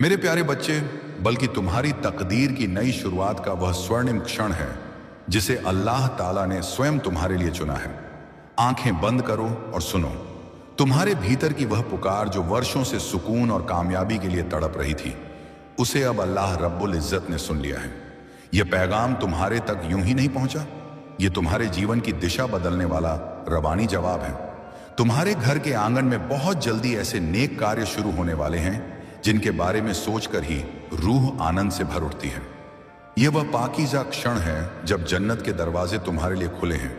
मेरे प्यारे बच्चे, बल्कि तुम्हारी तकदीर की नई शुरुआत का वह स्वर्णिम क्षण है जिसे अल्लाह ताला ने स्वयं तुम्हारे लिए चुना है। आंखें बंद करो और सुनो। तुम्हारे भीतर की वह पुकार जो वर्षों से सुकून और कामयाबी के लिए तड़प रही थी, उसे अब अल्लाह रब्बुल इज्जत ने सुन लिया है। यह पैगाम तुम्हारे तक यूं ही नहीं पहुंचा, यह तुम्हारे जीवन की दिशा बदलने वाला रबानी जवाब है। तुम्हारे घर के आंगन में बहुत जल्दी ऐसे नेक कार्य शुरू होने वाले हैं जिनके बारे में सोचकर ही रूह आनंद से भर उठती है। यह वह पाकीज़ा क्षण है जब जन्नत के दरवाजे तुम्हारे लिए खुले हैं।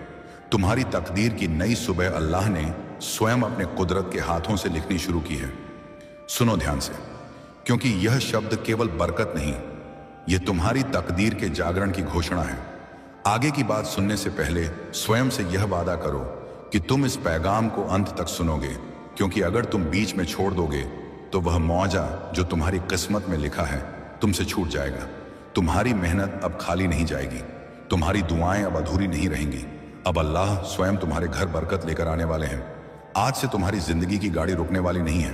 तुम्हारी तकदीर की नई सुबह अल्लाह ने स्वयं अपने कुदरत के हाथों से लिखनी शुरू की है। सुनो ध्यान से, क्योंकि यह शब्द केवल बरकत नहीं, यह तुम्हारी तकदीर के जागरण की घोषणा है। आगे की बात सुनने से पहले स्वयं से यह वादा करो कि तुम इस पैगाम को अंत तक सुनोगे, क्योंकि अगर तुम बीच में छोड़ दोगे तो वह मौजा जो तुम्हारी किस्मत में लिखा है तुमसे छूट जाएगा। तुम्हारी मेहनत अब खाली नहीं जाएगी, तुम्हारी दुआएं अब अधूरी नहीं रहेंगी। अब अल्लाह स्वयं तुम्हारे घर बरकत लेकर आने वाले हैं। आज से तुम्हारी जिंदगी की गाड़ी रुकने वाली नहीं है,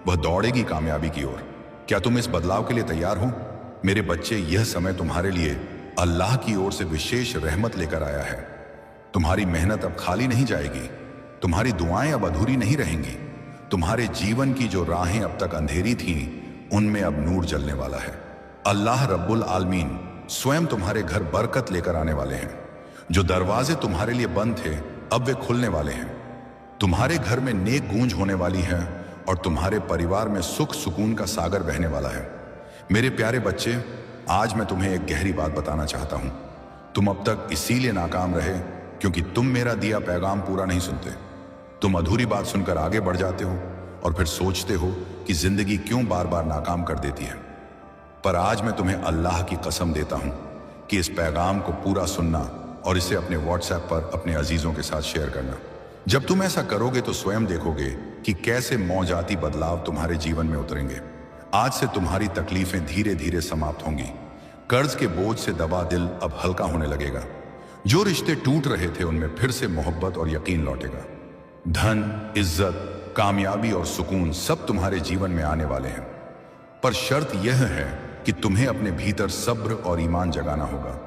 वह दौड़ेगी कामयाबी की ओर। क्या तुम इस बदलाव के लिए तैयार हो? मेरे बच्चे, यह समय तुम्हारे लिए अल्लाह की ओर से विशेष रहमत लेकर आया है। तुम्हारी मेहनत अब खाली नहीं जाएगी, तुम्हारी दुआएं अब अधूरी नहीं रहेंगी। तुम्हारे जीवन की जो राहें अब तक अंधेरी थीं, उनमें अब नूर जलने वाला है। अल्लाह रब्बुल आलमीन स्वयं तुम्हारे घर बरकत लेकर आने वाले हैं। जो दरवाजे तुम्हारे लिए बंद थे, अब वे खुलने वाले हैं। तुम्हारे घर में नेक गूंज होने वाली है और तुम्हारे परिवार में सुख सुकून का सागर बहने वाला है। मेरे प्यारे बच्चे, आज मैं तुम्हें एक गहरी बात बताना चाहता हूं। तुम अब तक इसीलिए नाकाम रहे क्योंकि तुम मेरा दिया पैगाम पूरा नहीं सुनते। तुम अधूरी बात सुनकर आगे बढ़ जाते हो और फिर सोचते हो कि जिंदगी क्यों बार बार नाकाम कर देती है। पर आज मैं तुम्हें अल्लाह की कसम देता हूं कि इस पैगाम को पूरा सुनना और इसे अपने व्हाट्सएप पर अपने अजीजों के साथ शेयर करना। जब तुम ऐसा करोगे तो स्वयं देखोगे कि कैसे मौजाती बदलाव तुम्हारे जीवन में उतरेंगे। आज से तुम्हारी तकलीफें धीरे धीरे समाप्त होंगी। कर्ज के बोझ से दबा दिल अब हल्का होने लगेगा। जो रिश्ते टूट रहे थे उनमें फिर से मोहब्बत और यकीन लौटेगा। धन, इज्जत, कामयाबी और सुकून सब तुम्हारे जीवन में आने वाले हैं। पर शर्त यह है कि तुम्हें अपने भीतर सब्र और ईमान जगाना होगा,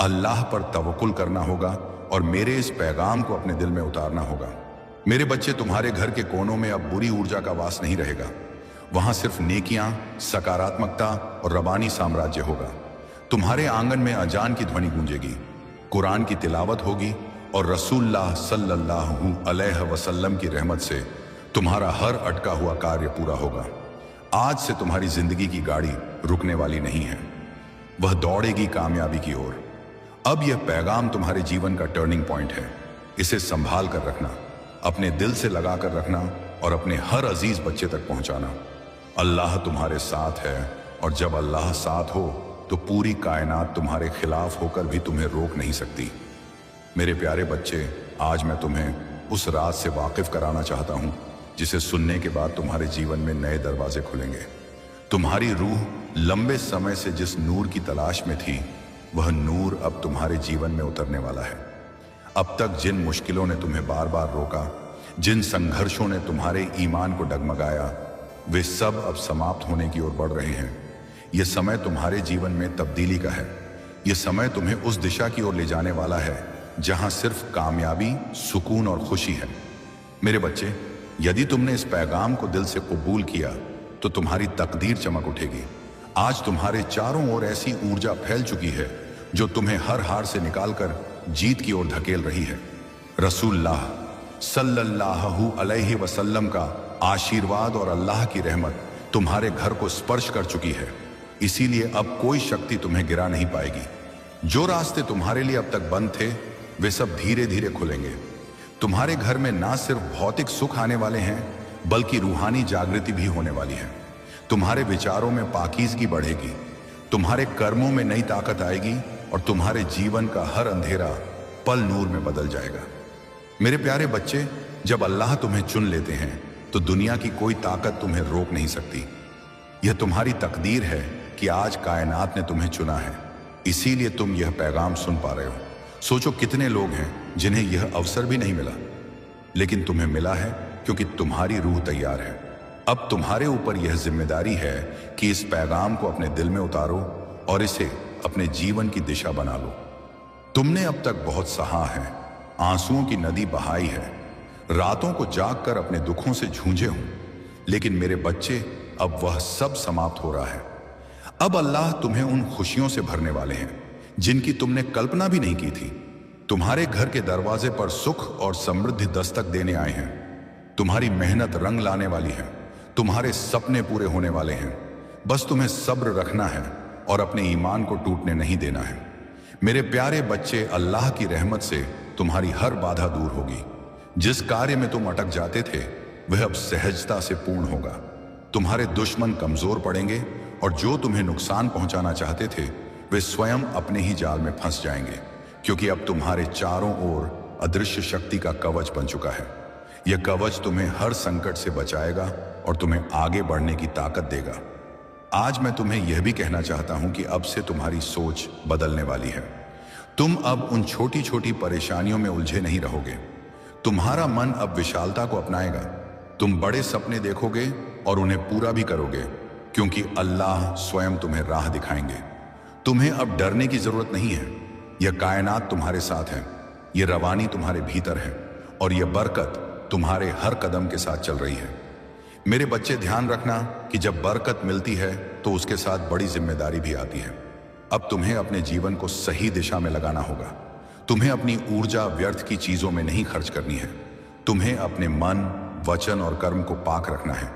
अल्लाह पर तवक्कुल करना होगा और मेरे इस पैगाम को अपने दिल में उतारना होगा। मेरे बच्चे, तुम्हारे घर के कोनों में अब बुरी ऊर्जा का वास नहीं रहेगा। वहां सिर्फ नेकियां, सकारात्मकता और रबानी साम्राज्य होगा। तुम्हारे आंगन में अजान की ध्वनि गूंजेगी, कुरान की तिलावत होगी और रसूलुल्लाह सल्लल्लाहु अलैहि वसल्लम की रहमत से तुम्हारा हर अटका हुआ कार्य पूरा होगा। आज से तुम्हारी जिंदगी की गाड़ी रुकने वाली नहीं है, वह दौड़ेगी कामयाबी की ओर। अब यह पैगाम तुम्हारे जीवन का टर्निंग पॉइंट है। इसे संभाल कर रखना, अपने दिल से लगा कर रखना और अपने हर अजीज बच्चे तक पहुंचाना। अल्लाह तुम्हारे साथ है और जब अल्लाह साथ हो तो पूरी कायनात तुम्हारे खिलाफ होकर भी तुम्हें रोक नहीं सकती। मेरे प्यारे बच्चे, आज मैं तुम्हें उस राज से वाकिफ कराना चाहता हूं जिसे सुनने के बाद तुम्हारे जीवन में नए दरवाजे खुलेंगे। तुम्हारी रूह लंबे समय से जिस नूर की तलाश में थी, वह नूर अब तुम्हारे जीवन में उतरने वाला है। अब तक जिन मुश्किलों ने तुम्हें बार बार रोका, जिन संघर्षों ने तुम्हारे ईमान को डगमगाया, वे सब अब समाप्त होने की ओर बढ़ रहे हैं। यह समय तुम्हारे जीवन में तब्दीली का है। यह समय तुम्हें उस दिशा की ओर ले जाने वाला है जहां सिर्फ कामयाबी, सुकून और खुशी है। मेरे बच्चे, यदि तुमने इस पैगाम को दिल से कबूल किया तो तुम्हारी तकदीर चमक उठेगी। आज तुम्हारे चारों ओर ऐसी ऊर्जा फैल चुकी है जो तुम्हें हर हार से निकालकर जीत की ओर धकेल रही है। रसूलुल्लाह सल्लल्लाहु अलैहि वसल्लम का आशीर्वाद और अल्लाह की रहमत तुम्हारे घर को स्पर्श कर चुकी है। इसीलिए अब कोई शक्ति तुम्हें गिरा नहीं पाएगी। जो रास्ते तुम्हारे लिए अब तक बंद थे, वे सब धीरे धीरे खुलेंगे। तुम्हारे घर में ना सिर्फ भौतिक सुख आने वाले हैं, बल्कि रूहानी जागृति भी होने वाली है। तुम्हारे विचारों में पाकीज़गी बढ़ेगी, तुम्हारे कर्मों में नई ताकत आएगी और तुम्हारे जीवन का हर अंधेरा पल नूर में बदल जाएगा। मेरे प्यारे बच्चे, जब अल्लाह तुम्हें चुन लेते हैं तो दुनिया की कोई ताकत तुम्हें रोक नहीं सकती। यह तुम्हारी तकदीर है कि आज कायनात ने तुम्हें चुना है, इसीलिए तुम यह पैगाम सुन पा रहे हो। सोचो कितने लोग हैं जिन्हें यह अवसर भी नहीं मिला, लेकिन तुम्हें मिला है क्योंकि तुम्हारी रूह तैयार है। अब तुम्हारे ऊपर यह जिम्मेदारी है कि इस पैगाम को अपने दिल में उतारो और इसे अपने जीवन की दिशा बना लो। तुमने अब तक बहुत सहा है, आंसुओं की नदी बहाई है, रातों को जागकर अपने दुखों से जूझे हूं, लेकिन मेरे बच्चे अब वह सब समाप्त हो रहा है। अब अल्लाह तुम्हें उन खुशियों से भरने वाले हैं जिनकी तुमने कल्पना भी नहीं की थी। तुम्हारे घर के दरवाजे पर सुख और समृद्धि दस्तक देने आए हैं। तुम्हारी मेहनत रंग लाने वाली है, तुम्हारे सपने पूरे होने वाले हैं। बस तुम्हें सब्र रखना है और अपने ईमान को टूटने नहीं देना है। मेरे प्यारे बच्चे, अल्लाह की रहमत से तुम्हारी हर बाधा दूर होगी। जिस कार्य में तुम अटक जाते थे वह अब सहजता से पूर्ण होगा। तुम्हारे दुश्मन कमजोर पड़ेंगे और जो तुम्हें नुकसान पहुंचाना चाहते थे वे स्वयं अपने ही जाल में फंस जाएंगे, क्योंकि अब तुम्हारे चारों ओर अदृश्य शक्ति का कवच बन चुका है। यह कवच तुम्हें हर संकट से बचाएगा और तुम्हें आगे बढ़ने की ताकत देगा। आज मैं तुम्हें यह भी कहना चाहता हूं कि अब से तुम्हारी सोच बदलने वाली है। तुम अब उन छोटी छोटी परेशानियों में उलझे नहीं रहोगे। तुम्हारा मन अब विशालता को अपनाएगा। तुम बड़े सपने देखोगे और उन्हें पूरा भी करोगे, क्योंकि अल्लाह स्वयं तुम्हें राह दिखाएंगे। तुम्हें अब डरने की जरूरत नहीं है। यह कायनात तुम्हारे साथ है, यह रवानी तुम्हारे भीतर है और यह बरकत तुम्हारे हर कदम के साथ चल रही है। मेरे बच्चे, ध्यान रखना कि जब बरकत मिलती है तो उसके साथ बड़ी जिम्मेदारी भी आती है। अब तुम्हें अपने जीवन को सही दिशा में लगाना होगा। तुम्हें अपनी ऊर्जा व्यर्थ की चीजों में नहीं खर्च करनी है। तुम्हें अपने मन, वचन और कर्म को पाक रखना है।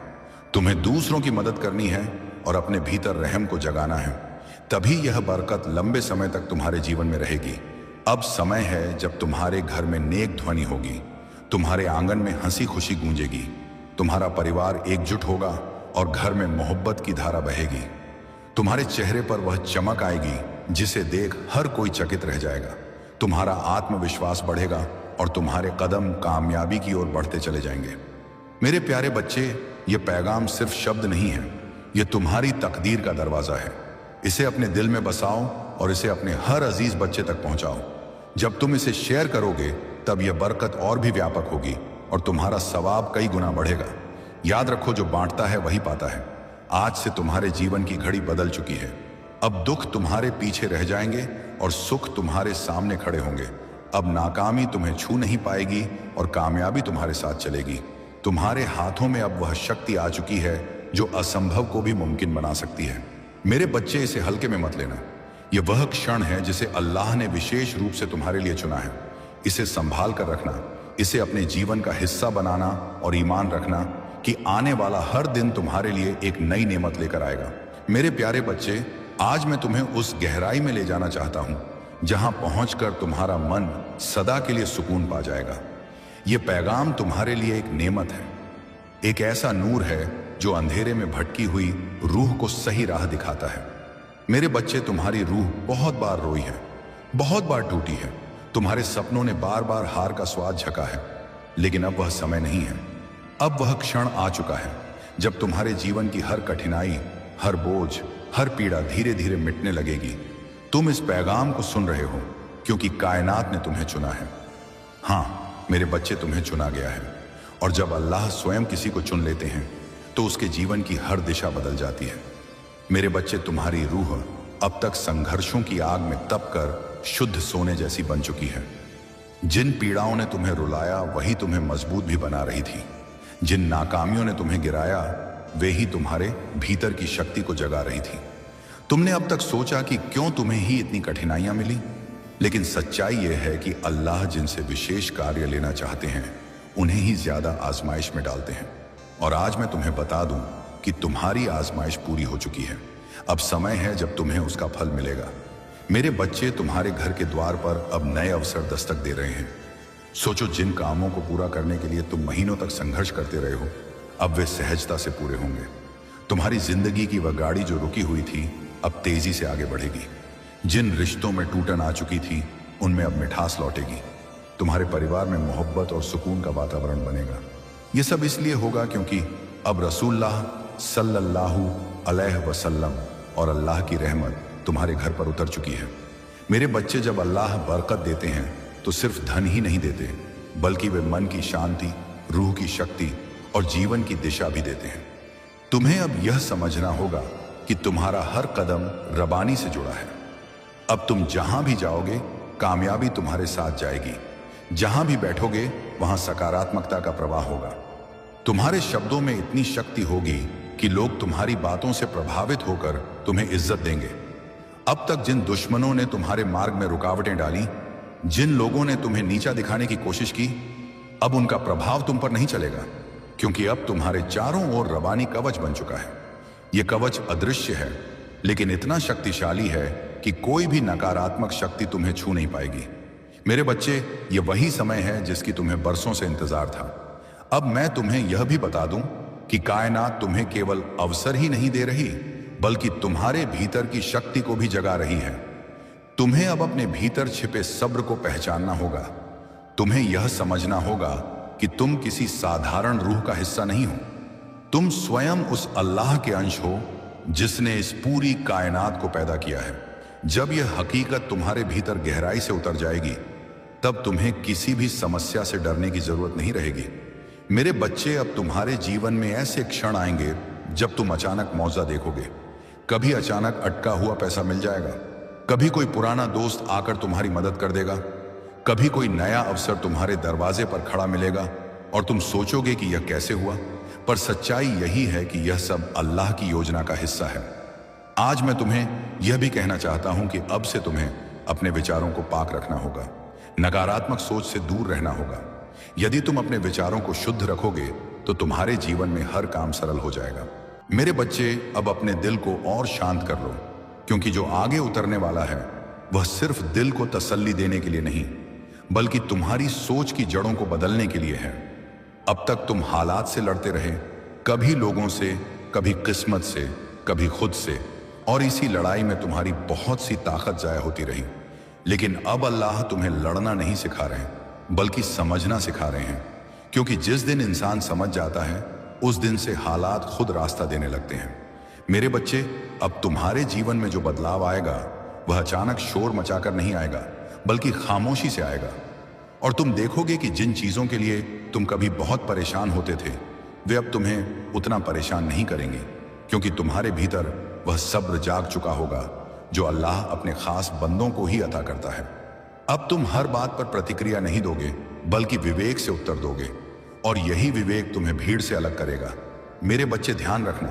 तुम्हें दूसरों की मदद करनी है और अपने भीतर रहम को जगाना है। तभी यह बरकत लंबे समय तक तुम्हारे जीवन में रहेगी। अब समय है जब तुम्हारे घर में नेक ध्वनि होगी, तुम्हारे आंगन में हंसी खुशी गूंजेगी, तुम्हारा परिवार एकजुट होगा और घर में मोहब्बत की धारा बहेगी। तुम्हारे चेहरे पर वह चमक आएगी जिसे देख हर कोई चकित रह जाएगा। तुम्हारा आत्मविश्वास बढ़ेगा और तुम्हारे कदम कामयाबी की ओर बढ़ते चले जाएंगे। मेरे प्यारे बच्चे, यह पैगाम सिर्फ शब्द नहीं है, यह तुम्हारी तकदीर का दरवाजा है। इसे अपने दिल में बसाओ और इसे अपने हर अजीज बच्चे तक पहुंचाओ। जब तुम इसे शेयर करोगे तब यह बरकत और भी व्यापक होगी और तुम्हारा सवाब कई गुना बढ़ेगा। याद रखो, जो बांटता है वही पाता है। आज से तुम्हारे जीवन की घड़ी बदल चुकी है। अब दुख तुम्हारे पीछे रह जाएंगे और सुख तुम्हारे सामने खड़े होंगे। अब नाकामी तुम्हें छू नहीं पाएगी और कामयाबी तुम्हारे साथ चलेगी। तुम्हारे हाथों में अब वह शक्ति आ चुकी है जो असंभव को भी मुमकिन बना सकती है। मेरे बच्चे, इसे हल्के में मत लेना। यह वह क्षण है जिसे अल्लाह ने विशेष रूप से तुम्हारे लिए चुना है। इसे संभाल कर रखना, इसे अपने जीवन का हिस्सा बनाना और ईमान रखना कि आने वाला हर दिन तुम्हारे लिए एक नई नेमत लेकर आएगा। मेरे प्यारे बच्चे, आज मैं तुम्हें उस गहराई में ले जाना चाहता हूं जहां पहुंचकर तुम्हारा मन सदा के लिए सुकून पा जाएगा। यह पैगाम तुम्हारे लिए एक नेमत है, एक ऐसा नूर है जो अंधेरे में भटकी हुई रूह को सही राह दिखाता है। मेरे बच्चे, तुम्हारी रूह बहुत बार रोई है, बहुत बार टूटी है। तुम्हारे सपनों ने बार बार हार का स्वाद झका है, लेकिन अब वह समय नहीं है। अब वह क्षण आ चुका है जब तुम्हारे जीवन की हर कठिनाई, हर बोझ, हर पीड़ा धीरे धीरे मिटने लगेगी। तुम इस पैगाम को सुन रहे हो क्योंकि कायनात ने तुम्हें चुना है। हाँ मेरे बच्चे, तुम्हें चुना गया है और जब अल्लाह स्वयं किसी को चुन लेते हैं तो उसके जीवन की हर दिशा बदल जाती है। मेरे बच्चे, तुम्हारी रूह अब तक संघर्षों की आग में तप कर शुद्ध सोने जैसी बन चुकी है। जिन पीड़ाओं ने तुम्हें रुलाया वही तुम्हें मजबूत भी बना रही थी। जिन नाकामियों ने तुम्हें गिराया वे ही तुम्हारे भीतर की शक्ति को जगा रही थी। तुमने अब तक सोचा कि क्यों तुम्हें ही इतनी कठिनाइयां मिली, लेकिन सच्चाई यह है कि अल्लाह जिनसे विशेष कार्य लेना चाहते हैं उन्हें ही ज्यादा आजमाइश में डालते हैं। और आज मैं तुम्हें बता दूं कि तुम्हारी आजमाइश पूरी हो चुकी है। अब समय है जब तुम्हें उसका फल मिलेगा। मेरे बच्चे, तुम्हारे घर के द्वार पर अब नए अवसर दस्तक दे रहे हैं। सोचो, जिन कामों को पूरा करने के लिए तुम महीनों तक संघर्ष करते रहे हो अब वे सहजता से पूरे होंगे। तुम्हारी जिंदगी की वह गाड़ी जो रुकी हुई थी अब तेजी से आगे बढ़ेगी। जिन रिश्तों में टूटन आ चुकी थी उनमें अब मिठास लौटेगी। तुम्हारे परिवार में मोहब्बत और सुकून का वातावरण बनेगा। यह सब इसलिए होगा क्योंकि अब रसूलुल्लाह सल्लल्लाहु अलैहि वसल्लम और अल्लाह की रहमत तुम्हारे घर पर उतर चुकी है। मेरे बच्चे, जब अल्लाह बरकत देते हैं तो सिर्फ धन ही नहीं देते, बल्कि वे मन की शांति, रूह की शक्ति और जीवन की दिशा भी देते हैं। तुम्हें अब यह समझना होगा कि तुम्हारा हर कदम रबानी से जुड़ा है। अब तुम जहां भी जाओगे कामयाबी तुम्हारे साथ जाएगी। जहां भी बैठोगे वहां सकारात्मकता का प्रवाह होगा। तुम्हारे शब्दों में इतनी शक्ति होगी कि लोग तुम्हारी बातों से प्रभावित होकर तुम्हें इज्जत देंगे। अब तक जिन दुश्मनों ने तुम्हारे मार्ग में रुकावटें डाली, जिन लोगों ने तुम्हें नीचा दिखाने की कोशिश की, अब उनका प्रभाव तुम पर नहीं चलेगा, क्योंकि अब तुम्हारे चारों ओर रबानी कवच बन चुका है। यह कवच अदृश्य है, लेकिन इतना शक्तिशाली है कि कोई भी नकारात्मक शक्ति तुम्हें छू नहीं पाएगी। मेरे बच्चे, ये वही समय है जिसकी तुम्हें बरसों से इंतजार था। अब मैं तुम्हें यह भी बता दूं कि कायनात तुम्हें केवल अवसर ही नहीं दे रही, बल्कि तुम्हारे भीतर की शक्ति को भी जगा रही है। तुम्हें अब अपने भीतर छिपे सब्र को पहचानना होगा। तुम्हें यह समझना होगा कि तुम किसी साधारण रूह का हिस्सा नहीं हो। तुम स्वयं उस अल्लाह के अंश हो जिसने इस पूरी कायनात को पैदा किया है। जब यह हकीकत तुम्हारे भीतर गहराई से उतर जाएगी, तब तुम्हें किसी भी समस्या से डरने की जरूरत नहीं रहेगी। मेरे बच्चे, अब तुम्हारे जीवन में ऐसे क्षण आएंगे जब तुम अचानक मौजा देखोगे। कभी अचानक अटका हुआ पैसा मिल जाएगा, कभी कोई पुराना दोस्त आकर तुम्हारी मदद कर देगा, कभी कोई नया अवसर तुम्हारे दरवाजे पर खड़ा मिलेगा और तुम सोचोगे कि यह कैसे हुआ। पर सच्चाई यही है कि यह सब अल्लाह की योजना का हिस्सा है। आज मैं तुम्हें यह भी कहना चाहता हूं कि अब से तुम्हें अपने विचारों को पाक रखना होगा, नकारात्मक सोच से दूर रहना होगा। यदि तुम अपने विचारों को शुद्ध रखोगे तो तुम्हारे जीवन में हर काम सरल हो जाएगा। मेरे बच्चे, अब अपने दिल को और शांत कर लो, क्योंकि जो आगे उतरने वाला है वह सिर्फ दिल को तसल्ली देने के लिए नहीं, बल्कि तुम्हारी सोच की जड़ों को बदलने के लिए है। अब तक तुम हालात से लड़ते रहे, कभी लोगों से, कभी किस्मत से, कभी खुद से, और इसी लड़ाई में तुम्हारी बहुत सी ताकत जाया होती रही। लेकिन अब अल्लाह तुम्हें लड़ना नहीं सिखा रहे हैं, बल्कि समझना सिखा रहे हैं, क्योंकि जिस दिन इंसान समझ जाता है उस दिन से हालात खुद रास्ता देने लगते हैं। मेरे बच्चे, अब तुम्हारे जीवन में जो बदलाव आएगा वह अचानक शोर मचाकर नहीं आएगा, बल्कि खामोशी से आएगा। और तुम देखोगे कि जिन चीजों के लिए तुम कभी बहुत परेशान होते थे, वे अब तुम्हें उतना परेशान नहीं करेंगे, क्योंकि तुम्हारे भीतर वह सब्र जाग चुका होगा जो अल्लाह अपने खास बंदों को ही अता करता है। अब तुम हर बात पर प्रतिक्रिया नहीं दोगे, बल्कि विवेक से उत्तर दोगे, और यही विवेक तुम्हें भीड़ से अलग करेगा। मेरे बच्चे, ध्यान रखना,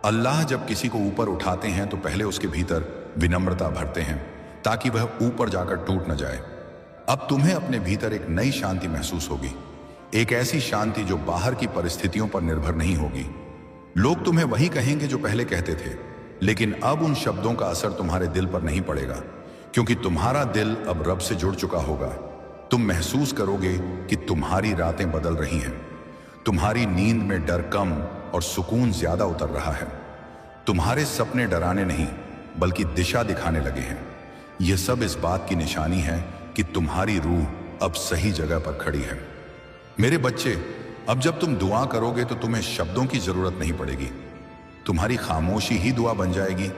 अल्लाह जब किसी को ऊपर उठाते हैं तो पहले उसके भीतर विनम्रता भरते हैं, ताकि वह ऊपर जाकर टूट न जाए। अब तुम्हें अपने भीतर एक नई शांति महसूस होगी, एक ऐसी शांति जो बाहर की परिस्थितियों पर निर्भर नहीं होगी। लोग तुम्हें वही कहेंगे जो पहले कहते थे, लेकिन अब उन शब्दों का असर तुम्हारे दिल पर नहीं पड़ेगा, क्योंकि तुम्हारा दिल अब रब से जुड़ चुका होगा। तुम महसूस करोगे कि तुम्हारी रातें बदल रही हैं, तुम्हारी नींद में डर कम और सुकून ज्यादा उतर रहा है। तुम्हारे सपने डराने नहीं, बल्कि दिशा दिखाने लगे हैं। यह सब इस बात की निशानी है कि तुम्हारी रूह अब सही जगह पर खड़ी है। मेरे बच्चे, अब जब तुम दुआ करोगे तो तुम्हें शब्दों की जरूरत नहीं पड़ेगी, तुम्हारी खामोशी ही दुआ बन जाएगी।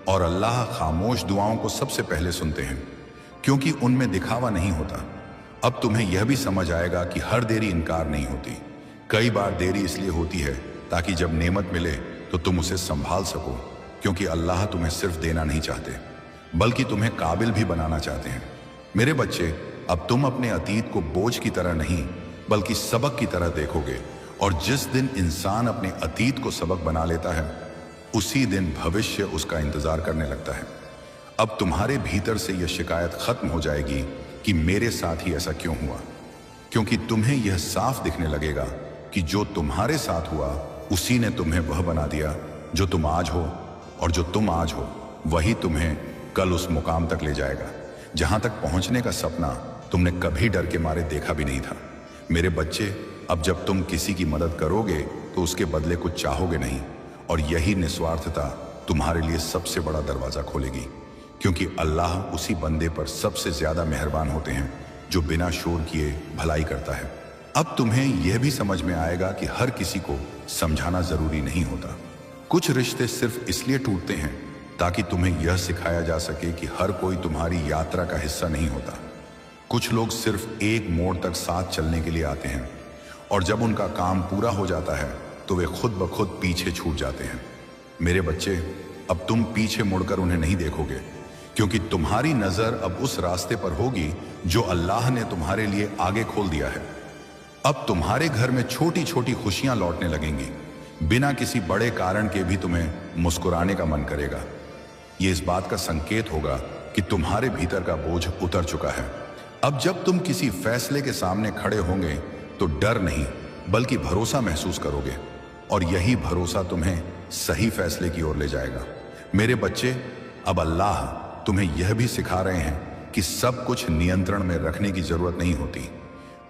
और अल्लाह खामोश दुआओं को सबसे पहले सुनते हैं, क्योंकि उनमें दिखावा नहीं होता। अब तुम्हें यह भी समझ आएगा कि हर देरी इनकार नहीं होती। कई बार देरी इसलिए होती है ताकि जब नेमत मिले तो तुम उसे संभाल सको, क्योंकि अल्लाह तुम्हें सिर्फ देना नहीं चाहते, बल्कि तुम्हें काबिल भी बनाना चाहते हैं। मेरे बच्चे, अब तुम अपने अतीत को बोझ की तरह नहीं, बल्कि सबक की तरह देखोगे। और जिस दिन इंसान अपने अतीत को सबक बना लेता है, उसी दिन भविष्य उसका इंतजार करने लगता है। अब तुम्हारे भीतर से यह शिकायत खत्म हो जाएगी कि मेरे साथ ही ऐसा क्यों हुआ, क्योंकि तुम्हें यह साफ दिखने लगेगा कि जो तुम्हारे साथ हुआ उसी ने तुम्हें वह बना दिया जो तुम आज हो, और जो तुम आज हो वही तुम्हें कल उस मुकाम तक ले जाएगा जहां तक पहुंचने का सपना तुमने कभी डर के मारे देखा भी नहीं था। मेरे बच्चे, अब जब तुम किसी की मदद करोगे तो उसके बदले कुछ चाहोगे नहीं, और यही निस्वार्थता तुम्हारे लिए सबसे बड़ा दरवाजा खोलेगी, क्योंकि अल्लाह उसी बंदे पर सबसे ज्यादा मेहरबान होते हैं जो बिना शोर किए भलाई करता है। अब तुम्हें यह भी समझ में आएगा कि हर किसी को समझाना जरूरी नहीं होता। कुछ रिश्ते सिर्फ इसलिए टूटते हैं ताकि तुम्हें यह सिखाया जा सके कि हर कोई तुम्हारी यात्रा का हिस्सा नहीं होता। कुछ लोग सिर्फ एक मोड़ तक साथ चलने के लिए आते हैं, और जब उनका काम पूरा हो जाता है तो वे खुद ब खुद पीछे छूट जाते हैं। मेरे बच्चे, अब तुम पीछे मुड़कर उन्हें नहीं देखोगे, क्योंकि तुम्हारी नजर अब उस रास्ते पर होगी जो अल्लाह ने तुम्हारे लिए आगे खोल दिया है। अब तुम्हारे घर में छोटी छोटी खुशियां लौटने लगेंगी। बिना किसी बड़े कारण के भी तुम्हें मुस्कुराने का मन करेगा। यह इस बात का संकेत होगा कि तुम्हारे भीतर का बोझ उतर चुका है। अब जब तुम किसी फैसले के सामने खड़े होंगे तो डर नहीं बल्कि भरोसा महसूस करोगे, और यही भरोसा तुम्हें सही फैसले की ओर ले जाएगा। मेरे बच्चे, अब अल्लाह तुम्हें यह भी सिखा रहे हैं कि सब कुछ नियंत्रण में रखने की जरूरत नहीं होती।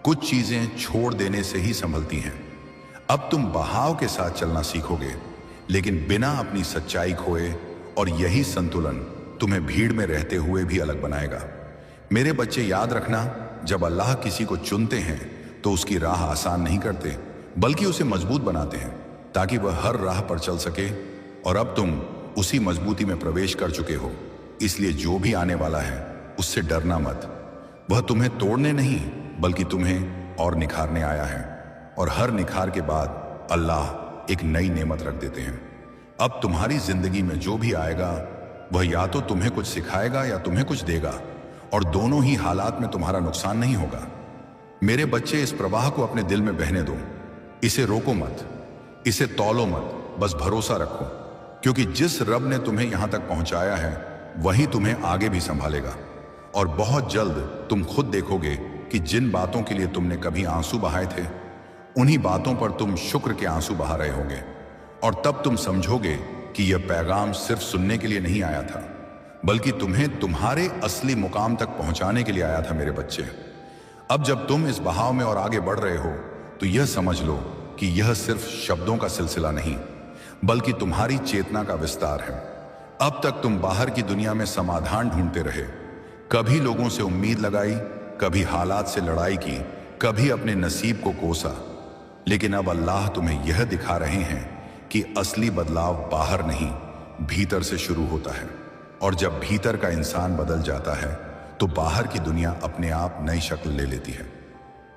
कुछ चीजें छोड़ देने से ही संभलती हैं। अब तुम बहाव के साथ चलना सीखोगे, लेकिन बिना अपनी सच्चाई खोए, और यही संतुलन तुम्हें भीड़ में रहते हुए भी अलग बनाएगा। मेरे बच्चे, याद रखना, जब अल्लाह किसी को चुनते हैं तो उसकी राह आसान नहीं करते, बल्कि उसे मजबूत बनाते हैं ताकि वह हर राह पर चल सके। और अब तुम उसी मजबूती में प्रवेश कर चुके हो, इसलिए जो भी आने वाला है उससे डरना मत। वह तुम्हें तोड़ने नहीं बल्कि तुम्हें और निखारने आया है, और हर निखार के बाद अल्लाह एक नई नेमत रख देते हैं। अब तुम्हारी जिंदगी में जो भी आएगा वह या तो तुम्हें कुछ सिखाएगा या तुम्हें कुछ देगा, और दोनों ही हालात में तुम्हारा नुकसान नहीं होगा। मेरे बच्चे, इस प्रवाह को अपने दिल में बहने दो। इसे रोको मत, इसे तौलो मत, बस भरोसा रखो, क्योंकि जिस रब ने तुम्हें यहां तक पहुंचाया है वही तुम्हें आगे भी संभालेगा। और बहुत जल्द तुम खुद देखोगे कि जिन बातों के लिए तुमने कभी आंसू बहाए थे, उन्हीं बातों पर तुम शुक्र के आंसू बहा रहे होगे। और तब तुम समझोगे कि यह पैगाम सिर्फ सुनने के लिए नहीं आया था, बल्कि तुम्हें तुम्हारे असली मुकाम तक पहुंचाने के लिए आया था। मेरे बच्चे, अब जब तुम इस बहाव में और आगे बढ़ रहे हो तो यह समझ लो कि यह सिर्फ शब्दों का सिलसिला नहीं, बल्कि तुम्हारी चेतना का विस्तार है। अब तक तुम बाहर की दुनिया में समाधान ढूंढते रहे, कभी लोगों से उम्मीद लगाई, कभी हालात से लड़ाई की, कभी अपने नसीब को कोसा, लेकिन अब अल्लाह तुम्हें यह दिखा रहे हैं कि असली बदलाव बाहर नहीं, भीतर से शुरू होता है। और जब भीतर का इंसान बदल जाता है तो बाहर की दुनिया अपने आप नई शक्ल ले लेती है।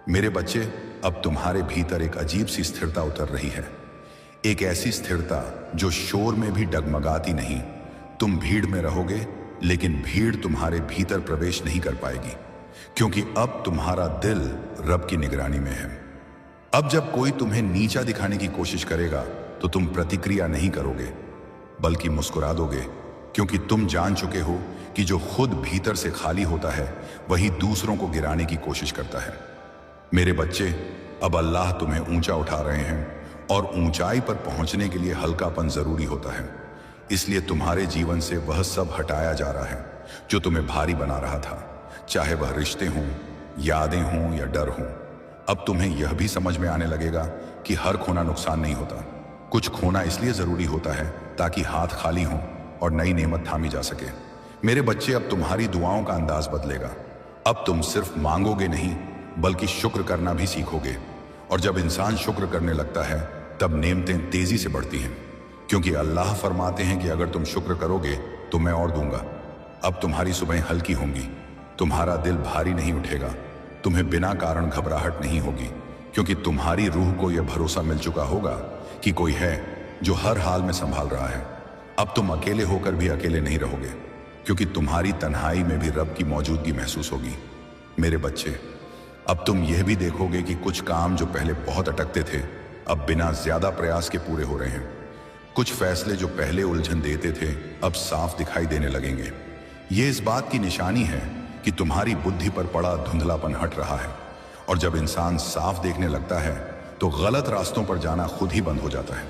मेरे बच्चे, अब तुम्हारे भीतर एक अजीब सी स्थिरता उतर रही है, एक ऐसी स्थिरता जो शोर में भी डगमगाती नहीं। तुम भीड़ में रहोगे, लेकिन भीड़ तुम्हारे भीतर प्रवेश नहीं कर पाएगी, क्योंकि अब तुम्हारा दिल रब की निगरानी में है। अब जब कोई तुम्हें नीचा दिखाने की कोशिश करेगा तो तुम प्रतिक्रिया नहीं करोगे, बल्कि मुस्कुरा दोगे, क्योंकि तुम जान चुके हो कि जो खुद भीतर से खाली होता है वही दूसरों को गिराने की कोशिश करता है। मेरे बच्चे, अब अल्लाह तुम्हें ऊंचा उठा रहे हैं, और ऊंचाई पर पहुंचने के लिए हल्कापन जरूरी होता है। इसलिए तुम्हारे जीवन से वह सब हटाया जा रहा है जो तुम्हें भारी बना रहा था, चाहे वह रिश्ते हों, यादें हों या डर हों। अब तुम्हें यह भी समझ में आने लगेगा कि हर खोना नुकसान नहीं होता। कुछ खोना इसलिए जरूरी होता है ताकि हाथ खाली हों और नई नेमत थामी जा सके। मेरे बच्चे, अब तुम्हारी दुआओं का अंदाज बदलेगा। अब तुम सिर्फ मांगोगे नहीं, बल्कि शुक्र करना भी सीखोगे। और जब इंसान शुक्र करने लगता है तब नेमतें तेजी से बढ़ती हैं, क्योंकि अल्लाह फरमाते हैं कि अगर तुम शुक्र करोगे तो मैं और दूंगा। अब तुम्हारी सुबह हल्की होंगी, तुम्हारा दिल भारी नहीं उठेगा, तुम्हें बिना कारण घबराहट नहीं होगी, क्योंकि तुम्हारी रूह को यह भरोसा मिल चुका होगा कि कोई है जो हर हाल में संभाल रहा है। अब तुम अकेले होकर भी अकेले नहीं रहोगे, क्योंकि तुम्हारी तन्हाई में भी रब की मौजूदगी महसूस होगी। मेरे बच्चे, अब तुम यह भी देखोगे कि कुछ काम जो पहले बहुत अटकते थे अब बिना ज्यादा प्रयास के पूरे हो रहे हैं। कुछ फैसले जो पहले उलझन देते थे अब साफ दिखाई देने लगेंगे। ये इस बात की निशानी है कि तुम्हारी बुद्धि पर पड़ा धुंधलापन हट रहा है, और जब इंसान साफ देखने लगता है तो गलत रास्तों पर जाना खुद ही बंद हो जाता है।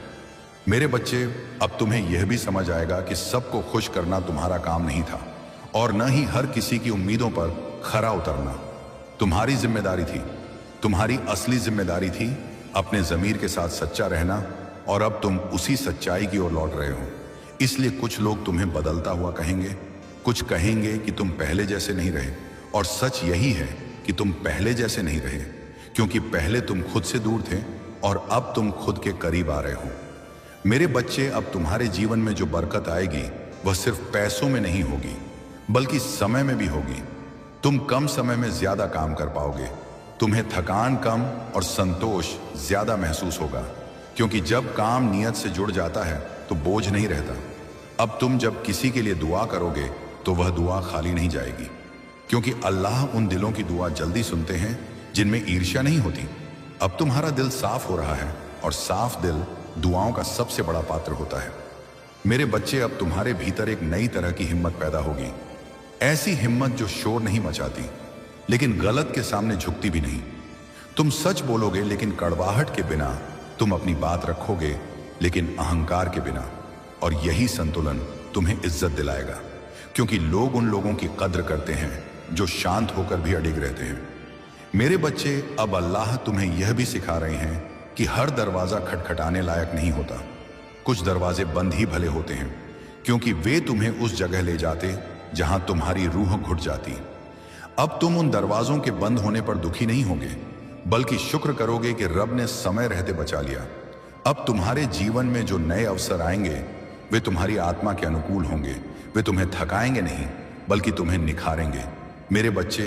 मेरे बच्चे, अब तुम्हें यह भी समझ आएगा कि सबको खुश करना तुम्हारा काम नहीं था, और न ही हर किसी की उम्मीदों पर खरा उतरना तुम्हारी जिम्मेदारी थी। तुम्हारी असली जिम्मेदारी थी अपने ज़मीर के साथ सच्चा रहना, और अब तुम उसी सच्चाई की ओर लौट रहे हो। इसलिए कुछ लोग तुम्हें बदलता हुआ कहेंगे, कुछ कहेंगे कि तुम पहले जैसे नहीं रहे, और सच यही है कि तुम पहले जैसे नहीं रहे, क्योंकि पहले तुम खुद से दूर थे और अब तुम खुद के करीब आ रहे हो। मेरे बच्चे, अब तुम्हारे जीवन में जो बरकत आएगी वह सिर्फ पैसों में नहीं होगी, बल्कि समय में भी होगी। तुम कम समय में ज्यादा काम कर पाओगे, तुम्हें थकान कम और संतोष ज्यादा महसूस होगा, क्योंकि जब काम नियत से जुड़ जाता है तो बोझ नहीं रहता। अब तुम जब किसी के लिए दुआ करोगे तो वह दुआ खाली नहीं जाएगी, क्योंकि अल्लाह उन दिलों की दुआ जल्दी सुनते हैं जिनमें ईर्ष्या नहीं होती। अब तुम्हारा दिल साफ हो रहा है और साफ दिल दुआओं का सबसे बड़ा पात्र होता है। मेरे बच्चे, अब तुम्हारे भीतर एक नई तरह की हिम्मत पैदा होगी। ऐसी हिम्मत जो शोर नहीं मचाती लेकिन गलत के सामने झुकती भी नहीं। तुम सच बोलोगे लेकिन कड़वाहट के बिना, तुम अपनी बात रखोगे लेकिन अहंकार के बिना। और यही संतुलन तुम्हें इज्जत दिलाएगा, क्योंकि लोग उन लोगों की कद्र करते हैं जो शांत होकर भी अडिग रहते हैं। मेरे बच्चे, अब अल्लाह तुम्हें यह भी सिखा रहे हैं कि हर दरवाजा खटखटाने लायक नहीं होता। कुछ दरवाजे बंद ही भले होते हैं, क्योंकि वे तुम्हें उस जगह ले जाते जहां तुम्हारी रूह घुट जाती। अब तुम उन दरवाजों के बंद होने पर दुखी नहीं होगे, बल्कि शुक्र करोगे कि रब ने समय रहते बचा लिया। अब तुम्हारे जीवन में जो नए अवसर आएंगे वे तुम्हारी आत्मा के अनुकूल होंगे। वे तुम्हें थकाएंगे नहीं, बल्कि तुम्हें निखारेंगे। मेरे बच्चे,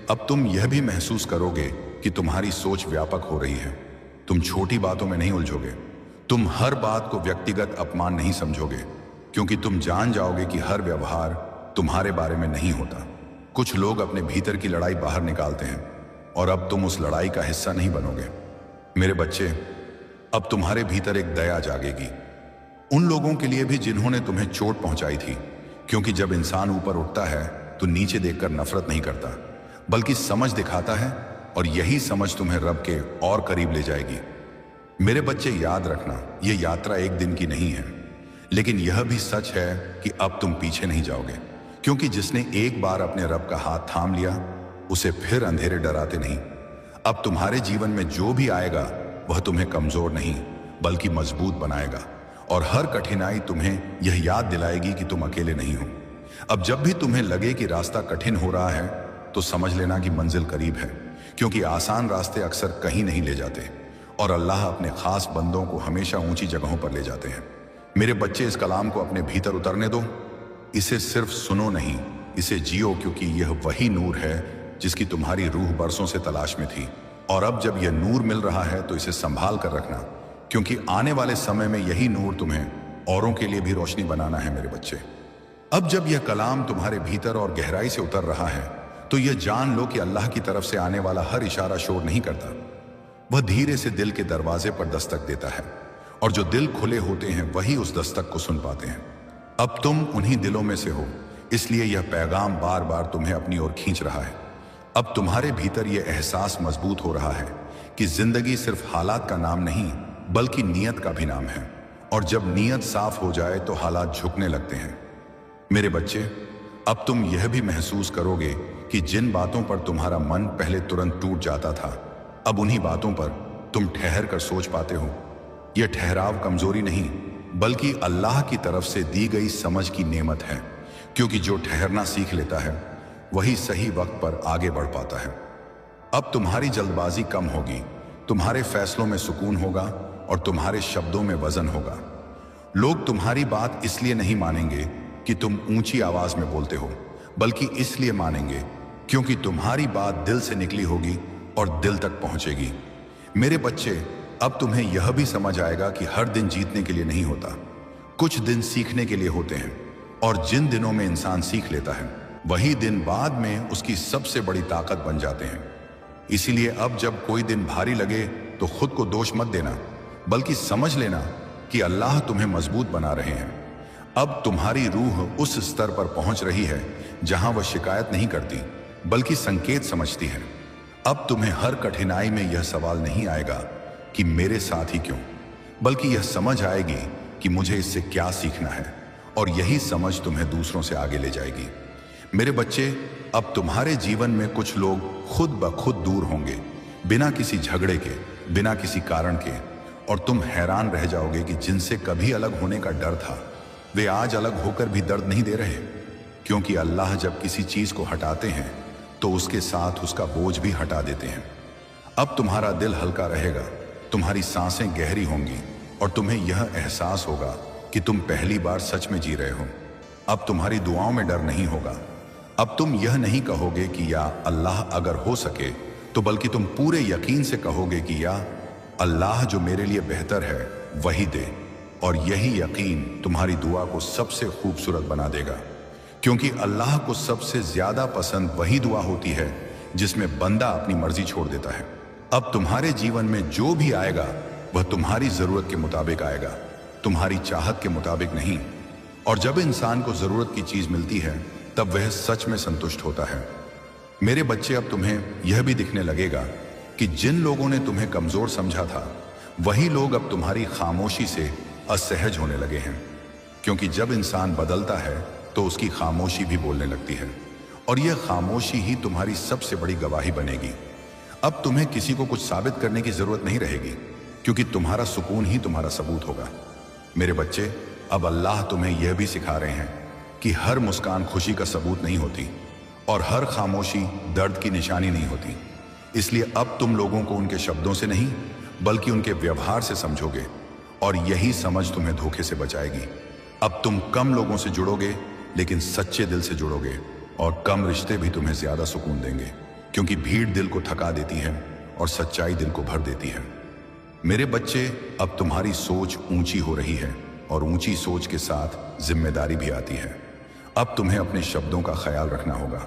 अब तुम यह भी महसूस करोगे कि तुम्हारी सोच व्यापक हो रही है। तुम छोटी बातों में नहीं उलझोगे। तुम हर बात को व्यक्तिगत अपमान नहीं समझोगे, क्योंकि तुम जान जाओगे कि हर व्यवहार तुम्हारे बारे में नहीं होता। कुछ लोग अपने भीतर की लड़ाई बाहर निकालते हैं और अब तुम उस लड़ाई का हिस्सा नहीं बनोगे। मेरे बच्चे, अब तुम्हारे भीतर एक दया जागेगी उन लोगों के लिए भी जिन्होंने तुम्हें चोट पहुंचाई थी, क्योंकि जब इंसान ऊपर उठता है तो नीचे देखकर नफरत नहीं करता, बल्कि समझ दिखाता है, और यही समझ तुम्हें रब के और करीब ले जाएगी। मेरे बच्चे, याद रखना, यह यात्रा एक दिन की नहीं है, लेकिन यह भी सच है कि अब तुम पीछे नहीं जाओगे, क्योंकि जिसने एक बार अपने रब का हाथ थाम लिया उसे फिर अंधेरे डराते नहीं। अब तुम्हारे जीवन में जो भी आएगा वह तुम्हें कमजोर नहीं बल्कि मजबूत बनाएगा, और हर कठिनाई तुम्हें यह याद दिलाएगी कि तुम अकेले नहीं हो। अब जब भी तुम्हें लगे कि रास्ता कठिन हो रहा है तो समझ लेना कि मंजिल करीब है, क्योंकि आसान रास्ते अक्सर कहीं नहीं ले जाते, और अल्लाह अपने खास बंदों को हमेशा ऊंची जगहों पर ले जाते हैं। मेरे बच्चे, इस कलाम को अपने भीतर उतरने दो। इसे सिर्फ सुनो नहीं, इसे जियो, क्योंकि यह वही नूर है जिसकी तुम्हारी रूह बरसों से तलाश में थी। और अब जब यह नूर मिल रहा है तो इसे संभाल कर रखना, क्योंकि आने वाले समय में यही नूर तुम्हें औरों के लिए भी रोशनी बनाना है। मेरे बच्चे, अब जब यह कलाम तुम्हारे भीतर और गहराई से उतर रहा है तो यह जान लो कि अल्लाह की तरफ से आने वाला हर इशारा शोर नहीं करता। वह धीरे से दिल के दरवाजे पर दस्तक देता है, और जो दिल खुले होते हैं वही उस दस्तक को सुन पाते हैं। अब तुम उन्हीं दिलों में से हो, इसलिए यह पैगाम बार बार तुम्हें अपनी ओर खींच रहा है। अब तुम्हारे भीतर यह एहसास मजबूत हो रहा है कि जिंदगी सिर्फ हालात का नाम नहीं बल्कि नीयत का भी नाम है, और जब नीयत साफ हो जाए तो हालात झुकने लगते हैं। मेरे बच्चे, अब तुम यह भी महसूस करोगे कि जिन बातों पर तुम्हारा मन पहले तुरंत टूट जाता था, अब उन्हीं बातों पर तुम ठहर कर सोच पाते हो। यह ठहराव कमजोरी नहीं बल्कि अल्लाह की तरफ से दी गई समझ की नेमत है, क्योंकि जो ठहरना सीख लेता है वही सही वक्त पर आगे बढ़ पाता है। अब तुम्हारी जल्दबाजी कम होगी, तुम्हारे फैसलों में सुकून होगा और तुम्हारे शब्दों में वजन होगा। लोग तुम्हारी बात इसलिए नहीं मानेंगे कि तुम ऊंची आवाज में बोलते हो, बल्कि इसलिए मानेंगे क्योंकि तुम्हारी बात दिल से निकली होगी और दिल तक पहुंचेगी। मेरे बच्चे, अब तुम्हें यह भी समझ आएगा कि हर दिन जीतने के लिए नहीं होता, कुछ दिन सीखने के लिए होते हैं, और जिन दिनों में इंसान सीख लेता है वही दिन बाद में उसकी सबसे बड़ी ताकत बन जाते हैं। इसीलिए अब जब कोई दिन भारी लगे तो खुद को दोष मत देना, बल्कि समझ लेना कि अल्लाह तुम्हें मजबूत बना रहे हैं। अब तुम्हारी रूह उस स्तर पर पहुंच रही है जहां वह शिकायत नहीं करती बल्कि संकेत समझती है। अब तुम्हें हर कठिनाई में यह सवाल नहीं आएगा कि मेरे साथ ही क्यों, बल्कि यह समझ आएगी कि मुझे इससे क्या सीखना है, और यही समझ तुम्हें दूसरों से आगे ले जाएगी। मेरे बच्चे, अब तुम्हारे जीवन में कुछ लोग खुद ब खुद दूर होंगे, बिना किसी झगड़े के, बिना किसी कारण के, और तुम हैरान रह जाओगे कि जिनसे कभी अलग होने का डर था वे आज अलग होकर भी दर्द नहीं दे रहे, क्योंकि अल्लाह जब किसी चीज को हटाते हैं तो उसके साथ उसका बोझ भी हटा देते हैं। अब तुम्हारा दिल हल्का रहेगा, तुम्हारी सांसें गहरी होंगी, और तुम्हें यह एहसास होगा कि तुम पहली बार सच में जी रहे हो। अब तुम्हारी दुआओं में डर नहीं होगा। अब तुम यह नहीं कहोगे कि या अल्लाह अगर हो सके तो, बल्कि तुम पूरे यकीन से कहोगे कि या अल्लाह जो मेरे लिए बेहतर है वही दे। और यही यकीन तुम्हारी दुआ को सबसे खूबसूरत बना देगा, क्योंकि अल्लाह को सबसे ज्यादा पसंद वही दुआ होती है जिसमें बंदा अपनी मर्जी छोड़ देता है। अब तुम्हारे जीवन में जो भी आएगा वह तुम्हारी जरूरत के मुताबिक आएगा, तुम्हारी चाहत के मुताबिक नहीं। और जब इंसान को जरूरत की चीज मिलती है तब वह सच में संतुष्ट होता है। मेरे बच्चे, अब तुम्हें यह भी दिखने लगेगा कि जिन लोगों ने तुम्हें कमजोर समझा था वही लोग अब तुम्हारी खामोशी से असहज होने लगे हैं, क्योंकि जब इंसान बदलता है तो उसकी खामोशी भी बोलने लगती है, और यह खामोशी ही तुम्हारी सबसे बड़ी गवाही बनेगी। अब तुम्हें किसी को कुछ साबित करने की जरूरत नहीं रहेगी, क्योंकि तुम्हारा सुकून ही तुम्हारा सबूत होगा। मेरे बच्चे, अब अल्लाह तुम्हें यह भी सिखा रहे हैं कि हर मुस्कान खुशी का सबूत नहीं होती और हर खामोशी दर्द की निशानी नहीं होती। इसलिए अब तुम लोगों को उनके शब्दों से नहीं बल्कि उनके व्यवहार से समझोगे, और यही समझ तुम्हें धोखे से बचाएगी। अब तुम कम लोगों से जुड़ोगे लेकिन सच्चे दिल से जुड़ोगे, और कम रिश्ते भी तुम्हें ज्यादा सुकून देंगे, क्योंकि भीड़ दिल को थका देती है और सच्चाई दिल को भर देती है। मेरे बच्चे, अब तुम्हारी सोच ऊंची हो रही है, और ऊंची सोच के साथ जिम्मेदारी भी आती है। अब तुम्हें अपने शब्दों का ख्याल रखना होगा,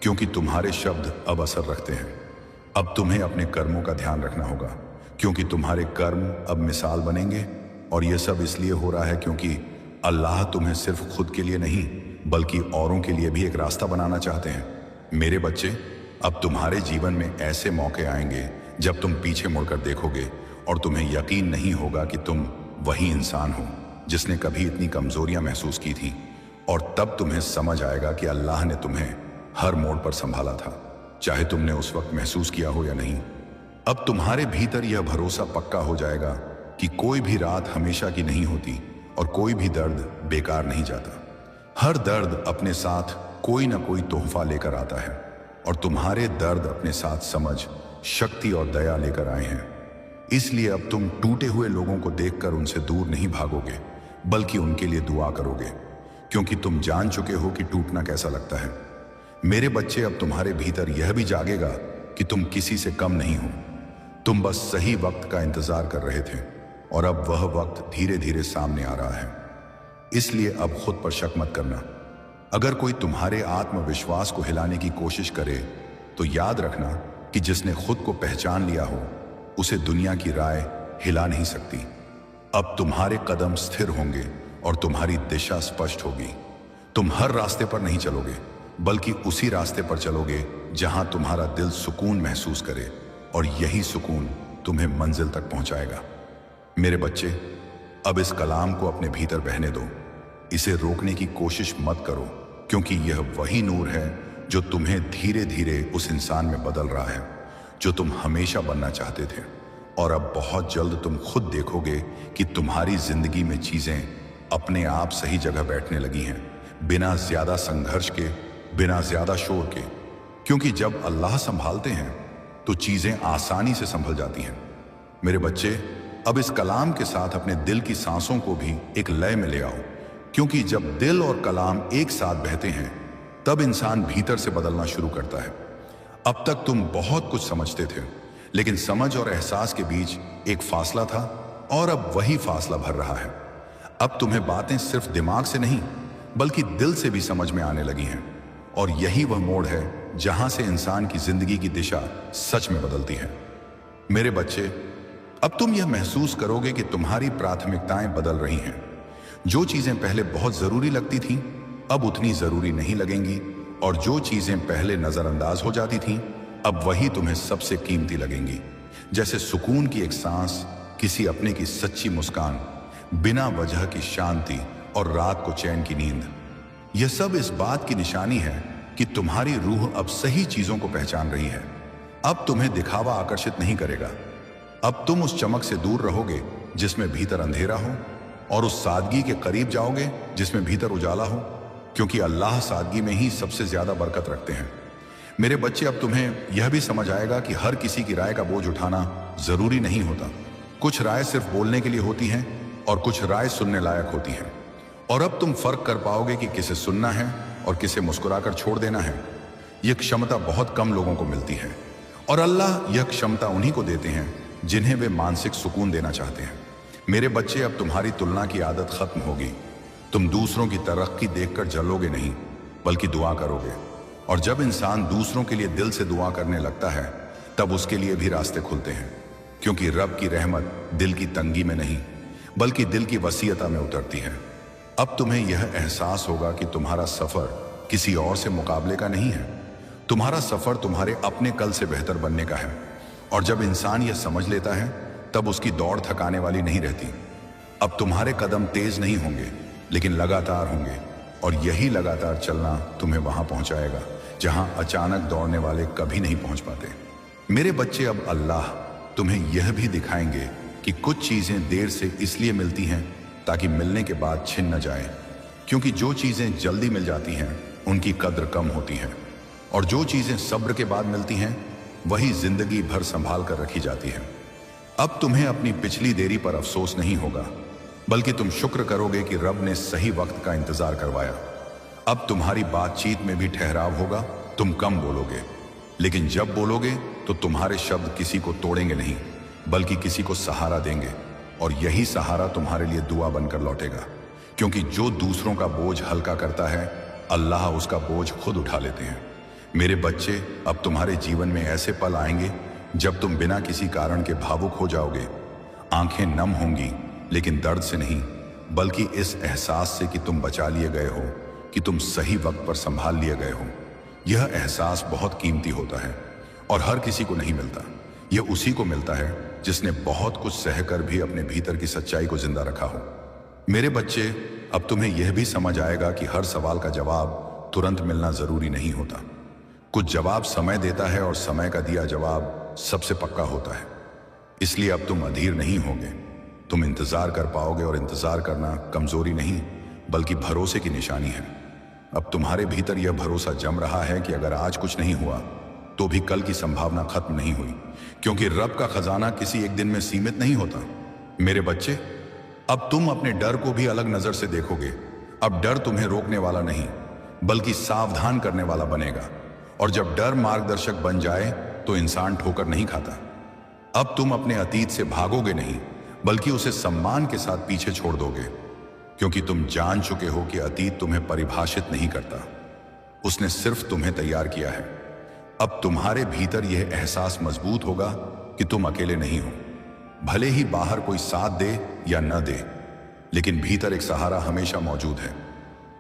क्योंकि तुम्हारे शब्द अब असर रखते हैं। अब तुम्हें अपने कर्मों का ध्यान रखना होगा, क्योंकि तुम्हारे कर्म अब मिसाल बनेंगे। और यह सब इसलिए हो रहा है क्योंकि अल्लाह तुम्हें सिर्फ खुद के लिए नहीं बल्कि औरों के लिए भी एक रास्ता बनाना चाहते हैं। मेरे बच्चे, अब तुम्हारे जीवन में ऐसे मौके आएंगे जब तुम पीछे मुड़कर देखोगे और तुम्हें यकीन नहीं होगा कि तुम वही इंसान हो जिसने कभी इतनी कमजोरियां महसूस की थी, और तब तुम्हें समझ आएगा कि अल्लाह ने तुम्हें हर मोड़ पर संभाला था, चाहे तुमने उस वक्त महसूस किया हो या नहीं। अब तुम्हारे भीतर यह भरोसा पक्का हो जाएगा कि कोई भी रात हमेशा की नहीं होती और कोई भी दर्द बेकार नहीं जाता। हर दर्द अपने साथ कोई ना कोई तोहफा लेकर आता है, और तुम्हारे दर्द अपने साथ समझ, शक्ति और दया लेकर आए हैं। इसलिए अब तुम टूटे हुए लोगों को देखकर उनसे दूर नहीं भागोगे बल्कि उनके लिए दुआ करोगे, क्योंकि तुम जान चुके हो कि टूटना कैसा लगता है। मेरे बच्चे, अब तुम्हारे भीतर यह भी जागेगा कि तुम किसी से कम नहीं हो। तुम बस सही वक्त का इंतजार कर रहे थे, और अब वह वक्त धीरे धीरे सामने आ रहा है। इसलिए अब खुद पर शक मत करना। अगर कोई तुम्हारे आत्मविश्वास को हिलाने की कोशिश करे तो याद रखना कि जिसने खुद को पहचान लिया हो उसे दुनिया की राय हिला नहीं सकती। अब तुम्हारे कदम स्थिर होंगे और तुम्हारी दिशा स्पष्ट होगी। तुम हर रास्ते पर नहीं चलोगे बल्कि उसी रास्ते पर चलोगे जहां तुम्हारा दिल सुकून महसूस करे, और यही सुकून तुम्हें मंजिल तक पहुंचाएगा। मेरे बच्चे, अब इस कलाम को अपने भीतर बहने दो। इसे रोकने की कोशिश मत करो, क्योंकि यह वही नूर है जो तुम्हें धीरे धीरे उस इंसान में बदल रहा है जो तुम हमेशा बनना चाहते थे। और अब बहुत जल्द तुम खुद देखोगे कि तुम्हारी जिंदगी में चीजें अपने आप सही जगह बैठने लगी हैं, बिना ज्यादा संघर्ष के, बिना ज्यादा शोर के। क्योंकि जब अल्लाह संभालते हैं तो चीजें आसानी से संभल जाती हैं। मेरे बच्चे, अब इस कलाम के साथ अपने दिल की सांसों को भी एक लय में ले आओ, क्योंकि जब दिल और कलाम एक साथ बहते हैं तब इंसान भीतर से बदलना शुरू करता है। अब तक तुम बहुत कुछ समझते थे, लेकिन समझ और एहसास के बीच एक फासला था, और अब वही फासला भर रहा है। अब तुम्हें बातें सिर्फ दिमाग से नहीं बल्कि दिल से भी समझ में आने लगी हैं, और यही वह मोड़ है जहां से इंसान की जिंदगी की दिशा सच में बदलती है। मेरे बच्चे, अब तुम यह महसूस करोगे कि तुम्हारी प्राथमिकताएं बदल रही हैं। जो चीजें पहले बहुत जरूरी लगती थीं अब उतनी जरूरी नहीं लगेंगी, और जो चीजें पहले नजरअंदाज हो जाती थीं अब वही तुम्हें सबसे कीमती लगेंगी। जैसे सुकून की एक सांस, किसी अपने की सच्ची मुस्कान, बिना वजह की शांति और रात को चैन की नींद। यह सब इस बात की निशानी है कि तुम्हारी रूह अब सही चीजों को पहचान रही है। अब तुम्हें दिखावा आकर्षित नहीं करेगा। अब तुम उस चमक से दूर रहोगे जिसमें भीतर अंधेरा हो, और उस सादगी के करीब जाओगे जिसमें भीतर उजाला हो, क्योंकि अल्लाह सादगी में ही सबसे ज्यादा बरकत रखते हैं। मेरे बच्चे, अब तुम्हें यह भी समझ आएगा कि हर किसी की राय का बोझ उठाना जरूरी नहीं होता। कुछ राय सिर्फ बोलने के लिए होती हैं और कुछ राय सुनने लायक होती हैं। और अब तुम फर्क कर पाओगे कि किसे सुनना है और किसे मुस्कुराकर छोड़ देना है। यह क्षमता बहुत कम लोगों को मिलती है, और अल्लाह यह क्षमता उन्हीं को देते हैं जिन्हें वे मानसिक सुकून देना चाहते हैं। मेरे बच्चे, अब तुम्हारी तुलना की आदत खत्म होगी। तुम दूसरों की तरक्की देखकर जलोगे नहीं, बल्कि दुआ करोगे। और जब इंसान दूसरों के लिए दिल से दुआ करने लगता है, तब उसके लिए भी रास्ते खुलते हैं, क्योंकि रब की रहमत दिल की तंगी में नहीं, बल्कि दिल की वसीयता में उतरती है। अब तुम्हें यह एहसास होगा कि तुम्हारा सफर किसी और से मुकाबले का नहीं है। तुम्हारा सफर तुम्हारे अपने कल से बेहतर बनने का है। और जब इंसान यह समझ लेता है, तब उसकी दौड़ थकाने वाली नहीं रहती। अब तुम्हारे कदम तेज नहीं होंगे, लेकिन लगातार होंगे, और यही लगातार चलना तुम्हें वहां पहुंचाएगा जहां अचानक दौड़ने वाले कभी नहीं पहुंच पाते। मेरे बच्चे, अब अल्लाह तुम्हें यह भी दिखाएंगे कि कुछ चीजें देर से इसलिए मिलती हैं ताकि मिलने के बाद छिन न जाए, क्योंकि जो चीजें जल्दी मिल जाती हैं उनकी कद्र कम होती है, और जो चीजें सब्र के बाद मिलती हैं वही जिंदगी भर संभाल कर रखी जाती है। अब तुम्हें अपनी पिछली देरी पर अफसोस नहीं होगा, बल्कि तुम शुक्र करोगे कि रब ने सही वक्त का इंतजार करवाया। अब तुम्हारी बातचीत में भी ठहराव होगा। तुम कम बोलोगे, लेकिन जब बोलोगे तो तुम्हारे शब्द किसी को तोड़ेंगे नहीं, बल्कि किसी को सहारा देंगे, और यही सहारा तुम्हारे लिए दुआ बनकर लौटेगा। क्योंकि जो दूसरों का बोझ हल्का करता है, अल्लाह उसका बोझ खुद उठा लेते हैं। मेरे बच्चे, अब तुम्हारे जीवन में ऐसे पल आएंगे जब तुम बिना किसी कारण के भावुक हो जाओगे। आंखें नम होंगी, लेकिन दर्द से नहीं, बल्कि इस एहसास से कि तुम बचा लिए गए हो, कि तुम सही वक्त पर संभाल लिए गए हो। यह एहसास बहुत कीमती होता है और हर किसी को नहीं मिलता। यह उसी को मिलता है जिसने बहुत कुछ सहकर भी अपने भीतर की सच्चाई को जिंदा रखा हो। मेरे बच्चे, अब तुम्हें यह भी समझ आएगा कि हर सवाल का जवाब तुरंत मिलना जरूरी नहीं होता। कुछ जवाब समय देता है, और समय का दिया जवाब सबसे पक्का होता है। इसलिए अब तुम अधीर नहीं होगे, तुम इंतजार कर पाओगे, और इंतजार करना कमजोरी नहीं, बल्कि भरोसे की निशानी है। अब तुम्हारे भीतर यह भरोसा जम रहा है कि अगर आज कुछ नहीं हुआ तो भी कल की संभावना खत्म नहीं हुई, क्योंकि रब का खजाना किसी एक दिन में सीमित नहीं होता। मेरे बच्चे, अब तुम अपने डर को भी अलग नजर से देखोगे। अब डर तुम्हें रोकने वाला नहीं, बल्कि सावधान करने वाला बनेगा। और जब डर मार्गदर्शक बन जाए तो इंसान ठोकर नहीं खाता। अब तुम अपने अतीत से भागोगे नहीं, बल्कि उसे सम्मान के साथ पीछे छोड़ दोगे, क्योंकि तुम जान चुके हो कि अतीत तुम्हें परिभाषित नहीं करता, उसने सिर्फ तुम्हें तैयार किया है। अब तुम्हारे भीतर यह एहसास मजबूत होगा कि तुम अकेले नहीं हो। भले ही बाहर कोई साथ दे या न दे, लेकिन भीतर एक सहारा हमेशा मौजूद है,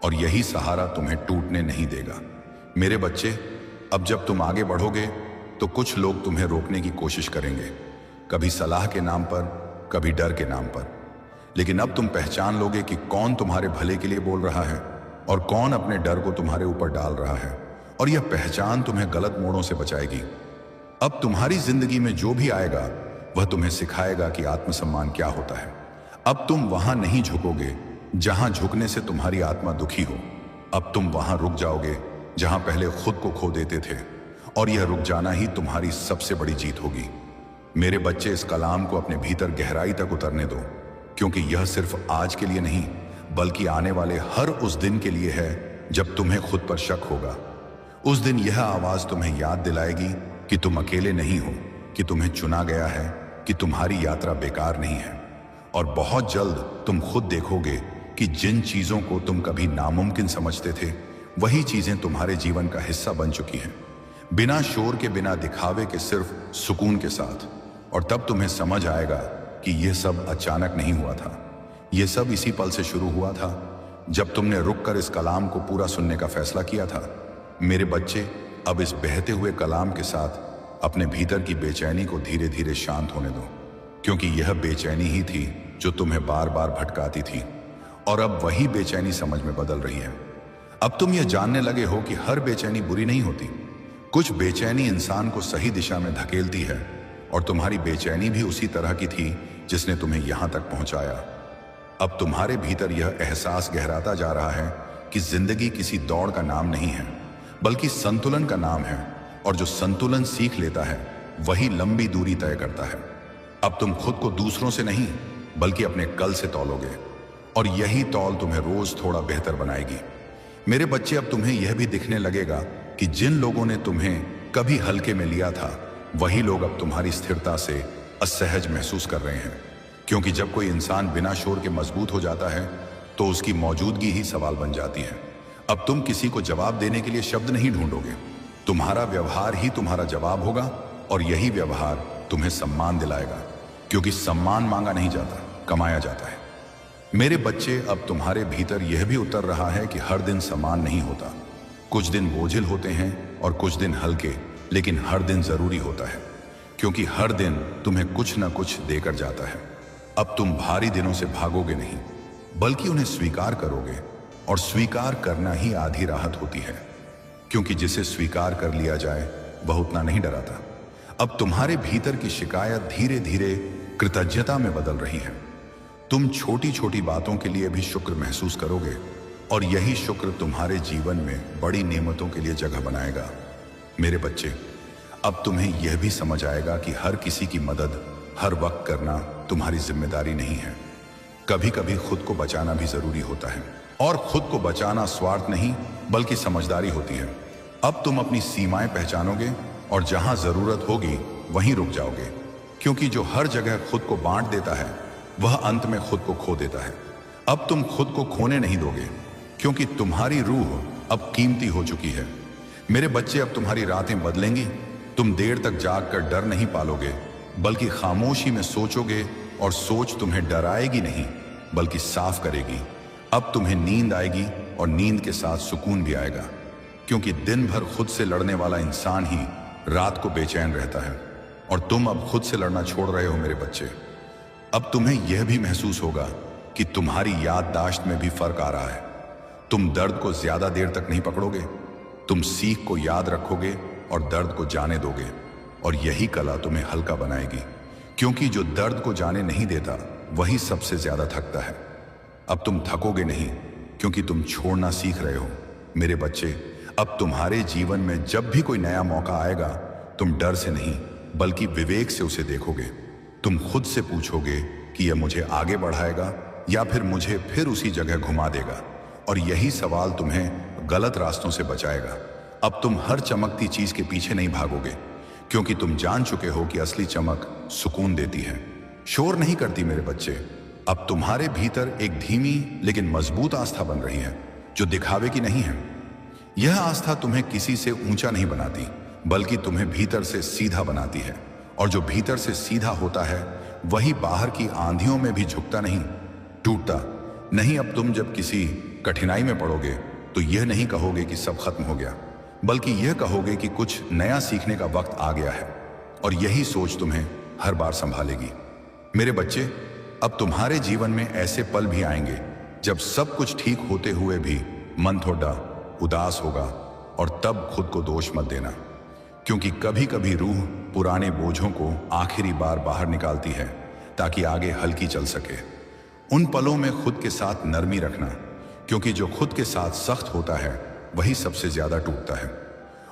और यही सहारा तुम्हें टूटने नहीं देगा। मेरे बच्चे, अब जब तुम आगे बढ़ोगे तो कुछ लोग तुम्हें रोकने की कोशिश करेंगे, कभी सलाह के नाम पर, कभी डर के नाम पर। लेकिन अब तुम पहचान लोगे कि कौन तुम्हारे भले के लिए बोल रहा है और कौन अपने डर को तुम्हारे ऊपर डाल रहा है, और यह पहचान तुम्हें गलत मोड़ों से बचाएगी। अब तुम्हारी जिंदगी में जो भी आएगा वह तुम्हें सिखाएगा कि आत्मसम्मान क्या होता है। अब तुम वहां नहीं झुकोगे जहां झुकने से तुम्हारी आत्मा दुखी हो। अब तुम वहां रुक जाओगे जहां पहले खुद को खो देते थे, और यह रुक जाना ही तुम्हारी सबसे बड़ी जीत होगी। मेरे बच्चे, इस कलाम को अपने भीतर गहराई तक उतरने दो, क्योंकि यह सिर्फ आज के लिए नहीं, बल्कि आने वाले हर उस दिन के लिए है जब तुम्हें खुद पर शक होगा। उस दिन यह आवाज तुम्हें याद दिलाएगी कि तुम अकेले नहीं हो, कि तुम्हें चुना गया है, कि तुम्हारी यात्रा बेकार नहीं है। और बहुत जल्द तुम खुद देखोगे कि जिन चीजों को तुम कभी नामुमकिन समझते थे, वही चीजें तुम्हारे जीवन का हिस्सा बन चुकी हैं, बिना शोर के, बिना दिखावे के, सिर्फ सुकून के साथ। और तब तुम्हें समझ आएगा कि यह सब अचानक नहीं हुआ था, यह सब इसी पल से शुरू हुआ था जब तुमने रुककर इस कलाम को पूरा सुनने का फैसला किया था। मेरे बच्चे, अब इस बहते हुए कलाम के साथ अपने भीतर की बेचैनी को धीरे धीरे शांत होने दो, क्योंकि यह बेचैनी ही थी जो तुम्हें बार बार भटकाती थी, और अब वही बेचैनी समझ में बदल रही है। अब तुम यह जानने लगे हो कि हर बेचैनी बुरी नहीं होती। कुछ बेचैनी इंसान को सही दिशा में धकेलती है, और तुम्हारी बेचैनी भी उसी तरह की थी जिसने तुम्हें यहां तक पहुंचाया। अब तुम्हारे भीतर यह एहसास गहराता जा रहा है कि जिंदगी किसी दौड़ का नाम नहीं है, बल्कि संतुलन का नाम है, और जो संतुलन सीख लेता है वही लंबी दूरी तय करता है। अब तुम खुद को दूसरों से नहीं, बल्कि अपने कल से तौलोगे, और यही तौल तुम्हें रोज थोड़ा बेहतर बनाएगी। मेरे बच्चे, अब तुम्हें यह भी दिखने लगेगा कि जिन लोगों ने तुम्हें कभी हल्के में लिया था, वही लोग अब तुम्हारी स्थिरता से असहज महसूस कर रहे हैं। क्योंकि जब कोई इंसान बिना शोर के मजबूत हो जाता है तो उसकी मौजूदगी ही सवाल बन जाती है। अब तुम किसी को जवाब देने के लिए शब्द नहीं ढूंढोगे, तुम्हारा व्यवहार ही तुम्हारा जवाब होगा और यही व्यवहार तुम्हें सम्मान दिलाएगा, क्योंकि सम्मान मांगा नहीं जाता, कमाया जाता है। मेरे बच्चे, अब तुम्हारे भीतर यह भी उतर रहा है कि हर दिन समान नहीं होता। कुछ दिन बोझिल होते हैं और कुछ दिन हल्के, लेकिन हर दिन जरूरी होता है, क्योंकि हर दिन तुम्हें कुछ ना कुछ देकर जाता है। अब तुम भारी दिनों से भागोगे नहीं, बल्कि उन्हें स्वीकार करोगे, और स्वीकार करना ही आधी राहत होती है, क्योंकि जिसे स्वीकार कर लिया जाए वह उतना नहीं डराता। अब तुम्हारे भीतर की शिकायत धीरे धीरे कृतज्ञता में बदल रही है। तुम छोटी छोटी बातों के लिए भी शुक्र महसूस करोगे, और यही शुक्र तुम्हारे जीवन में बड़ी नेमतों के लिए जगह बनाएगा। मेरे बच्चे, अब तुम्हें यह भी समझ आएगा कि हर किसी की मदद हर वक्त करना तुम्हारी जिम्मेदारी नहीं है। कभी कभी खुद को बचाना भी जरूरी होता है, और खुद को बचाना स्वार्थ नहीं बल्कि समझदारी होती है। अब तुम अपनी सीमाएं पहचानोगे और जहां जरूरत होगी वहीं रुक जाओगे, क्योंकि जो हर जगह खुद को बांट देता है वह अंत में खुद को खो देता है। अब तुम खुद को खोने नहीं दोगे, क्योंकि तुम्हारी रूह अब कीमती हो चुकी है। मेरे बच्चे, अब तुम्हारी रातें बदलेंगी। तुम देर तक जागकर डर नहीं पालोगे, बल्कि खामोशी में सोचोगे, और सोच तुम्हें डराएगी नहीं बल्कि साफ करेगी। अब तुम्हें नींद आएगी, और नींद के साथ सुकून भी आएगा, क्योंकि दिन भर खुद से लड़ने वाला इंसान ही रात को बेचैन रहता है, और तुम अब खुद से लड़ना छोड़ रहे हो मेरे बच्चे। अब तुम्हें यह भी महसूस होगा कि तुम्हारी याददाश्त में भी फर्क आ रहा है। तुम दर्द को ज्यादा देर तक नहीं पकड़ोगे, तुम सीख को याद रखोगे और दर्द को जाने दोगे, और यही कला तुम्हें हल्का बनाएगी, क्योंकि जो दर्द को जाने नहीं देता वही सबसे ज्यादा थकता है। अब तुम थकोगे नहीं, क्योंकि तुम छोड़ना सीख रहे हो। मेरे बच्चे, अब तुम्हारे जीवन में जब भी कोई नया मौका आएगा, तुम डर से नहीं बल्कि विवेक से उसे देखोगे। तुम खुद से पूछोगे कि यह मुझे आगे बढ़ाएगा या फिर मुझे फिर उसी जगह घुमा देगा, और यही सवाल तुम्हें गलत रास्तों से बचाएगा। अब तुम हर चमकती चीज के पीछे नहीं भागोगे, क्योंकि तुम जान चुके हो कि असली चमक सुकून देती है, शोर नहीं करती। मेरे बच्चे, अब तुम्हारे भीतर एक धीमी लेकिन मजबूत आस्था बन रही है, जो दिखावे की नहीं है। यह आस्था तुम्हें किसी से ऊंचा नहीं बनाती, बल्कि तुम्हें भीतर से सीधा बनाती है, और जो भीतर से सीधा होता है वही बाहर की आंधियों में भी झुकता नहीं, टूटता नहीं। अब तुम जब किसी कठिनाई में पड़ोगे तो यह नहीं कहोगे कि सब खत्म हो गया, बल्कि यह कहोगे कि कुछ नया सीखने का वक्त आ गया है, और यही सोच तुम्हें हर बार संभालेगी। मेरे बच्चे, अब तुम्हारे जीवन में ऐसे पल भी आएंगे जब सब कुछ ठीक होते हुए भी मन थोड़ा उदास होगा, और तब खुद को दोष मत देना, क्योंकि कभी कभी रूह पुराने बोझों को आखिरी बार बाहर निकालती है ताकि आगे हल्की चल सके। उन पलों में खुद के साथ नरमी रखना, क्योंकि जो खुद के साथ सख्त होता है वही सबसे ज्यादा टूटता है।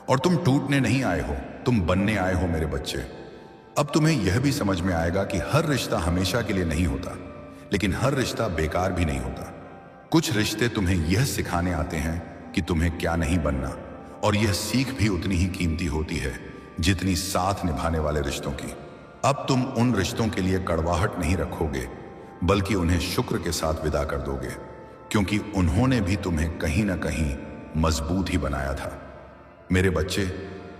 और तुम टूटने नहीं आए हो, तुम बनने आए हो मेरे बच्चे। अब तुम्हें यह भी समझ में आएगा कि हर रिश्ता हमेशा के लिए नहीं होता, लेकिन हर रिश्ता बेकार भी नहीं होता। कुछ रिश्ते तुम्हें यह सिखाने आते हैं कि तुम्हें क्या नहीं बनना, और यह सीख भी उतनी ही कीमती होती है जितनी साथ निभाने वाले रिश्तों की। अब तुम उन रिश्तों के लिए कड़वाहट नहीं रखोगे, बल्कि उन्हें शुक्र के साथ विदा कर दोगे, क्योंकि उन्होंने भी तुम्हें कहीं ना कहीं मजबूत ही बनाया था। मेरे बच्चे,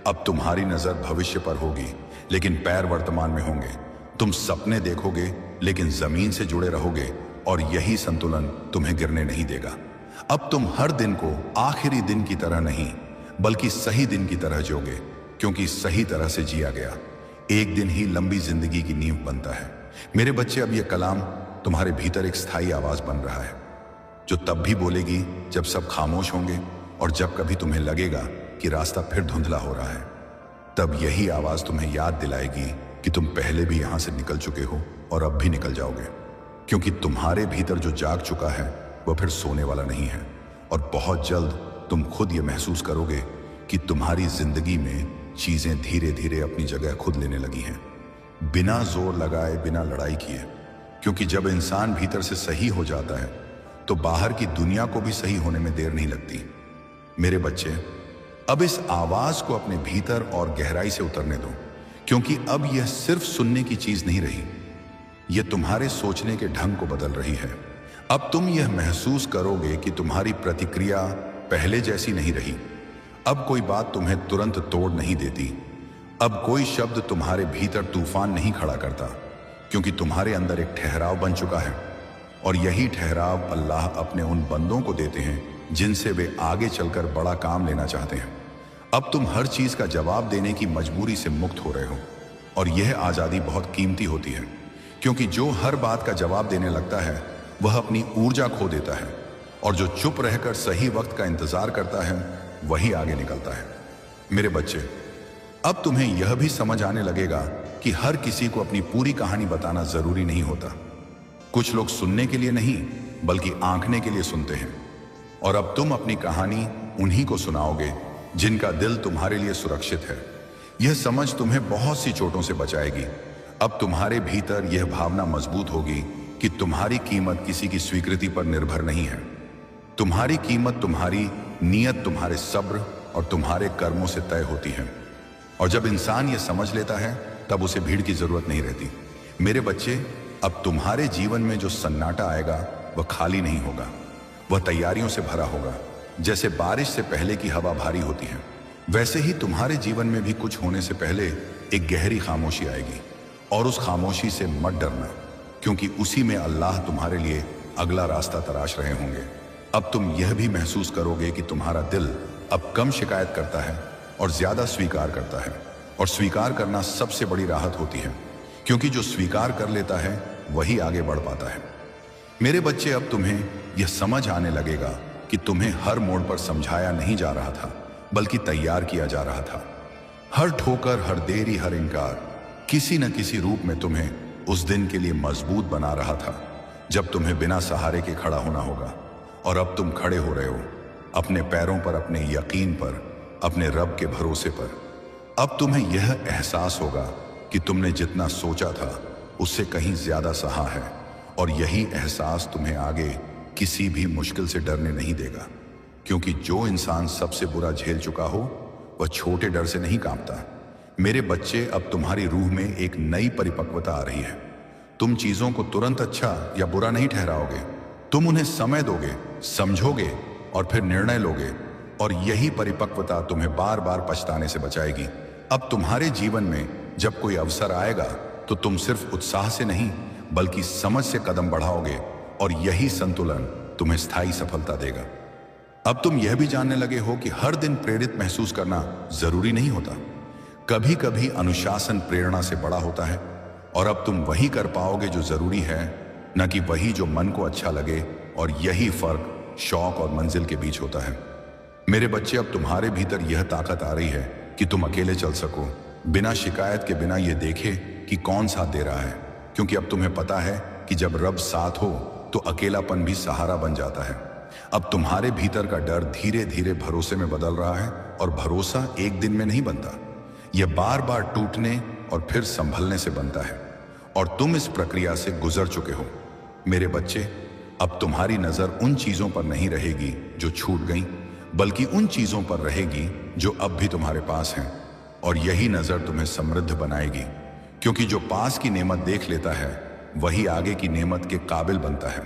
अब तुम्हारी नजर भविष्य पर होगी, लेकिन पैर वर्तमान में होंगे। तुम सपने देखोगे, लेकिन जमीन से जुड़े रहोगे, और यही संतुलन तुम्हें गिरने नहीं देगा। अब तुम हर दिन को आखिरी दिन की तरह नहीं, बल्कि सही दिन की तरह जियोगे, क्योंकि सही तरह से जिया गया एक दिन ही लंबी जिंदगी की नींव बनता है। मेरे बच्चे, अब यह कलाम तुम्हारे भीतर एक स्थायी आवाज बन रहा है, जो तब भी बोलेगी जब सब खामोश होंगे, और जब कभी तुम्हें लगेगा कि रास्ता फिर धुंधला हो रहा है, तब यही आवाज तुम्हें याद दिलाएगी कि तुम पहले भी यहां से निकल चुके हो और अब भी निकल जाओगे, क्योंकि तुम्हारे भीतर जो जाग चुका है वह फिर सोने वाला नहीं है। और बहुत जल्द तुम खुद ये महसूस करोगे कि तुम्हारी जिंदगी में चीजें धीरे धीरे अपनी जगह खुद लेने लगी हैं, बिना जोर लगाए, बिना लड़ाई किए। क्योंकि जब इंसान भीतर से सही हो जाता है तो बाहर की दुनिया को भी सही होने में देर नहीं लगती। मेरे बच्चे, अब इस आवाज को अपने भीतर और गहराई से उतरने दो, क्योंकि अब यह सिर्फ सुनने की चीज नहीं रही, ये तुम्हारे सोचने के ढंग को बदल रही है। अब तुम यह महसूस करोगे कि तुम्हारी प्रतिक्रिया पहले जैसी नहीं रही। अब कोई बात तुम्हें तुरंत तोड़ नहीं देती। अब कोई शब्द तुम्हारे भीतर तूफान नहीं खड़ा करता, क्योंकि तुम्हारे अंदर एक ठहराव बन चुका है। और यही ठहराव अल्लाह अपने उन बंदों को देते हैं जिनसे वे आगे चलकर बड़ा काम लेना चाहते हैं। अब तुम हर चीज का जवाब देने की मजबूरी से मुक्त हो रहे हो, और यह आजादी बहुत कीमती होती है, क्योंकि जो हर बात का जवाब देने लगता है वह अपनी ऊर्जा खो देता है, और जो चुप रहकर सही वक्त का इंतजार करता है वही आगे निकलता है। मेरे बच्चे, अब तुम्हें यह भी समझ आने लगेगा कि हर किसी को अपनी पूरी कहानी बताना जरूरी नहीं होता। कुछ लोग सुनने के लिए नहीं बल्कि आंकने के लिए सुनते हैं, और अब तुम अपनी कहानी उन्हीं को सुनाओगे जिनका दिल तुम्हारे लिए सुरक्षित है। यह समझ तुम्हें बहुत सी चोटों से बचाएगी। अब तुम्हारे भीतर यह भावना मजबूत होगी कि तुम्हारी कीमत किसी की स्वीकृति पर निर्भर नहीं है। तुम्हारी कीमत तुम्हारी नीयत, तुम्हारे सब्र और तुम्हारे कर्मों से तय होती है। और जब इंसान यह समझ लेता है तब उसे भीड़ की जरूरत नहीं रहती। मेरे बच्चे, अब तुम्हारे जीवन में जो सन्नाटा आएगा वह खाली नहीं होगा, वह तैयारियों से भरा होगा। जैसे बारिश से पहले की हवा भारी होती है, वैसे ही तुम्हारे जीवन में भी कुछ होने से पहले एक गहरी खामोशी आएगी। और उस खामोशी से मत डरना, क्योंकि उसी में अल्लाह तुम्हारे लिए अगला रास्ता तराश रहे होंगे। अब तुम यह भी महसूस करोगे कि तुम्हारा दिल अब कम शिकायत करता है और ज्यादा स्वीकार करता है। और स्वीकार करना सबसे बड़ी राहत होती है, क्योंकि जो स्वीकार कर लेता है वही आगे बढ़ पाता है। मेरे बच्चे, अब तुम्हें यह समझ आने लगेगा कि तुम्हें हर मोड़ पर समझाया नहीं जा रहा था, बल्कि तैयार किया जा रहा था। हर ठोकर, हर देरी, हर इनकार किसी न किसी रूप में तुम्हें उस दिन के लिए मजबूत बना रहा था जब तुम्हें बिना सहारे के खड़ा होना होगा। और अब तुम खड़े हो रहे हो अपने पैरों पर, अपने यकीन पर, अपने रब के भरोसे पर। अब तुम्हें यह एहसास होगा कि तुमने जितना सोचा था उससे कहीं ज्यादा सहा है, और यही एहसास तुम्हें आगे किसी भी मुश्किल से डरने नहीं देगा, क्योंकि जो इंसान सबसे बुरा झेल चुका हो वह छोटे डर से नहीं कांपता। मेरे बच्चे, अब तुम्हारी रूह में एक नई परिपक्वता आ रही है। तुम चीजों को तुरंत अच्छा या बुरा नहीं ठहराओगे, तुम उन्हें समय दोगे, समझोगे और फिर निर्णय लोगे। और यही परिपक्वता तुम्हें बार बार पछताने से बचाएगी। अब तुम्हारे जीवन में जब कोई अवसर आएगा तो तुम सिर्फ उत्साह से नहीं बल्कि समझ से कदम बढ़ाओगे, और यही संतुलन तुम्हें स्थायी सफलता देगा। अब तुम यह भी जानने लगे हो कि हर दिन प्रेरित महसूस करना जरूरी नहीं होता। कभी कभी अनुशासन प्रेरणा से बड़ा होता है, और अब तुम वही कर पाओगे जो जरूरी है, न कि वही जो मन को अच्छा लगे। और यही फर्क शौक और मंजिल के बीच होता है। मेरे बच्चे, अब तुम्हारे भीतर यह ताकत आ रही है कि तुम अकेले चल सको, बिना शिकायत के, बिना यह देखे कि कौन साथ दे रहा है। क्योंकि अब तुम्हें पता है कि जब रब साथ हो तो अकेलापन भी सहारा बन जाता है। अब तुम्हारे भीतर का डर धीरे धीरे भरोसे में बदल रहा है, और भरोसा एक दिन में नहीं बनता, यह बार बार टूटने और फिर संभलने से बनता है। और तुम इस प्रक्रिया से गुजर चुके हो। मेरे बच्चे, अब तुम्हारी नजर उन चीजों पर नहीं रहेगी जो छूट गईं, बल्कि उन चीजों पर रहेगी जो अब भी तुम्हारे पास हैं। और यही नजर तुम्हें समृद्ध बनाएगी, क्योंकि जो पास की नेमत देख लेता है वही आगे की नेमत के काबिल बनता है।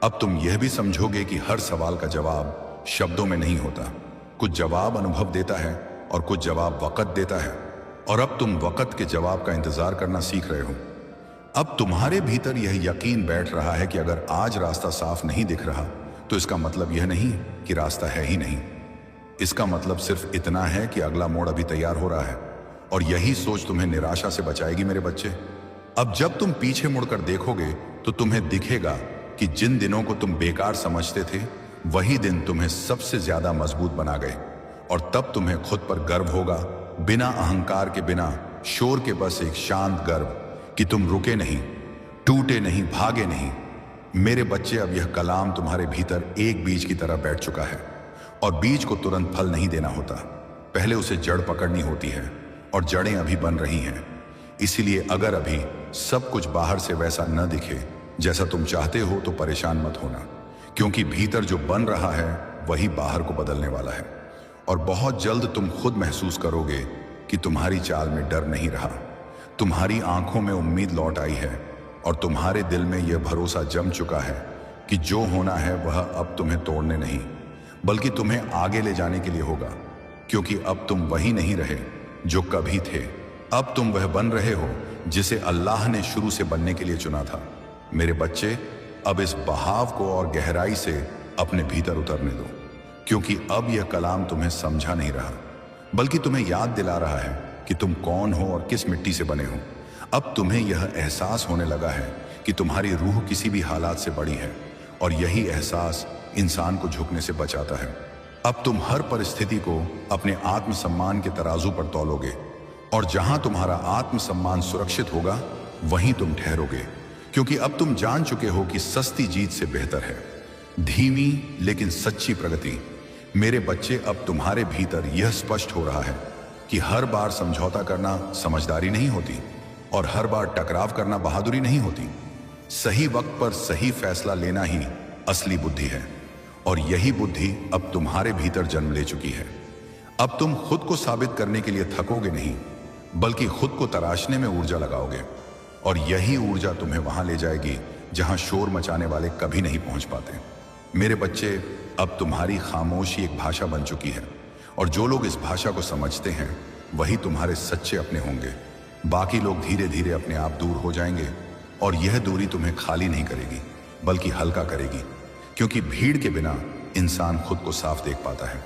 अब तुम यह भी समझोगे कि हर सवाल का जवाब शब्दों में नहीं होता। कुछ जवाब अनुभव देता है और कुछ जवाब वक़्त देता है। और अब तुम वक़्त के जवाब का इंतजार करना सीख रहे हो। अब तुम्हारे भीतर यह यकीन बैठ रहा है कि अगर आज रास्ता साफ नहीं दिख रहा तो इसका मतलब यह नहीं कि रास्ता है ही नहीं। इसका मतलब सिर्फ इतना है कि अगला मोड़ अभी तैयार हो रहा है। और यही सोच तुम्हें निराशा से बचाएगी। मेरे बच्चे, अब जब तुम पीछे मुड़कर देखोगे तो तुम्हें दिखेगा कि जिन दिनों को तुम बेकार समझते थे वही दिन तुम्हें सबसे ज्यादा मजबूत बना गए। और तब तुम्हें खुद पर गर्व होगा, बिना अहंकार के, बिना शोर के, बस एक शांत गर्व कि तुम रुके नहीं, टूटे नहीं, भागे नहीं। मेरे बच्चे, अब यह कलाम तुम्हारे भीतर एक बीज की तरह बैठ चुका है, और बीज को तुरंत फल नहीं देना होता, पहले उसे जड़ पकड़नी होती है, और जड़ें अभी बन रही हैं। इसीलिए अगर अभी सब कुछ बाहर से वैसा न दिखे जैसा तुम चाहते हो तो परेशान मत होना, क्योंकि भीतर जो बन रहा है वही बाहर को बदलने वाला है। और बहुत जल्द तुम खुद महसूस करोगे कि तुम्हारी चाल में डर नहीं रहा, तुम्हारी आंखों में उम्मीद लौट आई है, और तुम्हारे दिल में यह भरोसा जम चुका है कि जो होना है वह अब तुम्हें तोड़ने नहीं बल्कि तुम्हें आगे ले जाने के लिए होगा, क्योंकि अब तुम वही नहीं रहे जो कभी थे। अब तुम वह बन रहे हो जिसे अल्लाह ने शुरू से बनने के लिए चुना था। मेरे बच्चे, अब इस बहाव को और गहराई से अपने भीतर उतरने दो, क्योंकि अब यह कलाम तुम्हें समझा नहीं रहा बल्कि तुम्हें याद दिला रहा है कि तुम कौन हो और किस मिट्टी से बने हो। अब तुम्हें यह एहसास होने लगा है कि तुम्हारी रूह किसी भी हालात से बड़ी है, और यही एहसास इंसान को झुकने से बचाता है। अब तुम हर परिस्थिति को अपने आत्मसम्मान के तराजू पर तौलोगे, और जहां तुम्हारा आत्मसम्मान सुरक्षित होगा वहीं तुम ठहरोगे, क्योंकि अब तुम जान चुके हो कि सस्ती जीत से बेहतर है धीमी लेकिन सच्ची प्रगति। मेरे बच्चे, अब तुम्हारे भीतर यह स्पष्ट हो रहा है कि हर बार समझौता करना समझदारी नहीं होती और हर बार टकराव करना बहादुरी नहीं होती। सही वक्त पर सही फैसला लेना ही असली बुद्धि है, और यही बुद्धि अब तुम्हारे भीतर जन्म ले चुकी है। अब तुम खुद को साबित करने के लिए थकोगे नहीं बल्कि खुद को तराशने में ऊर्जा लगाओगे, और यही ऊर्जा तुम्हें वहां ले जाएगी जहां शोर मचाने वाले कभी नहीं पहुंच पाते। मेरे बच्चे, अब तुम्हारी खामोशी एक भाषा बन चुकी है, और जो लोग इस भाषा को समझते हैं वही तुम्हारे सच्चे अपने होंगे। बाकी लोग धीरे धीरे अपने आप दूर हो जाएंगे, और यह दूरी तुम्हें खाली नहीं करेगी बल्कि हल्का करेगी, क्योंकि भीड़ के बिना इंसान खुद को साफ देख पाता है।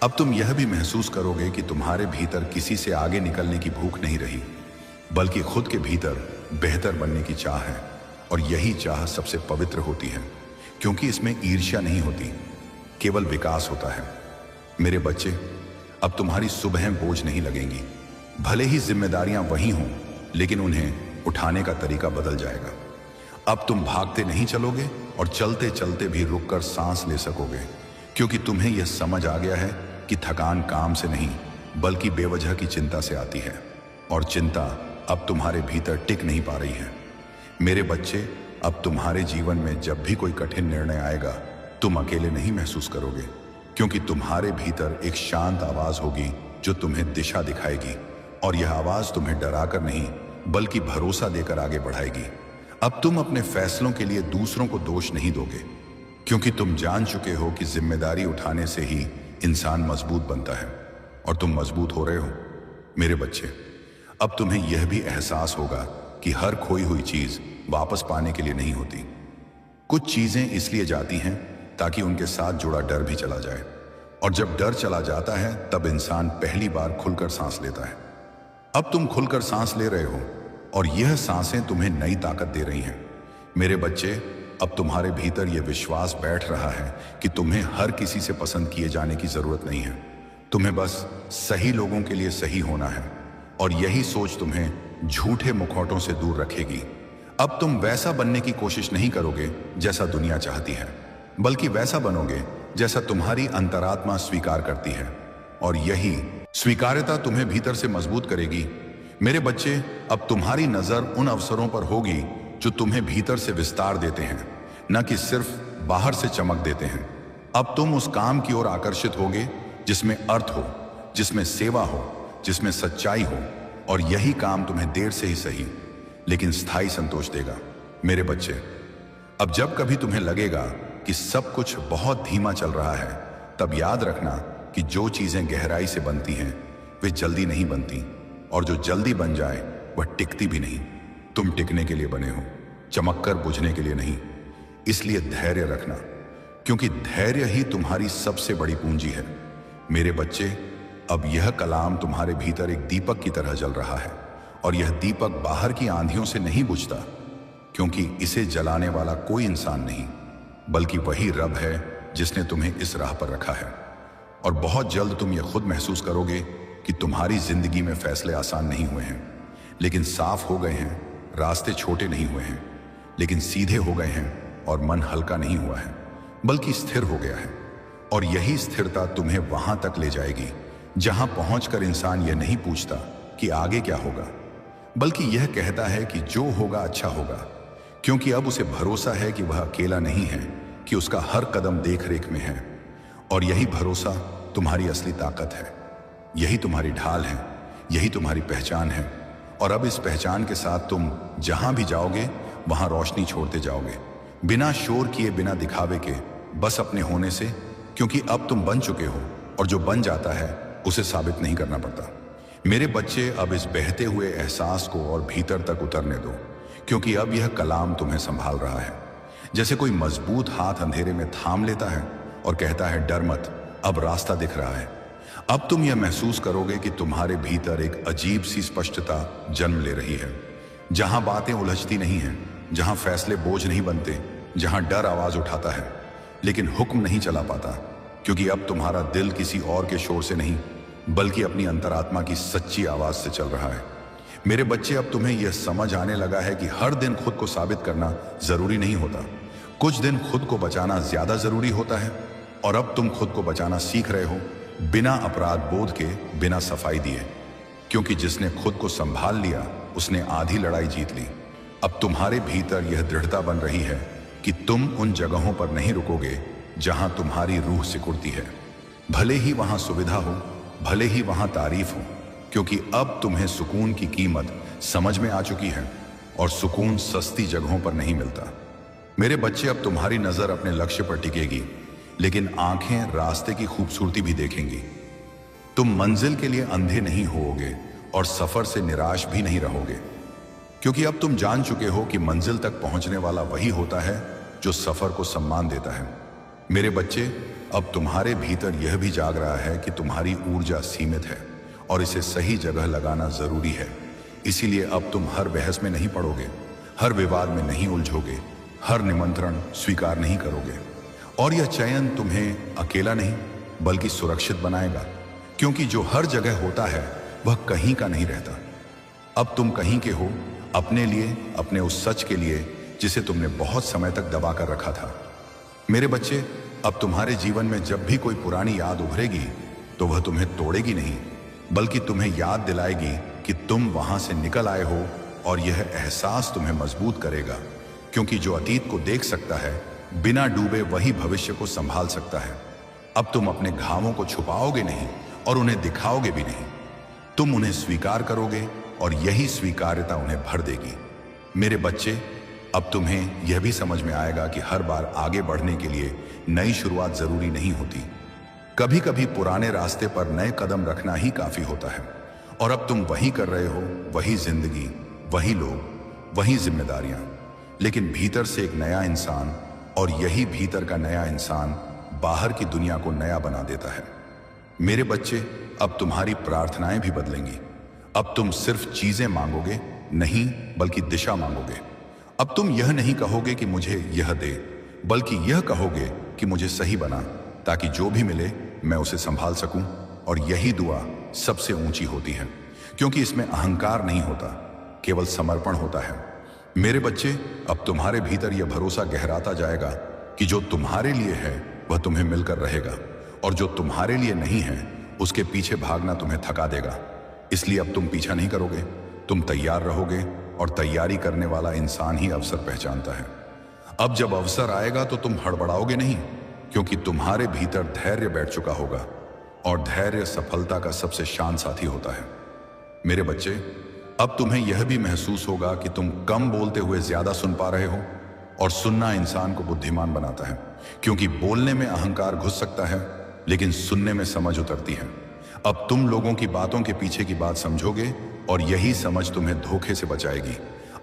अब तुम यह भी महसूस करोगे कि तुम्हारे भीतर किसी से आगे निकलने की भूख नहीं रही बल्कि खुद के भीतर बेहतर बनने की चाह है, और यही चाह सबसे पवित्र होती है, क्योंकि इसमें ईर्ष्या नहीं होती, केवल विकास होता है। मेरे बच्चे, अब तुम्हारी सुबहें बोझ नहीं लगेंगी। भले ही जिम्मेदारियां वही हों, लेकिन उन्हें उठाने का तरीका बदल जाएगा। अब तुम भागते नहीं चलोगे और चलते चलते भी रुककर सांस ले सकोगे, क्योंकि तुम्हें यह समझ आ गया है कि थकान काम से नहीं बल्कि बेवजह की चिंता से आती है, और चिंता अब तुम्हारे भीतर टिक नहीं पा रही है। मेरे बच्चे, अब तुम्हारे जीवन में जब भी कोई कठिन निर्णय आएगा तुम अकेले नहीं महसूस करोगे, क्योंकि तुम्हारे भीतर एक शांत आवाज होगी जो तुम्हें दिशा दिखाएगी, और यह आवाज तुम्हें डराकर नहीं बल्कि भरोसा देकर आगे बढ़ाएगी। अब तुम अपने फैसलों के लिए दूसरों को दोष नहीं दोगे, क्योंकि तुम जान चुके हो कि जिम्मेदारी उठाने से ही इंसान मजबूत बनता है, और तुम मजबूत हो रहे हो। मेरे बच्चे, अब तुम्हें यह भी एहसास होगा कि हर खोई हुई चीज वापस पाने के लिए नहीं होती। कुछ चीजें इसलिए जाती हैं ताकि उनके साथ जुड़ा डर भी चला जाए, और जब डर चला जाता है तब इंसान पहली बार खुलकर सांस लेता है। अब तुम खुलकर सांस ले रहे हो, और यह सांसें तुम्हें नई ताकत दे रही हैं। मेरे बच्चे, अब तुम्हारे भीतर यह विश्वास बैठ रहा है कि तुम्हें हर किसी से पसंद किए जाने की जरूरत नहीं है। तुम्हें बस सही लोगों के लिए सही होना है, और यही सोच तुम्हें झूठे मुखौटों से दूर रखेगी। अब तुम वैसा बनने की कोशिश नहीं करोगे जैसा दुनिया चाहती है, बल्कि वैसा बनोगे जैसा तुम्हारी अंतरात्मा स्वीकार करती है, और यही स्वीकार्यता तुम्हें भीतर से मजबूत करेगी। मेरे बच्चे, अब तुम्हारी नजर उन अवसरों पर होगी जो तुम्हें भीतर से विस्तार देते हैं, न कि सिर्फ बाहर से चमक देते हैं। अब तुम उस काम की ओर आकर्षित होगे जिसमें अर्थ हो, जिसमें सेवा हो, जिसमें सच्चाई हो, और यही काम तुम्हें देर से ही सही लेकिन स्थायी संतोष देगा। मेरे बच्चे, अब जब कभी तुम्हें लगेगा कि सब कुछ बहुत धीमा चल रहा है, तब याद रखना कि जो चीजें गहराई से बनती हैं वे जल्दी नहीं बनती, और जो जल्दी बन जाए वह टिकती भी नहीं। तुम टिकने के लिए बने हो, चमककर बुझने के लिए नहीं। इसलिए धैर्य रखना, क्योंकि धैर्य ही तुम्हारी सबसे बड़ी पूंजी है। मेरे बच्चे, अब यह कलाम तुम्हारे भीतर एक दीपक की तरह जल रहा है, और यह दीपक बाहर की आंधियों से नहीं बुझता, क्योंकि इसे जलाने वाला कोई इंसान नहीं बल्कि वही रब है जिसने तुम्हें इस राह पर रखा है। और बहुत जल्द तुम यह खुद महसूस करोगे कि तुम्हारी जिंदगी में फैसले आसान नहीं हुए हैं लेकिन साफ हो गए हैं, रास्ते छोटे नहीं हुए हैं लेकिन सीधे हो गए हैं, और मन हल्का नहीं हुआ है बल्कि स्थिर हो गया है। और यही स्थिरता तुम्हें वहां तक ले जाएगी जहां पहुंचकर इंसान यह नहीं पूछता कि आगे क्या होगा, बल्कि यह कहता है कि जो होगा अच्छा होगा, क्योंकि अब उसे भरोसा है कि वह अकेला नहीं है, कि उसका हर कदम देख रेख में है। और यही भरोसा तुम्हारी असली ताकत है, यही तुम्हारी ढाल है, यही तुम्हारी पहचान है। और अब इस पहचान के साथ तुम जहां भी जाओगे वहां रोशनी छोड़ते जाओगे, बिना शोर किए, बिना दिखावे के, बस अपने होने से, क्योंकि अब तुम बन चुके हो और जो बन जाता है उसे साबित नहीं करना पड़ता। मेरे बच्चे, अब इस बहते हुए एहसास को और भीतर तक उतरने दो, क्योंकि अब यह कलाम तुम्हें संभाल रहा है। जैसे कोई मजबूत हाथ अंधेरे में थाम लेता है और कहता है, डर मत, अब रास्ता दिख रहा है। अब तुम यह महसूस करोगे कि तुम्हारे भीतर एक अजीब सी स्पष्टता जन्म ले रही है, जहां बातें उलझती नहीं हैं, जहां फैसले बोझ नहीं बनते, जहां डर आवाज उठाता है लेकिन हुक्म नहीं चला पाता, क्योंकि अब तुम्हारा दिल किसी और के शोर से नहीं बल्कि अपनी अंतरात्मा की सच्ची आवाज से चल रहा है। मेरे बच्चे, अब तुम्हें यह समझ आने लगा है कि हर दिन खुद को साबित करना जरूरी नहीं होता। कुछ दिन खुद को बचाना ज्यादा जरूरी होता है, और अब तुम खुद को बचाना सीख रहे हो, बिना अपराध बोध के, बिना सफाई दिए, क्योंकि जिसने खुद को संभाल लिया उसने आधी लड़ाई जीत ली। अब तुम्हारे भीतर यह दृढ़ता बन रही है कि तुम उन जगहों पर नहीं रुकोगे जहां तुम्हारी रूह सिकुड़ती है, भले ही वहां सुविधा हो, भले ही वहां तारीफ हो, क्योंकि अब तुम्हें सुकून की कीमत समझ में आ चुकी है और सुकून सस्ती जगहों पर नहीं मिलता। मेरे बच्चे, अब तुम्हारी नजर अपने लक्ष्य पर टिकेगी, लेकिन आंखें रास्ते की खूबसूरती भी देखेंगी। तुम मंजिल के लिए अंधे नहीं होोगे और सफर से निराश भी नहीं रहोगे, क्योंकि अब तुम जान चुके हो कि मंजिल तक पहुंचने वाला वही होता है जो सफर को सम्मान देता है। मेरे बच्चे, अब तुम्हारे भीतर यह भी जाग रहा है कि तुम्हारी ऊर्जा सीमित है और इसे सही जगह लगाना जरूरी है। इसीलिए अब तुम हर बहस में नहीं पड़ोगे, हर विवाद में नहीं उलझोगे, हर निमंत्रण स्वीकार नहीं करोगे, और यह चयन तुम्हें अकेला नहीं बल्कि सुरक्षित बनाएगा, क्योंकि जो हर जगह होता है वह कहीं का नहीं रहता। अब तुम कहीं के हो, अपने लिए, अपने उस सच के लिए जिसे तुमने बहुत समय तक दबा कर रखा था। मेरे बच्चे, अब तुम्हारे जीवन में जब भी कोई पुरानी याद उभरेगी तो वह तुम्हें तोड़ेगी नहीं, बल्कि तुम्हें याद दिलाएगी कि तुम वहां से निकल आए हो, और यह एहसास तुम्हें मजबूत करेगा, क्योंकि जो अतीत को देख सकता है बिना डूबे वही भविष्य को संभाल सकता है। अब तुम अपने घावों को छुपाओगे नहीं और उन्हें दिखाओगे भी नहीं, तुम उन्हें स्वीकार करोगे और यही स्वीकार्यता उन्हें भर देगी। मेरे बच्चे, अब तुम्हें यह भी समझ में आएगा कि हर बार आगे बढ़ने के लिए नई शुरुआत जरूरी नहीं होती। कभी कभी पुराने रास्ते पर नए कदम रखना ही काफी होता है, और अब तुम वही कर रहे हो, वही जिंदगी, वही लोग, वही जिम्मेदारियां, लेकिन भीतर से एक नया इंसान, और यही भीतर का नया इंसान बाहर की दुनिया को नया बना देता है। मेरे बच्चे, अब तुम्हारी प्रार्थनाएं भी बदलेंगी। अब तुम सिर्फ चीजें मांगोगे नहीं, बल्कि दिशा मांगोगे। अब तुम यह नहीं कहोगे कि मुझे यह दे, बल्कि यह कहोगे कि मुझे सही बना, ताकि जो भी मिले मैं उसे संभाल सकूं। और यही दुआ सबसे ऊंची होती है, क्योंकि इसमें अहंकार नहीं होता, केवल समर्पण होता है। मेरे बच्चे, अब तुम्हारे भीतर यह भरोसा गहराता जाएगा कि जो तुम्हारे लिए है वह तुम्हें मिलकर रहेगा, और जो तुम्हारे लिए नहीं है उसके पीछे भागना तुम्हें थका देगा। इसलिए अब तुम पीछा नहीं करोगे, तुम तैयार रहोगे, और तैयारी करने वाला इंसान ही अवसर पहचानता है। अब जब अवसर आएगा तो तुम हड़बड़ाओगे नहीं, क्योंकि तुम्हारे भीतर धैर्य बैठ चुका होगा, और धैर्य सफलता का सबसे शान साथी होता है। मेरे बच्चे, अब तुम्हें यह भी महसूस होगा कि तुम कम बोलते हुए ज्यादा सुन पा रहे हो, और सुनना इंसान को बुद्धिमान बनाता है, क्योंकि बोलने में अहंकार घुस सकता है लेकिन सुनने में समझ उतरती है। अब तुम लोगों की बातों के पीछे की बात समझोगे, और यही समझ तुम्हें धोखे से बचाएगी।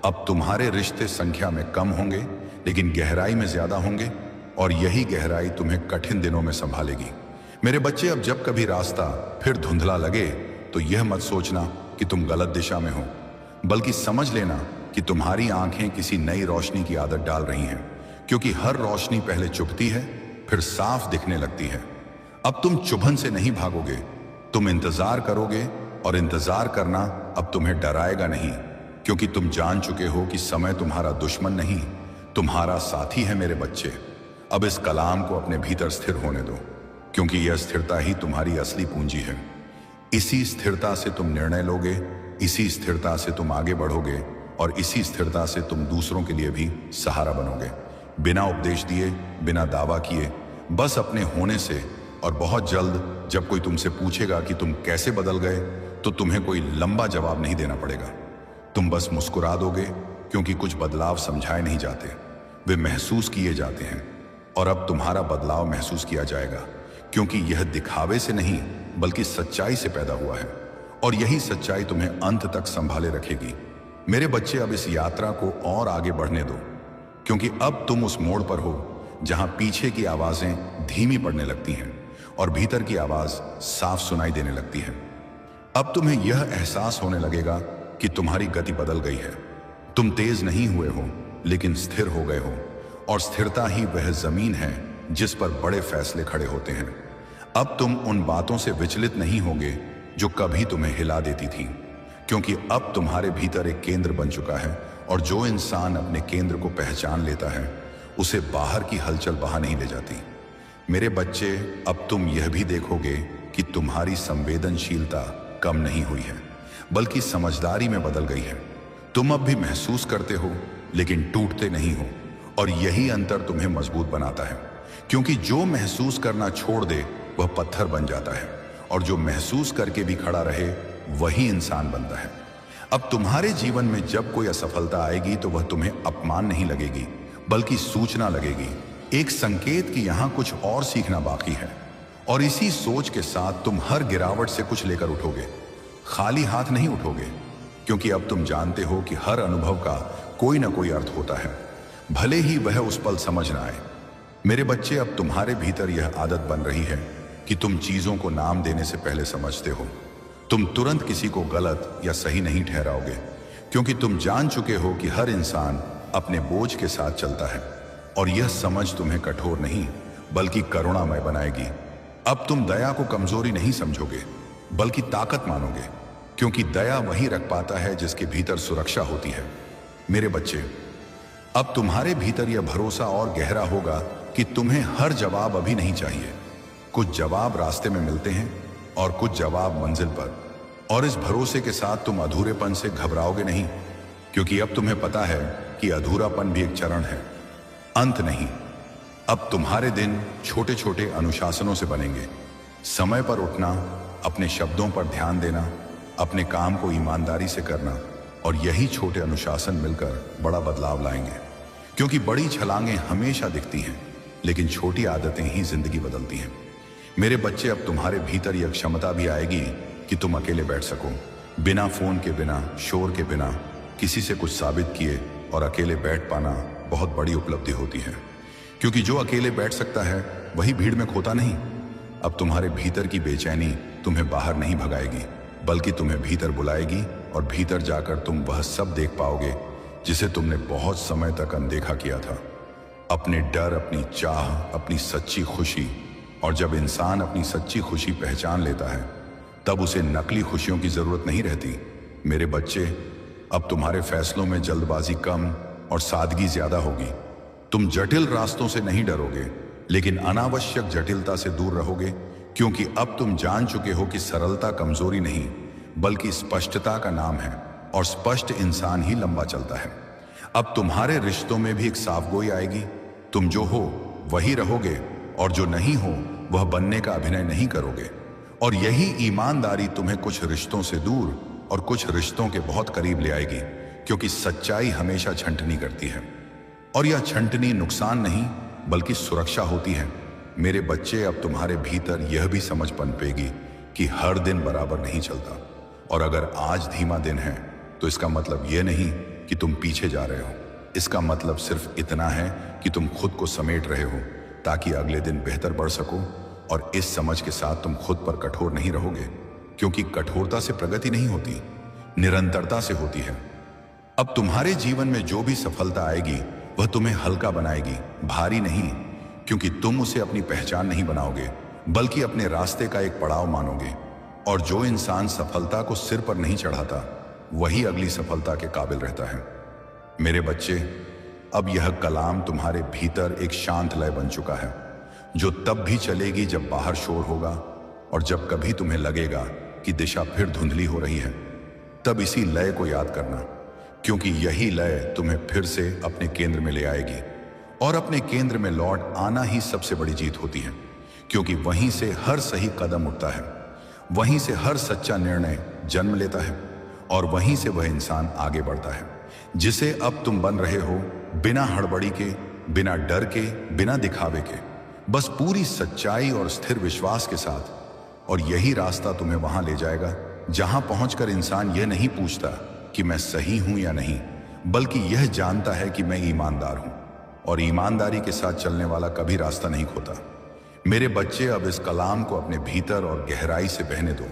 अब तुम्हारे रिश्ते संख्या में कम होंगे लेकिन गहराई में ज्यादा होंगे, और यही गहराई तुम्हें कठिन दिनों में संभालेगी। मेरे बच्चे, अब जब कभी रास्ता फिर धुंधला लगे तो यह मत सोचना कि तुम गलत दिशा में हो, बल्कि समझ लेना कि तुम्हारी आंखें किसी नई रोशनी की आदत डाल रही हैं, क्योंकि हर रोशनी पहले चुभती है, फिर साफ दिखने लगती है। अब तुम चुभन से नहीं भागोगे, तुम इंतजार करोगे, और इंतजार करना अब तुम्हें डराएगा नहीं, क्योंकि तुम जान चुके हो कि समय तुम्हारा दुश्मन नहीं, तुम्हारा साथी है। मेरे बच्चे, अब इस कलाम को अपने भीतर स्थिर होने दो, क्योंकि यह स्थिरता ही तुम्हारी असली पूंजी है। इसी स्थिरता से तुम निर्णय लोगे, इसी स्थिरता से तुम आगे बढ़ोगे, और इसी स्थिरता से तुम दूसरों के लिए भी सहारा बनोगे, बिना उपदेश दिए, बिना दावा किए, बस अपने होने से। और बहुत जल्द जब कोई तुमसे पूछेगा कि तुम कैसे बदल गए, तो तुम्हें कोई लंबा जवाब नहीं देना पड़ेगा। तुम बस मुस्कुरा दोगे क्योंकि कुछ बदलाव समझाए नहीं जाते, वे महसूस किए जाते हैं। और अब तुम्हारा बदलाव महसूस किया जाएगा, क्योंकि यह दिखावे से नहीं बल्कि सच्चाई से पैदा हुआ है, और यही सच्चाई तुम्हें अंत तक संभाले रखेगी। मेरे बच्चे, अब इस यात्रा को और आगे बढ़ने दो, क्योंकि अब तुम उस मोड़ पर हो जहां पीछे की आवाजें धीमी पड़ने लगती हैं और भीतर की आवाज साफ सुनाई देने लगती है। अब तुम्हें यह एहसास होने लगेगा कि तुम्हारी गति बदल गई है। तुम तेज नहीं हुए हो, लेकिन स्थिर हो गए हो, और स्थिरता ही वह जमीन है जिस पर बड़े फैसले खड़े होते हैं। अब तुम उन बातों से विचलित नहीं होगे जो कभी तुम्हें हिला देती थी, क्योंकि अब तुम्हारे भीतर एक केंद्र बन चुका है, और जो इंसान अपने केंद्र को पहचान लेता है उसे बाहर की हलचल बहा नहीं ले जाती। मेरे बच्चे, अब तुम यह भी देखोगे कि तुम्हारी संवेदनशीलता कम नहीं हुई है, बल्कि समझदारी में बदल गई है। तुम अब भी महसूस करते हो, लेकिन टूटते नहीं हो, और यही अंतर तुम्हें मजबूत बनाता है, क्योंकि जो महसूस करना छोड़ दे वह पत्थर बन जाता है, और जो महसूस करके भी खड़ा रहे वही इंसान बनता है। अब तुम्हारे जीवन में जब कोई असफलता आएगी तो वह तुम्हें अपमान नहीं लगेगी, बल्कि सूचना लगेगी, एक संकेत कि यहां कुछ और सीखना बाकी है। और इसी सोच के साथ तुम हर गिरावट से कुछ लेकर उठोगे, खाली हाथ नहीं उठोगे, क्योंकि अब तुम जानते हो कि हर अनुभव का कोई ना कोई अर्थ होता है, भले ही वह उस पल समझ ना आए। मेरे बच्चे, अब तुम्हारे भीतर यह आदत बन रही है कि तुम चीजों को नाम देने से पहले समझते हो। तुम तुरंत किसी को गलत या सही नहीं ठहराओगे, क्योंकि तुम जान चुके हो कि हर इंसान अपने बोझ के साथ चलता है, और यह समझ तुम्हें कठोर नहीं बल्कि करुणामय बनाएगी। अब तुम दया को कमजोरी नहीं समझोगे, बल्कि ताकत मानोगे, क्योंकि दया वही रख पाता है जिसके भीतर सुरक्षा होती है। मेरे बच्चे, अब तुम्हारे भीतर यह भरोसा और गहरा होगा कि तुम्हें हर जवाब अभी नहीं चाहिए। कुछ जवाब रास्ते में मिलते हैं और कुछ जवाब मंजिल पर, और इस भरोसे के साथ तुम अधूरेपन से घबराओगे नहीं, क्योंकि अब तुम्हें पता है कि अधूरापन भी एक चरण है, अंत नहीं। अब तुम्हारे दिन छोटे छोटे अनुशासनों से बनेंगे। समय पर उठना, अपने शब्दों पर ध्यान देना, अपने काम को ईमानदारी से करना, और यही छोटे अनुशासन मिलकर बड़ा बदलाव लाएंगे। क्योंकि बड़ी छलांगें हमेशा दिखती हैं, लेकिन छोटी आदतें ही जिंदगी बदलती हैं। मेरे बच्चे, अब तुम्हारे भीतर यह क्षमता भी आएगी कि तुम अकेले बैठ सको, बिना फोन के, बिना शोर के, बिना किसी से कुछ साबित किए। और अकेले बैठ पाना बहुत बड़ी उपलब्धि होती है, क्योंकि जो अकेले बैठ सकता है वही भीड़ में खोता नहीं। अब तुम्हारे भीतर की बेचैनी तुम्हें बाहर नहीं भगाएगी, बल्कि तुम्हें भीतर बुलाएगी, और भीतर जाकर तुम वह सब देख पाओगे जिसे तुमने बहुत समय तक अनदेखा किया था। अपने डर, अपनी चाह, अपनी सच्ची खुशी। और जब इंसान अपनी सच्ची खुशी पहचान लेता है, तब उसे नकली खुशियों की जरूरत नहीं रहती। मेरे बच्चे, अब तुम्हारे फैसलों में जल्दबाजी कम और सादगी ज्यादा होगी। तुम जटिल रास्तों से नहीं डरोगे, लेकिन अनावश्यक जटिलता से दूर रहोगे, क्योंकि अब तुम जान चुके हो कि सरलता कमजोरी नहीं बल्कि स्पष्टता का नाम है, और स्पष्ट इंसान ही लंबा चलता है। अब तुम्हारे रिश्तों में भी एक साफगोई आएगी। तुम जो हो वही रहोगे, और जो नहीं हो वह बनने का अभिनय नहीं करोगे। और यही ईमानदारी तुम्हें कुछ रिश्तों से दूर और कुछ रिश्तों के बहुत करीब ले आएगी, क्योंकि सच्चाई हमेशा छंटनी करती है, और यह छंटनी नुकसान नहीं बल्कि सुरक्षा होती है। मेरे बच्चे, अब तुम्हारे भीतर यह भी समझ पनपेगी कि हर दिन बराबर नहीं चलता, और अगर आज धीमा दिन है तो इसका मतलब यह नहीं कि तुम पीछे जा रहे हो। इसका मतलब सिर्फ इतना है कि तुम खुद को समेट रहे हो, ताकि अगले दिन बेहतर बढ़ सको। और इस समझ के साथ तुम खुद पर कठोर नहीं रहोगे, क्योंकि कठोरता से प्रगति नहीं होती, निरंतरता से होती है। अब तुम्हारे जीवन में जो भी सफलता आएगी वह तुम्हें हल्का बनाएगी, भारी नहीं, क्योंकि तुम उसे अपनी पहचान नहीं बनाओगे, बल्कि अपने रास्ते का एक पड़ाव मानोगे। और जो इंसान सफलता को सिर पर नहीं चढ़ाता, वही अगली सफलता के काबिल रहता है। मेरे बच्चे, अब यह कलाम तुम्हारे भीतर एक शांत लय बन चुका है, जो तब भी चलेगी जब बाहर शोर होगा, और जब कभी तुम्हें लगेगा कि दिशा फिर धुंधली हो रही है, तब इसी लय को याद करना, क्योंकि यही लय तुम्हें फिर से अपने केंद्र में ले आएगी। और अपने केंद्र में लौट आना ही सबसे बड़ी जीत होती है, क्योंकि वहीं से हर सही कदम उठता है, वहीं से हर सच्चा निर्णय जन्म लेता है, और वहीं से वह इंसान आगे बढ़ता है जिसे अब तुम बन रहे हो, बिना हड़बड़ी के, बिना डर के, बिना दिखावे के, बस पूरी सच्चाई और स्थिर विश्वास के साथ। और यही रास्ता तुम्हें वहां ले जाएगा जहां पहुंचकर इंसान यह नहीं पूछता कि मैं सही हूं या नहीं, बल्कि यह जानता है कि मैं ईमानदार हूं, और ईमानदारी के साथ चलने वाला कभी रास्ता नहीं खोता। मेरे बच्चे, अब इस कलाम को अपने भीतर और गहराई से बहने दो,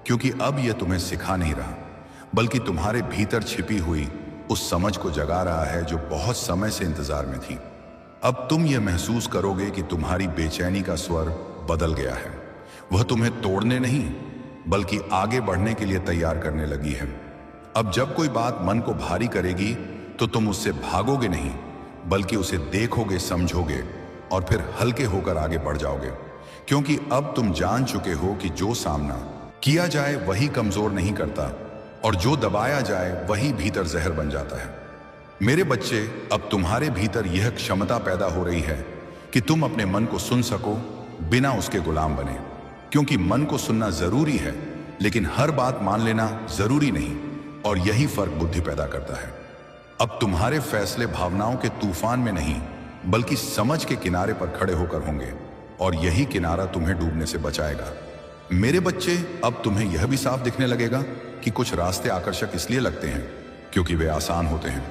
क्योंकि अब यह तुम्हें सिखा नहीं रहा, बल्कि तुम्हारे भीतर छिपी हुई उस समझ को जगा रहा है जो बहुत समय से इंतजार में थी। अब तुम यह महसूस करोगे कि तुम्हारी बेचैनी का स्वर बदल गया है। वह तुम्हें तोड़ने नहीं, बल्कि आगे बढ़ने के लिए तैयार करने लगी है। अब जब कोई बात मन को भारी करेगी तो तुम उससे भागोगे नहीं, बल्कि उसे देखोगे, समझोगे और फिर हल्के होकर आगे बढ़ जाओगे, क्योंकि अब तुम जान चुके हो कि जो सामना किया जाए वही कमजोर नहीं करता, और जो दबाया जाए वही भीतर जहर बन जाता है। मेरे बच्चे, अब तुम्हारे भीतर यह क्षमता पैदा हो रही है कि तुम अपने मन को सुन सको बिना उसके गुलाम बने, क्योंकि मन को सुनना जरूरी है, लेकिन हर बात मान लेना जरूरी नहीं, और यही फर्क बुद्धि पैदा करता है। अब तुम्हारे फैसले भावनाओं के तूफान में नहीं, बल्कि समझ के किनारे पर खड़े होकर होंगे, और यही किनारा तुम्हें डूबने से बचाएगा। मेरे बच्चे, अब तुम्हें यह भी साफ दिखने लगेगा कि कुछ रास्ते आकर्षक इसलिए लगते हैं क्योंकि वे आसान होते हैं,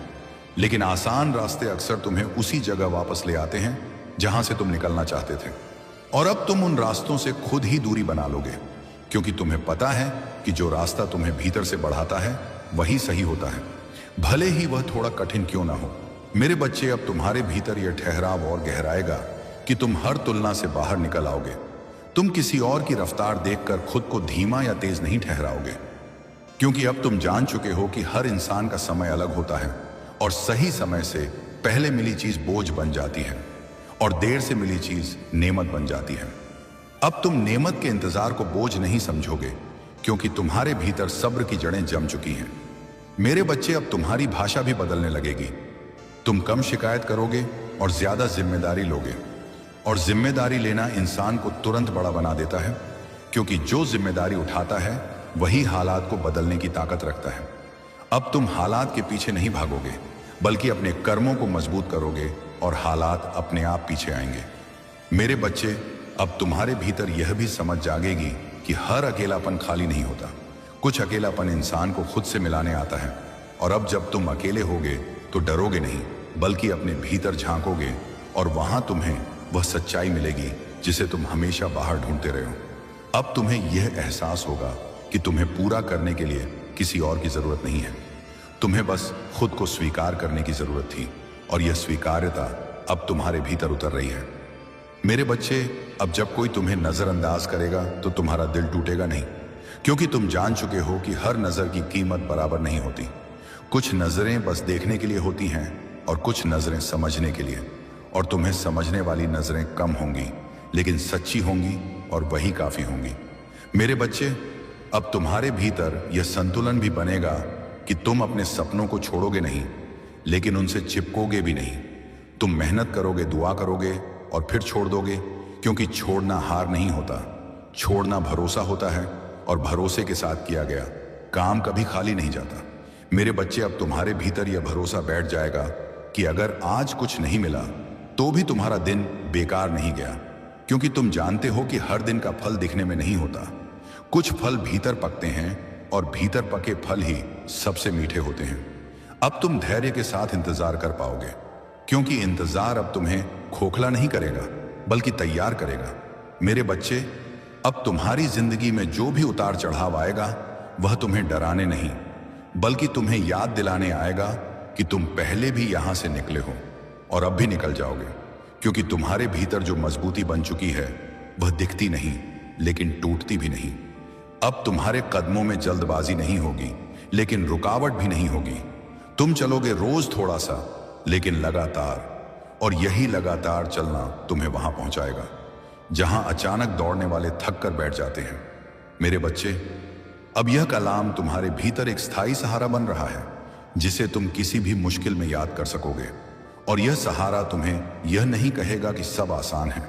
लेकिन आसान रास्ते अक्सर तुम्हें उसी जगह वापस ले आते हैं जहां से तुम निकलना चाहते थे। और अब तुम उन रास्तों से खुद ही दूरी बना लोगे, क्योंकि तुम्हें पता है कि जो रास्ता तुम्हें भीतर से बढ़ाता है वही सही होता है, भले ही वह थोड़ा कठिन क्यों ना हो। मेरे बच्चे, अब तुम्हारे भीतर यह ठहराव और गहराएगा कि तुम हर तुलना से बाहर निकल आओगे। तुम किसी और की रफ्तार देखकर खुद को धीमा या तेज नहीं ठहराओगे, क्योंकि अब तुम जान चुके हो कि हर इंसान का समय अलग होता है, और सही समय से पहले मिली चीज बोझ बन जाती है, और देर से मिली चीज नेमत बन जाती है। अब तुम नेमत के इंतजार को बोझ नहीं समझोगे, क्योंकि तुम्हारे भीतर सब्र की जड़ें जम चुकी हैं। मेरे बच्चे, अब तुम्हारी भाषा भी बदलने लगेगी। तुम कम शिकायत करोगे और ज्यादा जिम्मेदारी लोगे, और जिम्मेदारी लेना इंसान को तुरंत बड़ा बना देता है, क्योंकि जो जिम्मेदारी उठाता है वही हालात को बदलने की ताकत रखता है। अब तुम हालात के पीछे नहीं भागोगे, बल्कि अपने कर्मों को मजबूत करोगे, और हालात अपने आप पीछे आएंगे। मेरे बच्चे, अब तुम्हारे भीतर यह भी समझ जागेगी कि हर अकेलापन खाली नहीं होता। कुछ अकेलापन इंसान को खुद से मिलाने आता है, और अब जब तुम अकेले होगे तो डरोगे नहीं, बल्कि अपने भीतर झांकोगे, और वहां तुम्हें वह सच्चाई मिलेगी जिसे तुम हमेशा बाहर ढूंढते रहे हो। अब तुम्हें यह एहसास होगा कि तुम्हें पूरा करने के लिए किसी और की जरूरत नहीं है, तुम्हें बस खुद को स्वीकार करने की जरूरत थी, और यह स्वीकार्यता अब तुम्हारे भीतर उतर रही है। मेरे बच्चे, अब जब कोई तुम्हें नजरअंदाज करेगा तो तुम्हारा दिल टूटेगा नहीं, क्योंकि तुम जान चुके हो कि हर नजर की कीमत बराबर नहीं होती। कुछ नजरें बस देखने के लिए होती हैं, और कुछ नजरें समझने के लिए, और तुम्हें समझने वाली नजरें कम होंगी, लेकिन सच्ची होंगी, और वही काफी होंगी। मेरे बच्चे, अब तुम्हारे भीतर यह संतुलन भी बनेगा कि तुम अपने सपनों को छोड़ोगे नहीं, लेकिन उनसे चिपकोगे भी नहीं। तुम मेहनत करोगे, दुआ करोगे, और फिर छोड़ दोगे, क्योंकि छोड़ना हार नहीं होता, छोड़ना भरोसा होता है, और भरोसे के साथ किया गया काम कभी खाली नहीं जाता। मेरे बच्चे, अब तुम्हारे भीतर यह भरोसा बैठ जाएगा कि अगर आज कुछ नहीं मिला तो भी तुम्हारा दिन बेकार नहीं गया, क्योंकि तुम जानते हो कि हर दिन का फल दिखने में नहीं होता। कुछ फल भीतर पकते हैं, और भीतर पके फल ही सबसे मीठे होते हैं। अब तुम धैर्य के साथ इंतजार कर पाओगे, क्योंकि इंतजार अब तुम्हें खोखला नहीं करेगा, बल्कि तैयार करेगा। मेरे बच्चे, अब तुम्हारी जिंदगी में जो भी उतार चढ़ाव आएगा वह तुम्हें डराने नहीं, बल्कि तुम्हें याद दिलाने आएगा कि तुम पहले भी यहां से निकले हो, और अब भी निकल जाओगे, क्योंकि तुम्हारे भीतर जो मजबूती बन चुकी है वह दिखती नहीं, लेकिन टूटती भी नहीं। अब तुम्हारे कदमों में जल्दबाजी नहीं होगी, लेकिन रुकावट भी नहीं होगी। तुम चलोगे रोज थोड़ा सा, लेकिन लगातार, और यही लगातार चलना तुम्हें वहां पहुंचाएगा जहां अचानक दौड़ने वाले थक कर बैठ जाते हैं। मेरे बच्चे, अब यह कलाम तुम्हारे भीतर एक स्थायी सहारा बन रहा है, जिसे तुम किसी भी मुश्किल में याद कर सकोगे। और यह सहारा तुम्हें यह नहीं कहेगा कि सब आसान है,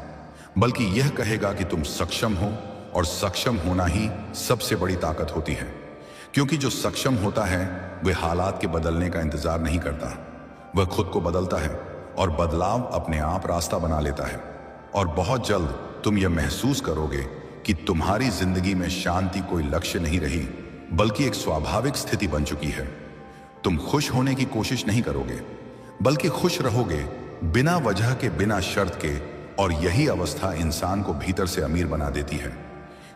बल्कि यह कहेगा कि तुम सक्षम हो, और सक्षम होना ही सबसे बड़ी ताकत होती है। क्योंकि जो सक्षम होता है वह हालात के बदलने का इंतजार नहीं करता, वह खुद को बदलता है और बदलाव अपने आप रास्ता बना लेता है। और बहुत जल्द तुम यह महसूस करोगे कि तुम्हारी जिंदगी में शांति कोई लक्ष्य नहीं रही, बल्कि एक स्वाभाविक स्थिति बन चुकी है। तुम खुश होने की कोशिश नहीं करोगे, बल्कि खुश रहोगे बिना वजह के, बिना शर्त के। और यही अवस्था इंसान को भीतर से अमीर बना देती है,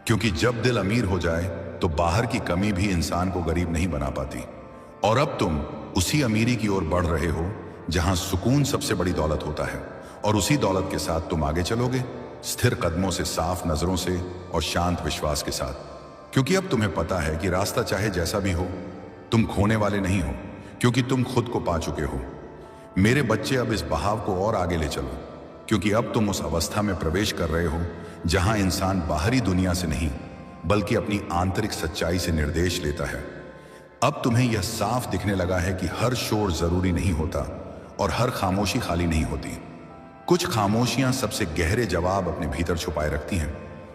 क्योंकि जब दिल अमीर हो जाए तो बाहर की कमी भी इंसान को गरीब नहीं बना पाती। और अब तुम उसी अमीरी की ओर बढ़ रहे हो जहां सुकून सबसे बड़ी दौलत होता है, और उसी दौलत के साथ तुम आगे चलोगे, स्थिर कदमों से, साफ नजरों से और शांत विश्वास के साथ। क्योंकि अब तुम्हें पता है कि रास्ता चाहे जैसा भी हो, तुम खोने वाले नहीं हो, क्योंकि तुम खुद को पा चुके हो। मेरे बच्चे, अब इस बहाव को और आगे ले चलो, क्योंकि अब तुम उस अवस्था में प्रवेश कर रहे हो जहां इंसान बाहरी दुनिया से नहीं, बल्कि अपनी आंतरिक सच्चाई से निर्देश लेता है। अब तुम्हें यह साफ दिखने लगा है कि हर शोर जरूरी नहीं होता और हर खामोशी खाली नहीं होती। कुछ खामोशियां सबसे गहरे जवाब अपने भीतर छुपाए रखती हैं,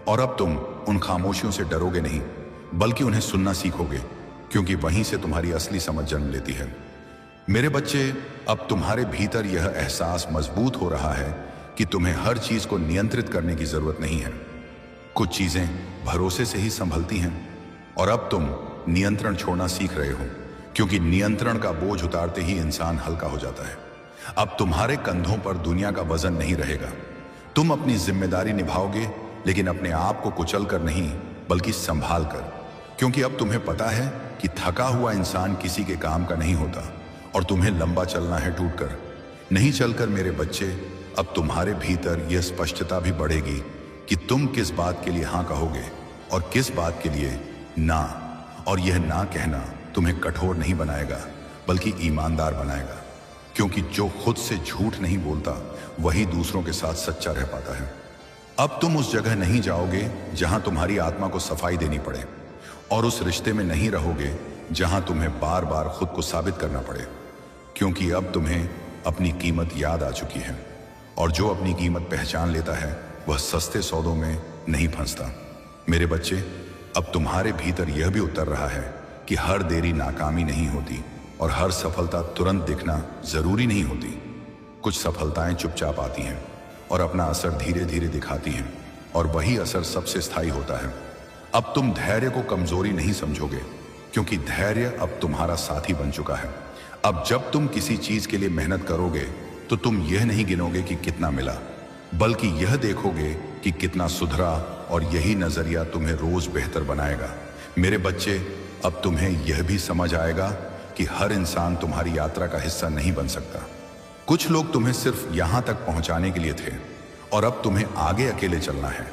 और अब तुम उन खामोशियों से डरोगे नहीं, बल्कि उन्हें सुनना सीखोगे, क्योंकि वहीं से तुम्हारी असली समझ जन्म लेती है। मेरे बच्चे, अब तुम्हारे भीतर यह एहसास मजबूत हो रहा है कि तुम्हें हर चीज को नियंत्रित करने की जरूरत नहीं है। कुछ चीजें भरोसे से ही संभलती हैं, और अब तुम नियंत्रण छोड़ना सीख रहे हो, क्योंकि नियंत्रण का बोझ उतारते ही इंसान हल्का हो जाता है। अब तुम्हारे कंधों पर दुनिया का वजन नहीं रहेगा। तुम अपनी जिम्मेदारी निभाओगे, लेकिन अपने आप को कुचल कर नहीं, बल्कि संभाल कर। क्योंकि अब तुम्हें पता है कि थका हुआ इंसान किसी के काम का नहीं होता, और तुम्हें लंबा चलना है टूटकर, नहीं चलकर। मेरे बच्चे, अब तुम्हारे भीतर यह स्पष्टता भी बढ़ेगी कि तुम किस बात के लिए हाँ कहोगे और किस बात के लिए ना। और यह ना कहना तुम्हें कठोर नहीं बनाएगा, बल्कि ईमानदार बनाएगा, क्योंकि जो खुद से झूठ नहीं बोलता वही दूसरों के साथ सच्चा रह पाता है। अब तुम उस जगह नहीं जाओगे जहां तुम्हारी आत्मा को सफाई देनी पड़े, और उस रिश्ते में नहीं रहोगे जहां तुम्हें बार बार खुद को साबित करना पड़े, क्योंकि अब तुम्हें अपनी कीमत याद आ चुकी है। और जो अपनी कीमत पहचान लेता है वह सस्ते सौदों में नहीं फंसता। मेरे बच्चे, अब तुम्हारे भीतर यह भी उतर रहा है कि हर देरी नाकामी नहीं होती, और हर सफलता तुरंत दिखना जरूरी नहीं होती। कुछ सफलताएं चुपचाप आती हैं और अपना असर धीरे धीरे दिखाती हैं, और वही असर सबसे स्थायी होता है। अब तुम धैर्य को कमजोरी नहीं समझोगे, क्योंकि धैर्य अब तुम्हारा साथी बन चुका है। अब जब तुम किसी चीज के लिए मेहनत करोगे तो तुम यह नहीं गिनोगे कि कितना मिला, बल्कि यह देखोगे कि कितना सुधरा, और यही नजरिया तुम्हें रोज बेहतर बनाएगा। मेरे बच्चे, अब तुम्हें यह भी समझ आएगा कि हर इंसान तुम्हारी यात्रा का हिस्सा नहीं बन सकता। कुछ लोग तुम्हें सिर्फ यहां तक पहुंचाने के लिए थे, और अब तुम्हें आगे अकेले चलना है।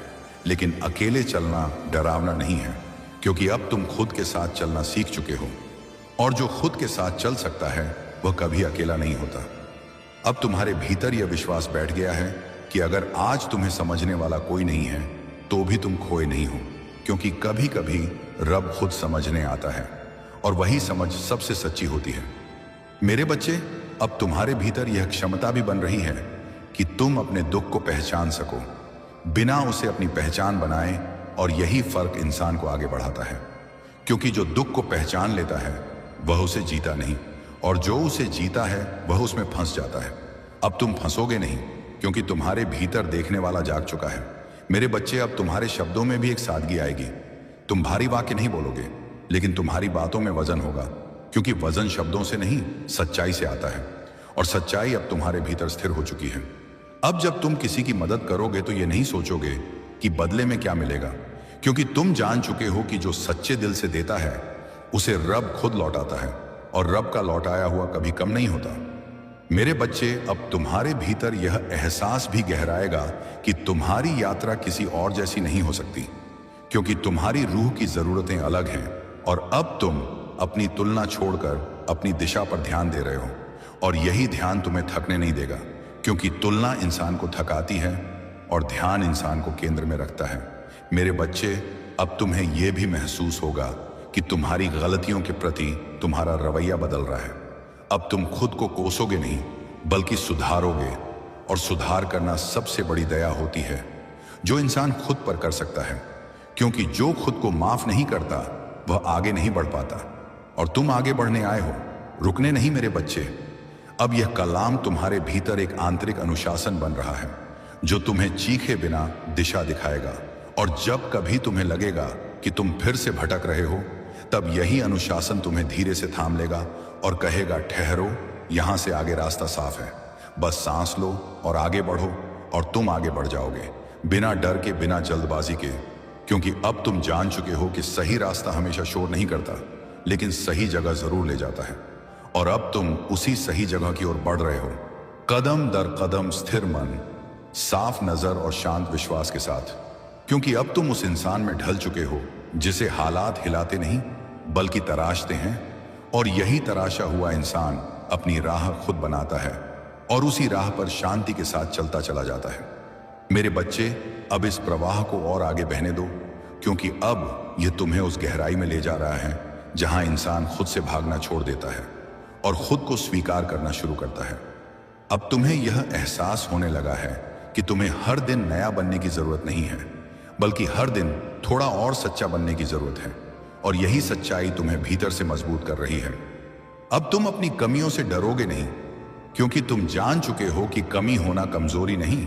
लेकिन अकेले चलना डरावना नहीं है, क्योंकि अब तुम खुद के साथ चलना सीख चुके हो, और जो खुद के साथ चल सकता है वह कभी अकेला नहीं होता। अब तुम्हारे भीतर यह विश्वास बैठ गया है कि अगर आज तुम्हें समझने वाला कोई नहीं है तो भी तुम खोए नहीं हो, क्योंकि कभी कभी रब खुद समझने आता है, और वही समझ सबसे सच्ची होती है। मेरे बच्चे, अब तुम्हारे भीतर यह क्षमता भी बन रही है कि तुम अपने दुख को पहचान सको बिना उसे अपनी पहचान बनाए, और यही फर्क इंसान को आगे बढ़ाता है। क्योंकि जो दुख को पहचान लेता है वह उसे जीता नहीं, और जो उसे जीता है वह उसमें फंस जाता है। अब तुम फंसोगे नहीं, क्योंकि तुम्हारे भीतर देखने वाला जाग चुका है। मेरे बच्चे, अब तुम्हारे शब्दों में भी एक सादगी आएगी। तुम भारी वाक्य नहीं बोलोगे, लेकिन तुम्हारी बातों में वजन होगा, क्योंकि वजन शब्दों से नहीं, सच्चाई से आता है, और सच्चाई अब तुम्हारे भीतर स्थिर हो चुकी है। अब जब तुम किसी की मदद करोगे तो ये नहीं सोचोगे कि बदले में क्या मिलेगा, क्योंकि तुम जान चुके हो कि जो सच्चे दिल से देता है उसे रब खुद लौटाता है, और रब का लौटाया हुआ कभी कम नहीं होता। मेरे बच्चे, अब तुम्हारे भीतर यह एहसास भी गहराएगा कि तुम्हारी यात्रा किसी और जैसी नहीं हो सकती, क्योंकि तुम्हारी रूह की जरूरतें अलग हैं, और अब तुम अपनी तुलना छोड़कर अपनी दिशा पर ध्यान दे रहे हो, और यही ध्यान तुम्हें थकने नहीं देगा, क्योंकि तुलना इंसान को थकाती है और ध्यान इंसान को केंद्र में रखता है। मेरे बच्चे, अब तुम्हें यह भी महसूस होगा कि तुम्हारी गलतियों के प्रति तुम्हारा रवैया बदल रहा है। अब तुम खुद को कोसोगे नहीं, बल्कि सुधारोगे, और सुधार करना सबसे बड़ी दया होती है जो इंसान खुद पर कर सकता है, क्योंकि जो खुद को माफ नहीं करता वह आगे नहीं बढ़ पाता, और तुम आगे बढ़ने आए हो, रुकने नहीं मेरे बच्चे। अब यह कलाम तुम्हारे भीतर एक आंतरिक अनुशासन बन रहा है जो तुम्हें चीखे बिना दिशा दिखाएगा। और जब कभी तुम्हें लगेगा कि तुम फिर से भटक रहे हो, तब यही अनुशासन तुम्हें धीरे से थाम लेगा और कहेगा, ठहरो, यहां से आगे रास्ता साफ है, बस सांस लो और आगे बढ़ो। और तुम आगे बढ़ जाओगे बिना डर के, बिना जल्दबाजी के, क्योंकि अब तुम जान चुके हो कि सही रास्ता हमेशा शोर नहीं करता, लेकिन सही जगह जरूर ले जाता है। और अब तुम उसी सही जगह की ओर बढ़ रहे हो, कदम दर कदम, स्थिर मन, साफ नजर और शांत विश्वास के साथ। क्योंकि अब तुम उस इंसान में ढल चुके हो जिसे हालात हिलाते नहीं बल्कि तराशते हैं। और यही तराशा हुआ इंसान अपनी राह खुद बनाता है और उसी राह पर शांति के साथ चलता चला जाता है। मेरे बच्चे, अब इस प्रवाह को और आगे बहने दो, क्योंकि अब यह तुम्हें उस गहराई में ले जा रहा है जहां इंसान खुद से भागना छोड़ देता है और खुद को स्वीकार करना शुरू करता है। अब तुम्हें यह एहसास होने लगा है कि तुम्हें हर दिन नया बनने की जरूरत नहीं है, बल्कि हर दिन थोड़ा और सच्चा बनने की जरूरत है। और यही सच्चाई तुम्हें भीतर से मजबूत कर रही है। अब तुम अपनी कमियों से डरोगे नहीं, क्योंकि तुम जान चुके हो कि कमी होना कमजोरी नहीं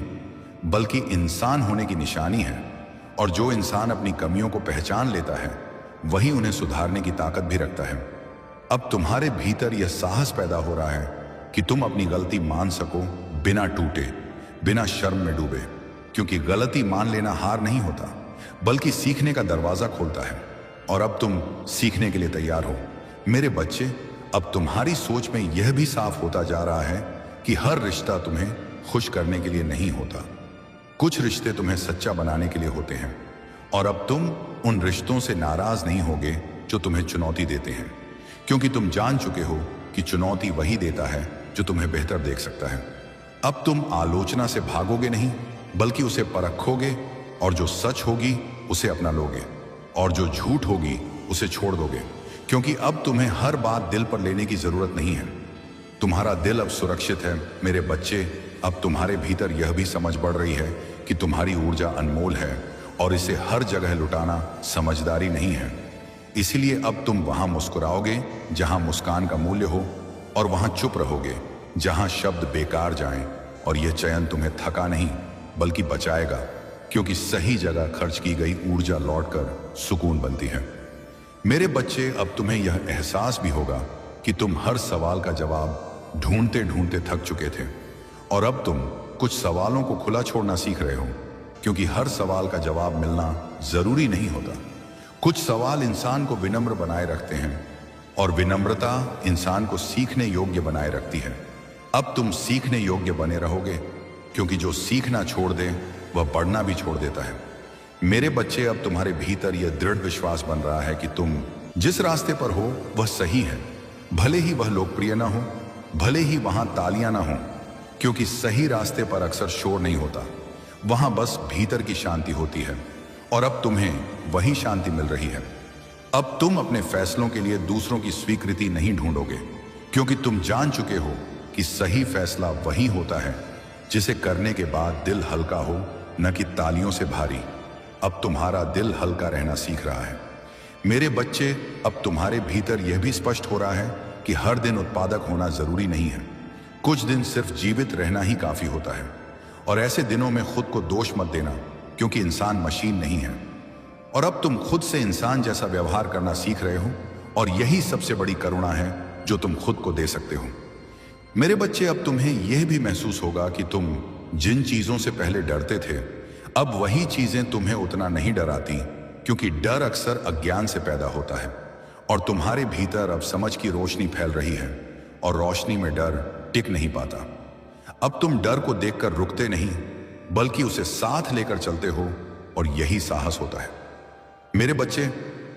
बल्कि इंसान होने की निशानी है। और जो इंसान अपनी कमियों को पहचान लेता है वही उन्हें सुधारने की ताकत भी रखता है। अब तुम्हारे भीतर यह साहस पैदा हो रहा है कि तुम अपनी गलती मान सको बिना टूटे, बिना शर्म में डूबे, क्योंकि गलती मान लेना हार नहीं होता बल्कि सीखने का दरवाजा खोलता है। और अब तुम सीखने के लिए तैयार हो मेरे बच्चे। अब तुम्हारी सोच में यह भी साफ होता जा रहा है कि हर रिश्ता तुम्हें खुश करने के लिए नहीं होता, कुछ रिश्ते तुम्हें सच्चा बनाने के लिए होते हैं। और अब तुम उन रिश्तों से नाराज नहीं होगे जो तुम्हें चुनौती देते हैं, क्योंकि तुम जान चुके हो कि चुनौती वही देता है जो तुम्हें बेहतर देख सकता है। अब तुम आलोचना से भागोगे नहीं बल्कि उसे परखोगे, और जो सच होगी उसे अपना लोगे और जो झूठ होगी उसे छोड़ दोगे, क्योंकि अब तुम्हें हर बात दिल पर लेने की जरूरत नहीं है। तुम्हारा दिल अब सुरक्षित है मेरे बच्चे। अब तुम्हारे भीतर यह भी समझ बढ़ रही है कि तुम्हारी ऊर्जा अनमोल है और इसे हर जगह लुटाना समझदारी नहीं है। इसीलिए अब तुम वहां मुस्कुराओगे जहां मुस्कान का मूल्य हो, और वहां चुप रहोगे जहां शब्द बेकार जाएं। और यह चयन तुम्हें थका नहीं बल्कि बचाएगा, क्योंकि सही जगह खर्च की गई ऊर्जा लौटकर सुकून बनती है। मेरे बच्चे, अब तुम्हें यह एहसास भी होगा कि तुम हर सवाल का जवाब ढूंढते ढूंढते थक चुके थे, और अब तुम कुछ सवालों को खुला छोड़ना सीख रहे हो, क्योंकि हर सवाल का जवाब मिलना जरूरी नहीं होता। कुछ सवाल इंसान को विनम्र बनाए रखते हैं, और विनम्रता इंसान को सीखने योग्य बनाए रखती है। अब तुम सीखने योग्य बने रहोगे, क्योंकि जो सीखना छोड़ दे वह बढ़ना भी छोड़ देता है। मेरे बच्चे, अब तुम्हारे भीतर यह दृढ़ विश्वास बन रहा है कि तुम जिस रास्ते पर हो वह सही है, भले ही वह लोकप्रिय ना हो, भले ही वहां तालियां ना हो, क्योंकि सही रास्ते पर अक्सर शोर नहीं होता, वहां बस भीतर की शांति होती है। और अब तुम्हें वही शांति मिल रही है। अब तुम अपने फैसलों के लिए दूसरों की स्वीकृति नहीं ढूंढोगे, क्योंकि तुम जान चुके हो कि सही फैसला वही होता है जिसे करने के बाद दिल हल्का हो, न कि तालियों से भारी। अब तुम्हारा दिल हल्का रहना सीख रहा है मेरे बच्चे। अब तुम्हारे भीतर यह भी स्पष्ट हो रहा है कि हर दिन उत्पादक होना जरूरी नहीं है, कुछ दिन सिर्फ जीवित रहना ही काफी होता है। और ऐसे दिनों में खुद को दोष मत देना, क्योंकि इंसान मशीन नहीं है। और अब तुम खुद से इंसान जैसा व्यवहार करना सीख रहे हो, और यही सबसे बड़ी करुणा है जो तुम खुद को दे सकते हो मेरे बच्चे। अब तुम्हें यह भी महसूस होगा कि तुम जिन चीजों से पहले डरते थे, अब वही चीजें तुम्हें उतना नहीं डराती, क्योंकि डर अक्सर अज्ञान से पैदा होता है। और तुम्हारे भीतर अब समझ की रोशनी फैल रही है, और रोशनी में डर टिक नहीं पाता। अब तुम डर को देखकर रुकते नहीं बल्कि उसे साथ लेकर चलते हो, और यही साहस होता है मेरे बच्चे।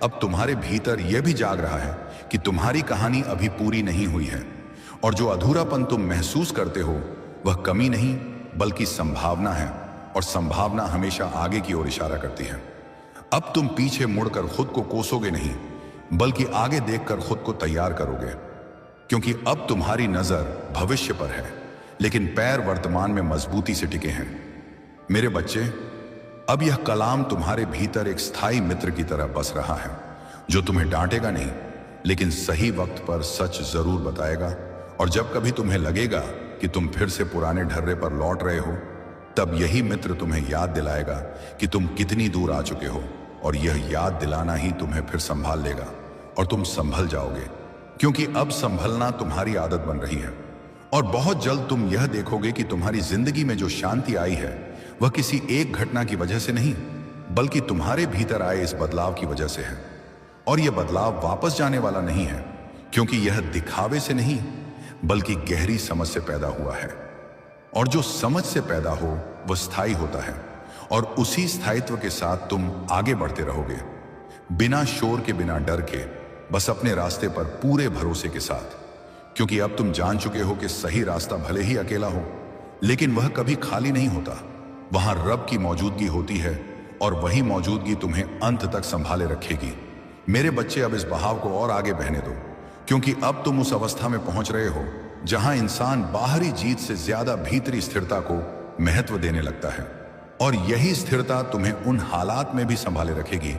अब तुम्हारे भीतर यह भी जाग रहा है कि तुम्हारी कहानी अभी पूरी नहीं हुई है, और जो अधूरापन तुम महसूस करते हो वह कमी नहीं बल्कि संभावना है, और संभावना हमेशा आगे की ओर इशारा करती है। अब तुम पीछे मुड़कर खुद को कोसोगे नहीं बल्कि आगे देखकर खुद को तैयार करोगे, क्योंकि अब तुम्हारी नजर भविष्य पर है, लेकिन पैर वर्तमान में मजबूती से टिके हैं मेरे बच्चे। अब यह कलाम तुम्हारे भीतर एक स्थायी मित्र की तरह बस रहा है, जो तुम्हें डांटेगा नहीं, लेकिन सही वक्त पर सच जरूर बताएगा। और जब कभी तुम्हें लगेगा कि तुम फिर से पुराने ढर्रे पर लौट रहे हो, तब यही मित्र तुम्हें याद दिलाएगा कि तुम कितनी दूर आ चुके हो, और यह याद दिलाना ही तुम्हें फिर संभाल लेगा और तुम संभल जाओगे, क्योंकि अब संभलना तुम्हारी आदत बन रही है। और बहुत जल्द तुम यह देखोगे कि तुम्हारी जिंदगी में जो शांति आई है वह किसी एक घटना की वजह से नहीं, बल्कि तुम्हारे भीतर आए इस बदलाव की वजह से है। और यह बदलाव वापस जाने वाला नहीं है, क्योंकि यह दिखावे से नहीं बल्कि गहरी समझ से पैदा हुआ है। और जो समझ से पैदा हो वह स्थायी होता है, और उसी स्थायित्व के साथ तुम आगे बढ़ते रहोगे, बिना शोर के, बिना डर के, बस अपने रास्ते पर पूरे भरोसे के साथ। क्योंकि अब तुम जान चुके हो कि सही रास्ता भले ही अकेला हो, लेकिन वह कभी खाली नहीं होता। वहां रब की मौजूदगी होती है, और वही मौजूदगी तुम्हें अंत तक संभाले रखेगी। मेरे बच्चे, अब इस बहाव को और आगे बहने दो, क्योंकि अब तुम उस अवस्था में पहुंच रहे हो जहां इंसान बाहरी जीत से ज्यादा भीतरी स्थिरता को महत्व देने लगता है। और यही स्थिरता तुम्हें उन हालात में भी संभाले रखेगी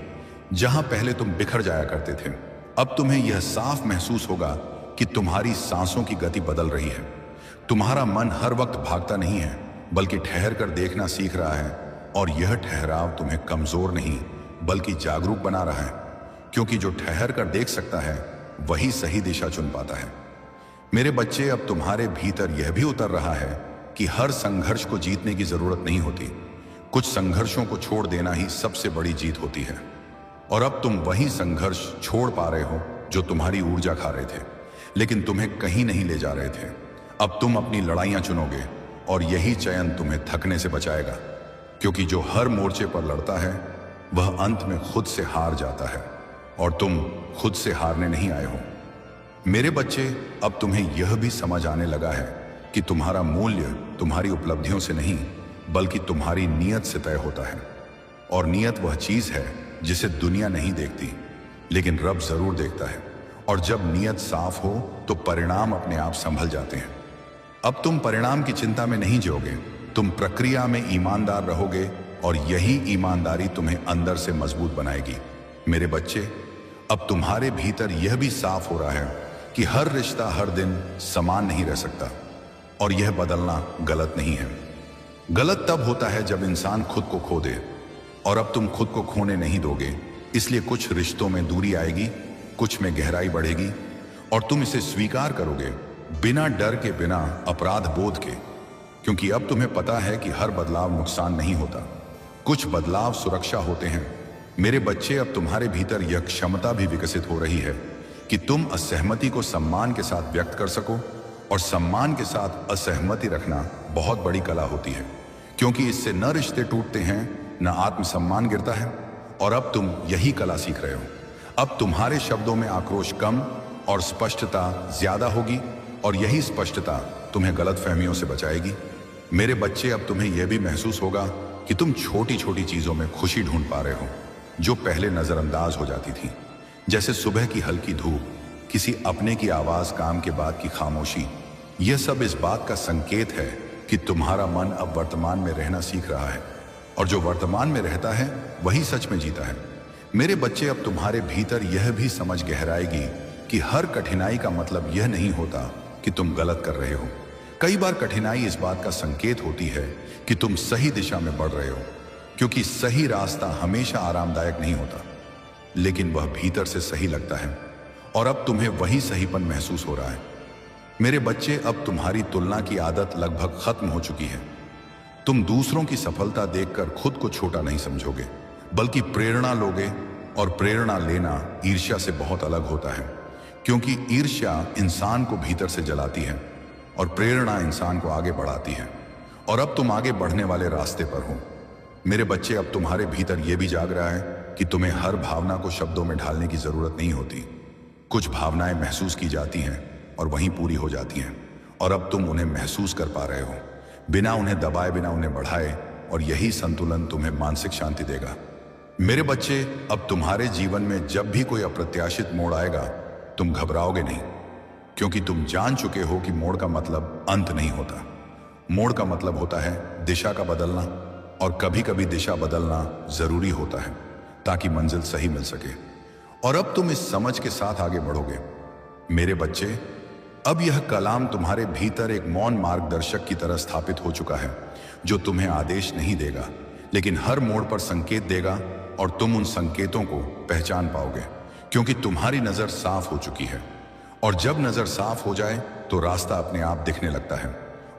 जहां पहले तुम बिखर जाया करते थे। अब तुम्हें यह साफ महसूस होगा कि तुम्हारी सांसों की गति बदल रही है। तुम्हारा मन हर वक्त भागता नहीं है, बल्कि ठहर कर देखना सीख रहा है। और यह ठहराव तुम्हें कमजोर नहीं बल्कि जागरूक बना रहा है, क्योंकि जो ठहर कर देख सकता है वही सही दिशा चुन पाता है। मेरे बच्चे, अब तुम्हारे भीतर यह भी उतर रहा है कि हर संघर्ष को जीतने की जरूरत नहीं होती। कुछ संघर्षों को छोड़ देना ही सबसे बड़ी जीत होती है। और अब तुम वही संघर्ष छोड़ पा रहे हो जो तुम्हारी ऊर्जा खा रहे थे, लेकिन तुम्हें कहीं नहीं ले जा रहे थे। अब तुम अपनी लड़ाइयां चुनोगे, और यही चयन तुम्हें थकने से बचाएगा, क्योंकि जो हर मोर्चे पर लड़ता है वह अंत में खुद से हार जाता है, और तुम खुद से हारने नहीं आए हो। मेरे बच्चे, अब तुम्हें यह भी समझ आने लगा है कि तुम्हारा मूल्य तुम्हारी उपलब्धियों से नहीं बल्कि तुम्हारी नीयत से तय होता है। और नीयत वह चीज है जिसे दुनिया नहीं देखती, लेकिन रब जरूर देखता है। और जब नीयत साफ हो तो परिणाम अपने आप संभल जाते हैं। अब तुम परिणाम की चिंता में नहीं जियोगे, तुम प्रक्रिया में ईमानदार रहोगे, और यही ईमानदारी तुम्हें अंदर से मजबूत बनाएगी। मेरे बच्चे, अब तुम्हारे भीतर यह भी साफ हो रहा है कि हर रिश्ता हर दिन समान नहीं रह सकता, और यह बदलना गलत नहीं है। गलत तब होता है जब इंसान खुद को खो दे, और अब तुम खुद को खोने नहीं दोगे। इसलिए कुछ रिश्तों में दूरी आएगी, कुछ में गहराई बढ़ेगी, और तुम इसे स्वीकार करोगे बिना डर के, बिना अपराध बोध के, क्योंकि अब तुम्हें पता है कि हर बदलाव नुकसान नहीं होता, कुछ बदलाव सुरक्षा होते हैं। मेरे बच्चे, अब तुम्हारे भीतर यह क्षमता भी विकसित हो रही है कि तुम असहमति को सम्मान के साथ व्यक्त कर सको, और सम्मान के साथ असहमति रखना बहुत बड़ी कला होती है, क्योंकि इससे न रिश्ते टूटते हैं न आत्मसम्मान गिरता है। और अब तुम यही कला सीख रहे हो। अब तुम्हारे शब्दों में आक्रोश कम और स्पष्टता ज्यादा होगी, और यही स्पष्टता तुम्हें गलतफहमियों से बचाएगी। मेरे बच्चे, अब तुम्हें यह भी महसूस होगा कि तुम छोटी छोटी चीजों में खुशी ढूंढ पा रहे हो जो पहले नजरअंदाज हो जाती थी, जैसे सुबह की हल्की धूप, किसी अपने की आवाज, काम के बाद की खामोशी। यह सब इस बात का संकेत है कि तुम्हारा मन अब वर्तमान में रहना सीख रहा है, और जो वर्तमान में रहता है वही सच में जीता है। मेरे बच्चे, अब तुम्हारे भीतर यह भी समझ गहराएगी कि हर कठिनाई का मतलब यह नहीं होता कि तुम गलत कर रहे हो। कई बार कठिनाई इस बात का संकेत होती है कि तुम सही दिशा में बढ़ रहे हो, क्योंकि सही रास्ता हमेशा आरामदायक नहीं होता, लेकिन वह भीतर से सही लगता है। और अब तुम्हें वही सहीपन महसूस हो रहा है। मेरे बच्चे, अब तुम्हारी तुलना की आदत लगभग खत्म हो चुकी है। तुम दूसरों की सफलता देखकर खुद को छोटा नहीं समझोगे, बल्कि प्रेरणा लोगे। और प्रेरणा लेना ईर्ष्या से बहुत अलग होता है, क्योंकि ईर्ष्या इंसान को भीतर से जलाती है, और प्रेरणा इंसान को आगे बढ़ाती है। और अब तुम आगे बढ़ने वाले रास्ते पर हो। मेरे बच्चे, अब तुम्हारे भीतर यह भी जाग रहा है कि तुम्हें हर भावना को शब्दों में ढालने की जरूरत नहीं होती। कुछ भावनाएं महसूस की जाती हैं और वहीं पूरी हो जाती हैं, और अब तुम उन्हें महसूस कर पा रहे हो, बिना उन्हें दबाए, बिना उन्हें बढ़ाए। और यही संतुलन तुम्हें मानसिक शांति देगा। मेरे बच्चे, अब तुम्हारे जीवन में जब भी कोई अप्रत्याशित मोड़ आएगा, तुम घबराओगे नहीं, क्योंकि तुम जान चुके हो कि मोड़ का मतलब अंत नहीं होता। मोड़ का मतलब होता है दिशा का बदलना, और कभी कभी दिशा बदलना जरूरी होता है ताकि मंजिल सही मिल सके। और अब तुम इस समझ के साथ आगे बढ़ोगे। मेरे बच्चे, अब यह कलाम तुम्हारे भीतर एक मौन मार्गदर्शक की तरह स्थापित हो चुका है, जो तुम्हें आदेश नहीं देगा, लेकिन हर मोड़ पर संकेत देगा, और तुम उन संकेतों को पहचान पाओगे, क्योंकि तुम्हारी नजर साफ हो चुकी है। और जब नजर साफ हो जाए तो रास्ता अपने आप दिखने लगता है,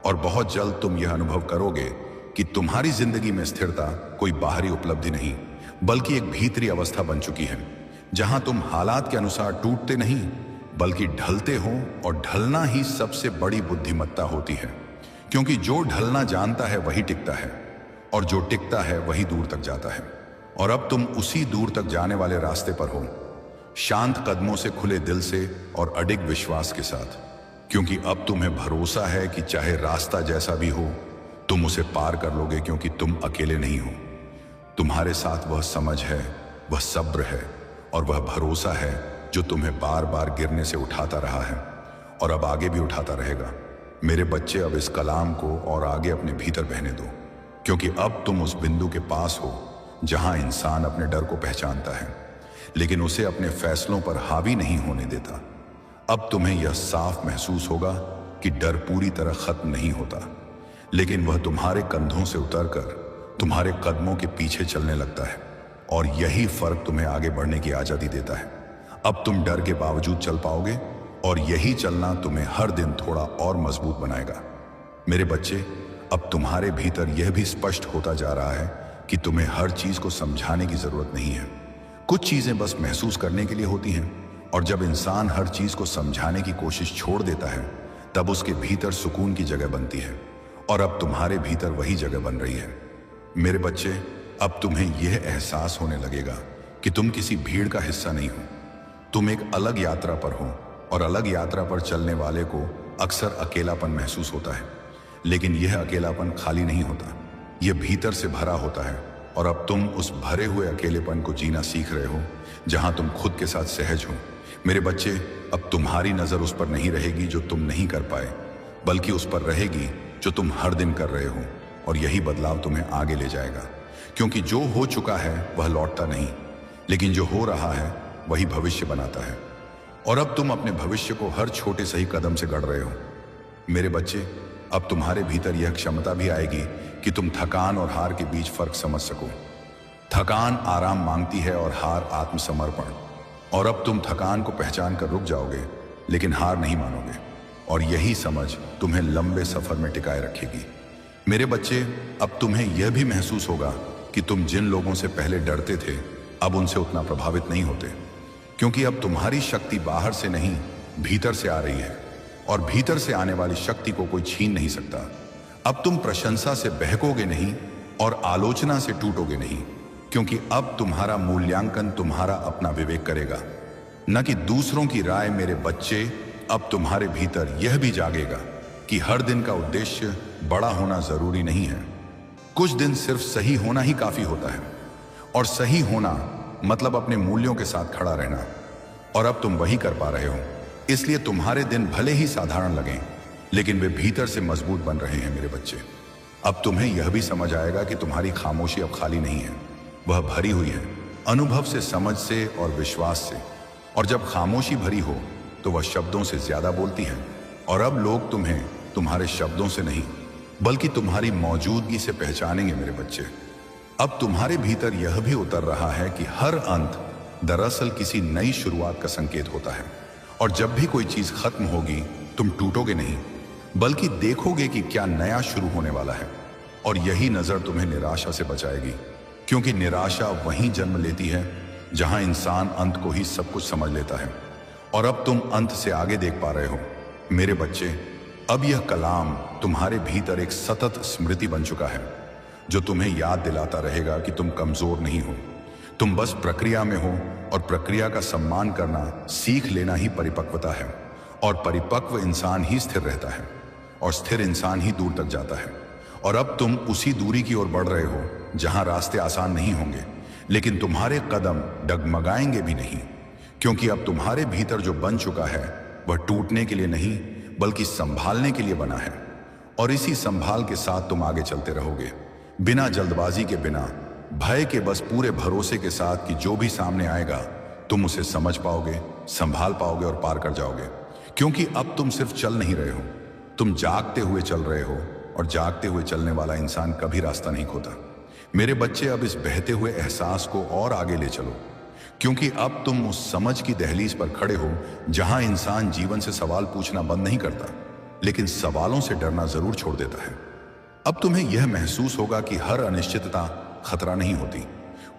और बहुत जल्द तुम यह अनुभव करोगे कि तुम्हारी जिंदगी में स्थिरता कोई बाहरी उपलब्धि नहीं, बल्कि एक भीतरी अवस्था बन चुकी है, जहां तुम हालात के अनुसार टूटते नहीं, बल्कि ढलते हो। और ढलना ही सबसे बड़ी बुद्धिमत्ता होती है, क्योंकि जो ढलना जानता है वही टिकता है, और जो टिकता है वही दूर तक जाता है। और अब तुम उसी दूर तक जाने वाले रास्ते पर हो, शांत कदमों से, खुले दिल से और अडिग विश्वास के साथ, क्योंकि अब तुम्हें भरोसा है कि चाहे रास्ता जैसा भी हो, तुम उसे पार कर लोगे, क्योंकि तुम अकेले नहीं हो। तुम्हारे साथ वह समझ है, वह सब्र है, और वह भरोसा है जो तुम्हें बार बार गिरने से उठाता रहा है, और अब आगे भी उठाता रहेगा। मेरे बच्चे, अब इस कलाम को और आगे अपने भीतर बहने दो, क्योंकि अब तुम उस बिंदु के पास हो जहां इंसान अपने डर को पहचानता है, लेकिन उसे अपने फैसलों पर हावी नहीं होने देता। अब तुम्हें यह साफ महसूस होगा कि डर पूरी तरह खत्म नहीं होता, लेकिन वह तुम्हारे कंधों से उतरकर तुम्हारे कदमों के पीछे चलने लगता है, और यही फर्क तुम्हें आगे बढ़ने की आजादी देता है। अब तुम डर के बावजूद चल पाओगे, और यही चलना तुम्हें हर दिन थोड़ा और मजबूत बनाएगा। मेरे बच्चे, अब तुम्हारे भीतर यह भी स्पष्ट होता जा रहा है कि तुम्हें हर चीज को समझाने की जरूरत नहीं है। कुछ चीजें बस महसूस करने के लिए होती हैं, और जब इंसान हर चीज को समझाने की कोशिश छोड़ देता है, तब उसके भीतर सुकून की जगह बनती है। और अब तुम्हारे भीतर वही जगह बन रही है। मेरे बच्चे, अब तुम्हें यह एहसास होने लगेगा कि तुम किसी भीड़ का हिस्सा नहीं हो। तुम एक अलग यात्रा पर हो, और अलग यात्रा पर चलने वाले को अक्सर अकेलापन महसूस होता है, लेकिन यह अकेलापन खाली नहीं होता, यह भीतर से भरा होता है। और अब तुम उस भरे हुए अकेलेपन को जीना सीख रहे हो, जहां तुम खुद के साथ सहज हो। मेरे बच्चे, अब तुम्हारी नजर उस पर नहीं रहेगी जो तुम नहीं कर पाए, बल्कि उस पर रहेगी जो तुम हर दिन कर रहे हो। और यही बदलाव तुम्हें आगे ले जाएगा, क्योंकि जो हो चुका है वह लौटता नहीं, लेकिन जो हो रहा है वही भविष्य बनाता है। और अब तुम अपने भविष्य को हर छोटे सही कदम से गढ़ रहे हो। मेरे बच्चे, अब तुम्हारे भीतर यह क्षमता भी आएगी कि तुम थकान और हार के बीच फर्क समझ सको। थकान आराम मांगती है, और हार आत्मसमर्पण। और अब तुम थकान को पहचान कर रुक जाओगे, लेकिन हार नहीं मानोगे, और यही समझ तुम्हें लंबे सफर में टिकाए रखेगी। मेरे बच्चे, अब तुम्हें यह भी महसूस होगा कि तुम जिन लोगों से पहले डरते थे, अब उनसे उतना प्रभावित नहीं होते, क्योंकि अब तुम्हारी शक्ति बाहर से नहीं, भीतर से आ रही है, और भीतर से आने वाली शक्ति को कोई छीन नहीं सकता। अब तुम प्रशंसा से बहकोगे नहीं, और आलोचना से टूटोगे नहीं, क्योंकि अब तुम्हारा मूल्यांकन तुम्हारा अपना विवेक करेगा, न कि दूसरों की राय। मेरे बच्चे, अब तुम्हारे भीतर यह भी जागेगा कि हर दिन का उद्देश्य बड़ा होना जरूरी नहीं है। कुछ दिन सिर्फ सही होना ही काफी होता है, और सही होना मतलब अपने मूल्यों के साथ खड़ा रहना। और अब तुम वही कर पा रहे हो, इसलिए तुम्हारे दिन भले ही साधारण लगें, लेकिन वे भीतर से मजबूत बन रहे हैं। मेरे बच्चे, अब तुम्हें यह भी समझ आएगा कि तुम्हारी खामोशी अब खाली नहीं है, वह भरी हुई है अनुभव से, समझ से और विश्वास से। और जब खामोशी भरी हो तो वह शब्दों से ज्यादा बोलती है। और अब लोग तुम्हें तुम्हारे शब्दों से नहीं, बल्कि तुम्हारी मौजूदगी से पहचानेंगे। मेरे बच्चे, अब तुम्हारे भीतर यह भी उतर रहा है कि हर अंत दरअसल किसी नई शुरुआत का संकेत होता है। और जब भी कोई चीज खत्म होगी, तुम टूटोगे नहीं, बल्कि देखोगे कि क्या नया शुरू होने वाला है। और यही नजर तुम्हें निराशा से बचाएगी, क्योंकि निराशा वहीं जन्म लेती है जहां इंसान अंत को ही सब कुछ समझ लेता है। और अब तुम अंत से आगे देख पा रहे हो। मेरे बच्चे, अब यह कलाम तुम्हारे भीतर एक सतत स्मृति बन चुका है, जो तुम्हें याद दिलाता रहेगा कि तुम कमजोर नहीं हो, तुम बस प्रक्रिया में हो। और प्रक्रिया का सम्मान करना सीख लेना ही परिपक्वता है। और परिपक्व इंसान ही स्थिर रहता है, और स्थिर इंसान ही दूर तक जाता है। और अब तुम उसी दूरी की ओर बढ़ रहे हो जहां रास्ते आसान नहीं होंगे, लेकिन तुम्हारे कदम डगमगाएंगे भी नहीं, क्योंकि अब तुम्हारे भीतर जो बन चुका है वह टूटने के लिए नहीं, बल्कि संभालने के लिए बना है। और इसी संभाल के साथ तुम आगे चलते रहोगे, बिना जल्दबाजी के, बिना भय के, बस पूरे भरोसे के साथ कि जो भी सामने आएगा तुम उसे समझ पाओगे, संभाल पाओगे और पार कर जाओगे। क्योंकि अब तुम सिर्फ चल नहीं रहे हो, तुम जागते हुए चल रहे हो, और जागते हुए चलने वाला इंसान कभी रास्ता नहीं खोता। मेरे बच्चे, अब इस बहते हुए एहसास को और आगे ले चलो, क्योंकि अब तुम उस समझ की दहलीज पर खड़े हो जहां इंसान जीवन से सवाल पूछना बंद नहीं करता, लेकिन सवालों से डरना जरूर छोड़ देता है। अब तुम्हें यह महसूस होगा कि हर अनिश्चितता खतरा नहीं होती,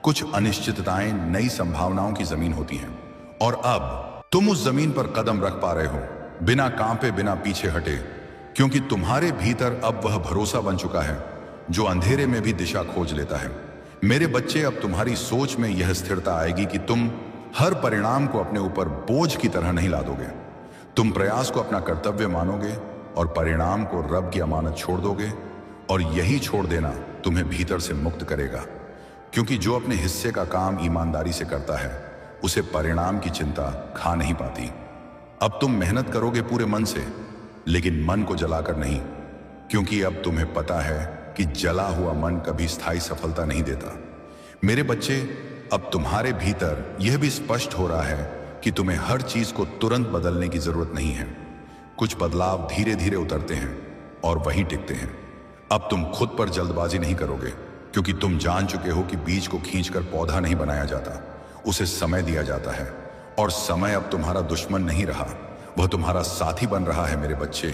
कुछ अनिश्चितताएं नई संभावनाओं की जमीन होती हैं। और अब तुम उस जमीन पर कदम रख पा रहे हो, बिना कांपे, बिना पीछे हटे, क्योंकि तुम्हारे भीतर अब वह भरोसा बन चुका है जो अंधेरे में भी दिशा खोज लेता है। मेरे बच्चे, अब तुम्हारी सोच में यह स्थिरता आएगी कि तुम हर परिणाम को अपने ऊपर बोझ की तरह नहीं लादोगे। तुम प्रयास को अपना कर्तव्य मानोगे और परिणाम को रब की अमानत छोड़ दोगे, और यही छोड़ देना तुम्हें भीतर से मुक्त करेगा। क्योंकि जो अपने हिस्से का काम ईमानदारी से करता है, उसे परिणाम की चिंता खा नहीं पाती। अब तुम मेहनत करोगे पूरे मन से, लेकिन मन को जलाकर नहीं, क्योंकि अब तुम्हें पता है कि जला हुआ मन कभी स्थायी सफलता नहीं देता। मेरे बच्चे, अब तुम्हारे भीतर यह भी स्पष्ट हो रहा है कि तुम्हें हर चीज को तुरंत बदलने की जरूरत नहीं है। कुछ बदलाव धीरे धीरे उतरते हैं और वहीं टिकते हैं। अब तुम खुद पर जल्दबाजी नहीं करोगे, क्योंकि तुम जान चुके हो कि बीज को खींचकर पौधा नहीं बनाया जाता, उसे समय दिया जाता है। और समय अब तुम्हारा दुश्मन नहीं रहा, वह तुम्हारा साथी बन रहा है। मेरे बच्चे,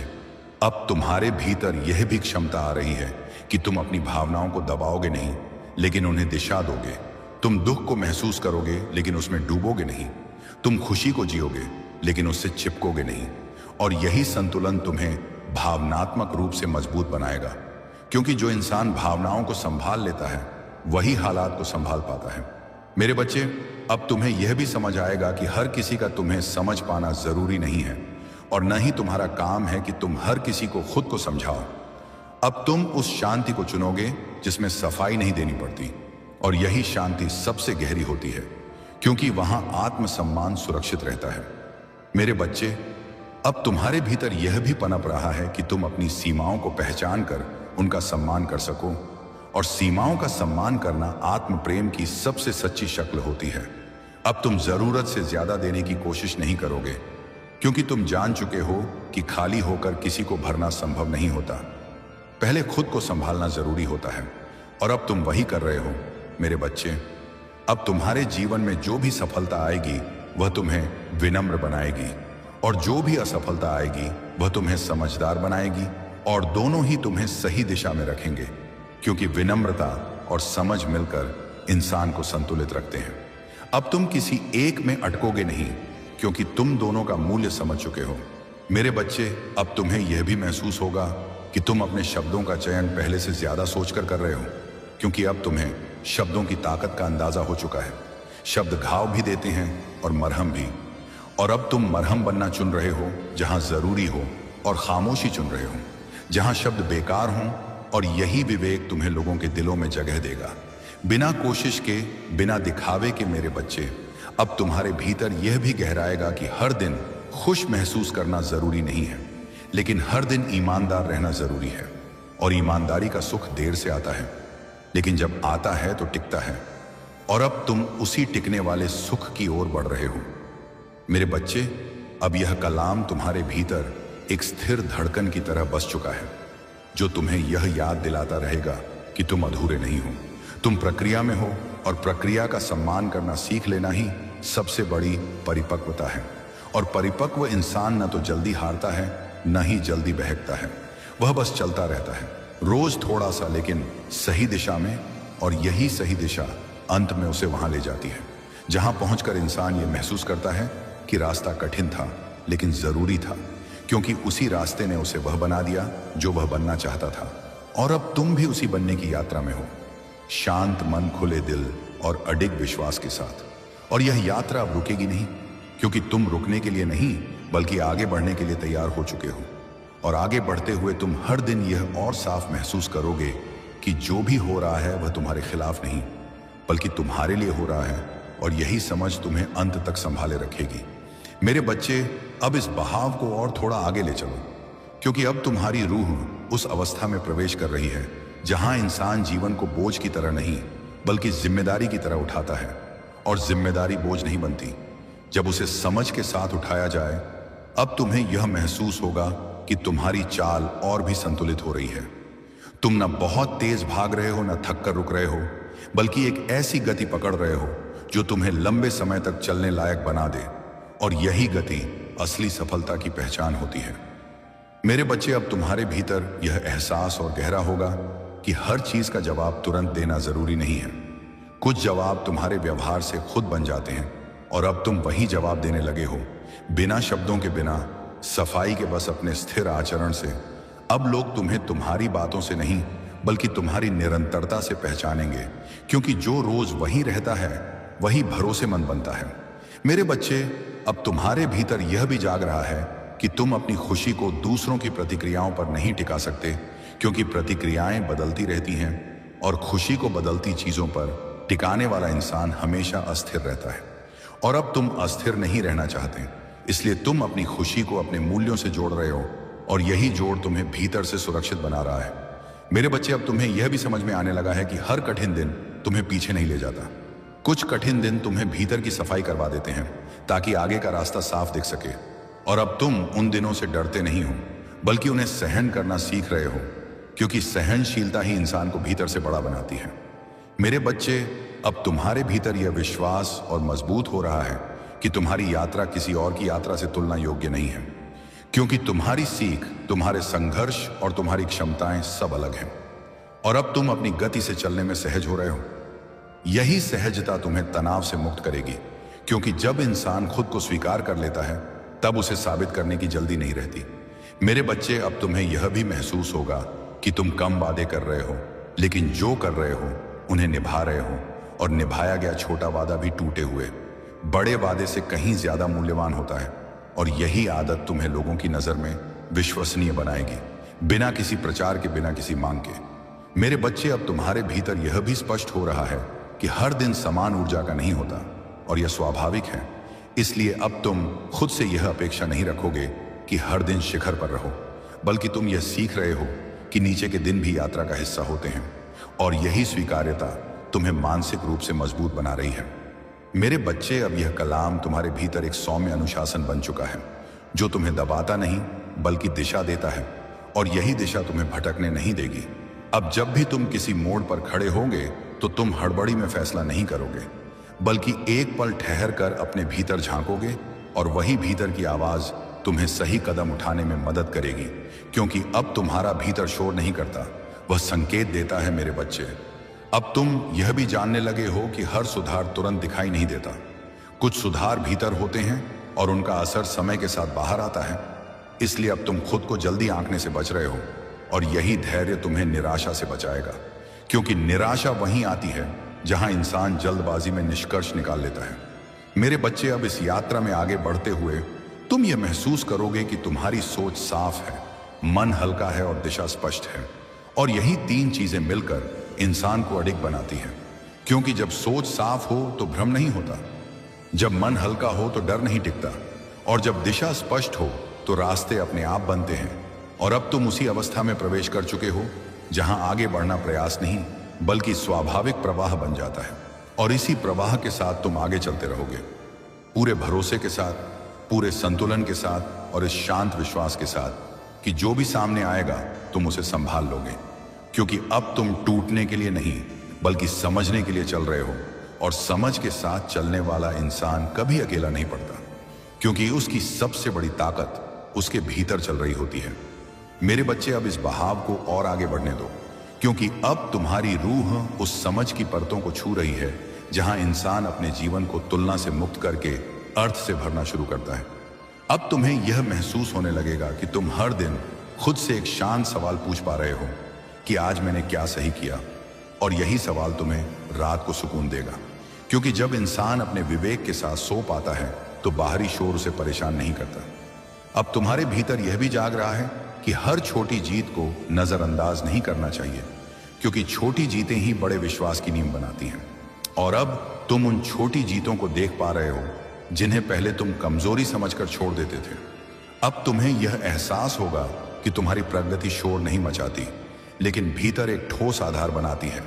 अब तुम्हारे भीतर यह भी क्षमता आ रही है कि तुम अपनी भावनाओं को दबाओगे नहीं, लेकिन उन्हें दिशा दोगे। तुम दुख को महसूस करोगे, लेकिन उसमें डूबोगे नहीं। तुम खुशी को जियोगे, लेकिन उससे चिपकोगे नहीं। और यही संतुलन तुम्हें भावनात्मक रूप से मजबूत बनाएगा, क्योंकि जो इंसान भावनाओं को संभाल लेता है, वही हालात को संभाल पाता है। मेरे बच्चे, अब तुम्हें यह भी समझ आएगा कि हर किसी का तुम्हें समझ पाना जरूरी नहीं है, और न ही तुम्हारा काम है कि तुम हर किसी को खुद को समझाओ। अब तुम उस शांति को चुनोगे जिसमें सफाई नहीं देनी पड़ती, और यही शांति सबसे गहरी होती है, क्योंकि वहां आत्मसम्मान सुरक्षित रहता है। मेरे बच्चे, अब तुम्हारे भीतर यह भी पनप रहा है कि तुम अपनी सीमाओं को पहचान कर उनका सम्मान कर सको, और सीमाओं का सम्मान करना आत्म प्रेम की सबसे सच्ची शक्ल होती है। अब तुम जरूरत से ज्यादा देने की कोशिश नहीं करोगे, क्योंकि तुम जान चुके हो कि खाली होकर किसी को भरना संभव नहीं होता। पहले खुद को संभालना जरूरी होता है, और अब तुम वही कर रहे हो। मेरे बच्चे, अब तुम्हारे जीवन में जो भी सफलता आएगी वह तुम्हें विनम्र बनाएगी, और जो भी असफलता आएगी वह तुम्हें समझदार बनाएगी, और दोनों ही तुम्हें सही दिशा में रखेंगे, क्योंकि विनम्रता और समझ मिलकर इंसान को संतुलित रखते हैं। अब तुम किसी एक में अटकोगे नहीं, क्योंकि तुम दोनों का मूल्य समझ चुके हो। मेरे बच्चे, अब तुम्हें यह भी महसूस होगा कि तुम अपने शब्दों का चयन पहले से ज्यादा सोचकर कर रहे हो, क्योंकि अब तुम्हें शब्दों की ताकत का अंदाजा हो चुका है। शब्द घाव भी देते हैं और मरहम भी, और अब तुम मरहम बनना चुन रहे हो जहां जरूरी हो, और खामोशी चुन रहे हो जहां शब्द बेकार हों, और यही विवेक तुम्हें लोगों के दिलों में जगह देगा, बिना कोशिश के, बिना दिखावे के। मेरे बच्चे, अब तुम्हारे भीतर यह भी गहराएगा कि हर दिन खुश महसूस करना जरूरी नहीं है, लेकिन हर दिन ईमानदार रहना जरूरी है। और ईमानदारी का सुख देर से आता है, लेकिन जब आता है तो टिकता है, और अब तुम उसी टिकने वाले सुख की ओर बढ़ रहे हो। मेरे बच्चे, अब यह कलाम तुम्हारे भीतर एक स्थिर धड़कन की तरह बस चुका है, जो तुम्हें यह याद दिलाता रहेगा कि तुम अधूरे नहीं हो, तुम प्रक्रिया में हो, और प्रक्रिया का सम्मान करना सीख लेना ही सबसे बड़ी परिपक्वता है। और परिपक्व इंसान न तो जल्दी हारता है, न ही जल्दी बहकता है, वह बस चलता रहता है, रोज थोड़ा सा, लेकिन सही दिशा में। और यही सही दिशा अंत में उसे वहां ले जाती है, जहां पहुंचकर इंसान ये महसूस करता है कि रास्ता कठिन था, लेकिन जरूरी था, क्योंकि उसी रास्ते ने उसे वह बना दिया जो वह बनना चाहता था। और अब तुम भी उसी बनने की यात्रा में हो, शांत मन, खुले दिल और अडिग विश्वास के साथ। और यह यात्रा अब रुकेगी नहीं, क्योंकि तुम रुकने के लिए नहीं, बल्कि आगे बढ़ने के लिए तैयार हो चुके हो। और आगे बढ़ते हुए तुम हर दिन यह और साफ महसूस करोगे कि जो भी हो रहा है वह तुम्हारे खिलाफ नहीं, बल्कि तुम्हारे लिए हो रहा है, और यही समझ तुम्हें अंत तक संभाले रखेगी। मेरे बच्चे, अब इस बहाव को और थोड़ा आगे ले चलो, क्योंकि अब तुम्हारी रूह उस अवस्था में प्रवेश कर रही है जहां इंसान जीवन को बोझ की तरह नहीं, बल्कि जिम्मेदारी की तरह उठाता है। और जिम्मेदारी बोझ नहीं बनती। जब उसे समझ के साथ उठाया जाए, अब तुम्हें यह महसूस होगा कि तुम्हारी चाल और भी संतुलित हो रही है। तुम न बहुत तेज भाग रहे हो, न थक कर रुक रहे हो, बल्कि एक ऐसी गति पकड़ रहे हो जो तुम्हें लंबे समय तक चलने लायक बना दे। और यही गति असली सफलता की पहचान होती है। मेरे बच्चे, अब तुम्हारे भीतर यह एहसास और गहरा होगा कि हर चीज का जवाब तुरंत देना जरूरी नहीं है। कुछ जवाब तुम्हारे व्यवहार से खुद बन जाते हैं और अब तुम वही जवाब देने लगे हो, बिना शब्दों के, बिना सफाई के, बस अपने स्थिर आचरण से। अब लोग तुम्हें तुम्हारी बातों से नहीं, बल्कि तुम्हारी निरंतरता से पहचानेंगे, क्योंकि जो रोज वही रहता है वही भरोसेमंद बनता है। मेरे बच्चे, अब तुम्हारे भीतर यह भी जाग रहा है कि तुम अपनी खुशी को दूसरों की प्रतिक्रियाओं पर नहीं टिका सकते, क्योंकि प्रतिक्रियाएं बदलती रहती हैं और खुशी को बदलती चीजों पर टिकाने वाला इंसान हमेशा अस्थिर रहता है। और अब तुम अस्थिर नहीं रहना चाहते, इसलिए तुम अपनी खुशी को अपने मूल्यों से जोड़ रहे हो और यही जोड़ तुम्हें भीतर से सुरक्षित बना रहा है। मेरे बच्चे, अब तुम्हें यह भी समझ में आने लगा है कि हर कठिन दिन तुम्हें पीछे नहीं ले जाता। कुछ कठिन दिन तुम्हें भीतर की सफाई करवा देते हैं ताकि आगे का रास्ता साफ दिख सके। और अब तुम उन दिनों से डरते नहीं हो, बल्कि उन्हें सहन करना सीख रहे हो, क्योंकि सहनशीलता ही इंसान को भीतर से बड़ा बनाती है। मेरे बच्चे, अब तुम्हारे भीतर यह विश्वास और मजबूत हो रहा है कि तुम्हारी यात्रा किसी और की यात्रा से तुलना योग्य नहीं है, क्योंकि तुम्हारी सीख, तुम्हारे संघर्ष और तुम्हारी क्षमताएं सब अलग हैं। और अब तुम अपनी गति से चलने में सहज हो रहे हो। यही सहजता तुम्हें तनाव से मुक्त करेगी, क्योंकि जब इंसान खुद को स्वीकार कर लेता है, तब उसे साबित करने की जल्दी नहीं रहती। मेरे बच्चे, अब तुम्हें यह भी महसूस होगा कि तुम कम वादे कर रहे हो, लेकिन जो कर रहे हो उन्हें निभा रहे हो, और निभाया गया छोटा वादा भी टूटे हुए बड़े वादे से कहीं ज्यादा मूल्यवान होता है। और यही आदत तुम्हें लोगों की नजर में विश्वसनीय बनाएगी, बिना किसी प्रचार के, बिना किसी मांग के। मेरे बच्चे, अब तुम्हारे भीतर यह भी स्पष्ट हो रहा है कि हर दिन समान ऊर्जा का नहीं होता, और यह स्वाभाविक है। इसलिए अब तुम खुद से यह अपेक्षा नहीं रखोगे कि हर दिन शिखर पर रहो, बल्कि तुम यह सीख रहे हो कि नीचे के दिन भी यात्रा का हिस्सा होते हैं। और यही स्वीकार्यता तुम्हें मानसिक रूप से मजबूत बना रही है। मेरे बच्चे, अब यह कलाम तुम्हारे भीतर एक सौम्य अनुशासन बन चुका है, जो तुम्हें दबाता नहीं बल्कि दिशा देता है, और यही दिशा तुम्हें भटकने नहीं देगी। अब जब भी तुम किसी मोड़ पर खड़े होंगे तो तुम हड़बड़ी में फैसला नहीं करोगे, बल्कि एक पल ठहर कर अपने भीतर झांकोगे, और वही भीतर की आवाज तुम्हें सही कदम उठाने में मदद करेगी, क्योंकि अब तुम्हारा भीतर शोर नहीं करता, वह संकेत देता है। मेरे बच्चे, अब तुम यह भी जानने लगे हो कि हर सुधार तुरंत दिखाई नहीं देता। कुछ सुधार भीतर होते हैं और उनका असर समय के साथ बाहर आता है। इसलिए अब तुम खुद को जल्दी आंकने से बच रहे हो, और यही धैर्य तुम्हें निराशा से बचाएगा, क्योंकि निराशा वहीं आती है जहां इंसान जल्दबाजी में निष्कर्ष निकाल लेता है। मेरे बच्चे, अब इस यात्रा में आगे बढ़ते हुए तुम यह महसूस करोगे कि तुम्हारी सोच साफ है, मन हल्का है और दिशा स्पष्ट है। और यही तीन चीजें मिलकर इंसान को अडिग बनाती है, क्योंकि जब सोच साफ हो तो भ्रम नहीं होता, जब मन हल्का हो तो डर नहीं टिकता, और जब दिशा स्पष्ट हो तो रास्ते अपने आप बनते हैं। और अब तुम उसी अवस्था में प्रवेश कर चुके हो जहां आगे बढ़ना प्रयास नहीं बल्कि स्वाभाविक प्रवाह बन जाता है, और इसी प्रवाह के साथ तुम आगे चलते रहोगे, पूरे भरोसे के साथ, पूरे संतुलन के साथ, और इस शांत विश्वास के साथ कि जो भी सामने आएगा तुम उसे संभाल लोगे, क्योंकि अब तुम टूटने के लिए नहीं बल्कि समझने के लिए चल रहे हो। और समझ के साथ चलने वाला इंसान कभी अकेला नहीं पड़ता, क्योंकि उसकी सबसे बड़ी ताकत उसके भीतर चल रही होती है। मेरे बच्चे, अब इस बहाव को और आगे बढ़ने दो, क्योंकि अब तुम्हारी रूह उस समझ की परतों को छू रही है जहां इंसान अपने जीवन को तुलना से मुक्त करके अर्थ से भरना शुरू करता है। अब तुम्हें यह महसूस होने लगेगा कि तुम हर दिन खुद से एक शांत सवाल पूछ पा रहे हो कि आज मैंने क्या सही किया, और यही सवाल तुम्हें रात को सुकून देगा, क्योंकि जब इंसान अपने विवेक के साथ सो पाता है तो बाहरी शोर उसे परेशान नहीं करता। अब तुम्हारे भीतर यह भी जाग रहा है कि हर छोटी जीत को नजरअंदाज नहीं करना चाहिए, क्योंकि छोटी जीतें ही बड़े विश्वास की नींव बनाती हैं। और अब तुम उन छोटी जीतों को देख पा रहे हो जिन्हें पहले तुम कमजोरी समझकर छोड़ देते थे। अब तुम्हें यह एहसास होगा कि तुम्हारी प्रगति शोर नहीं मचाती, लेकिन भीतर एक ठोस आधार बनाती है,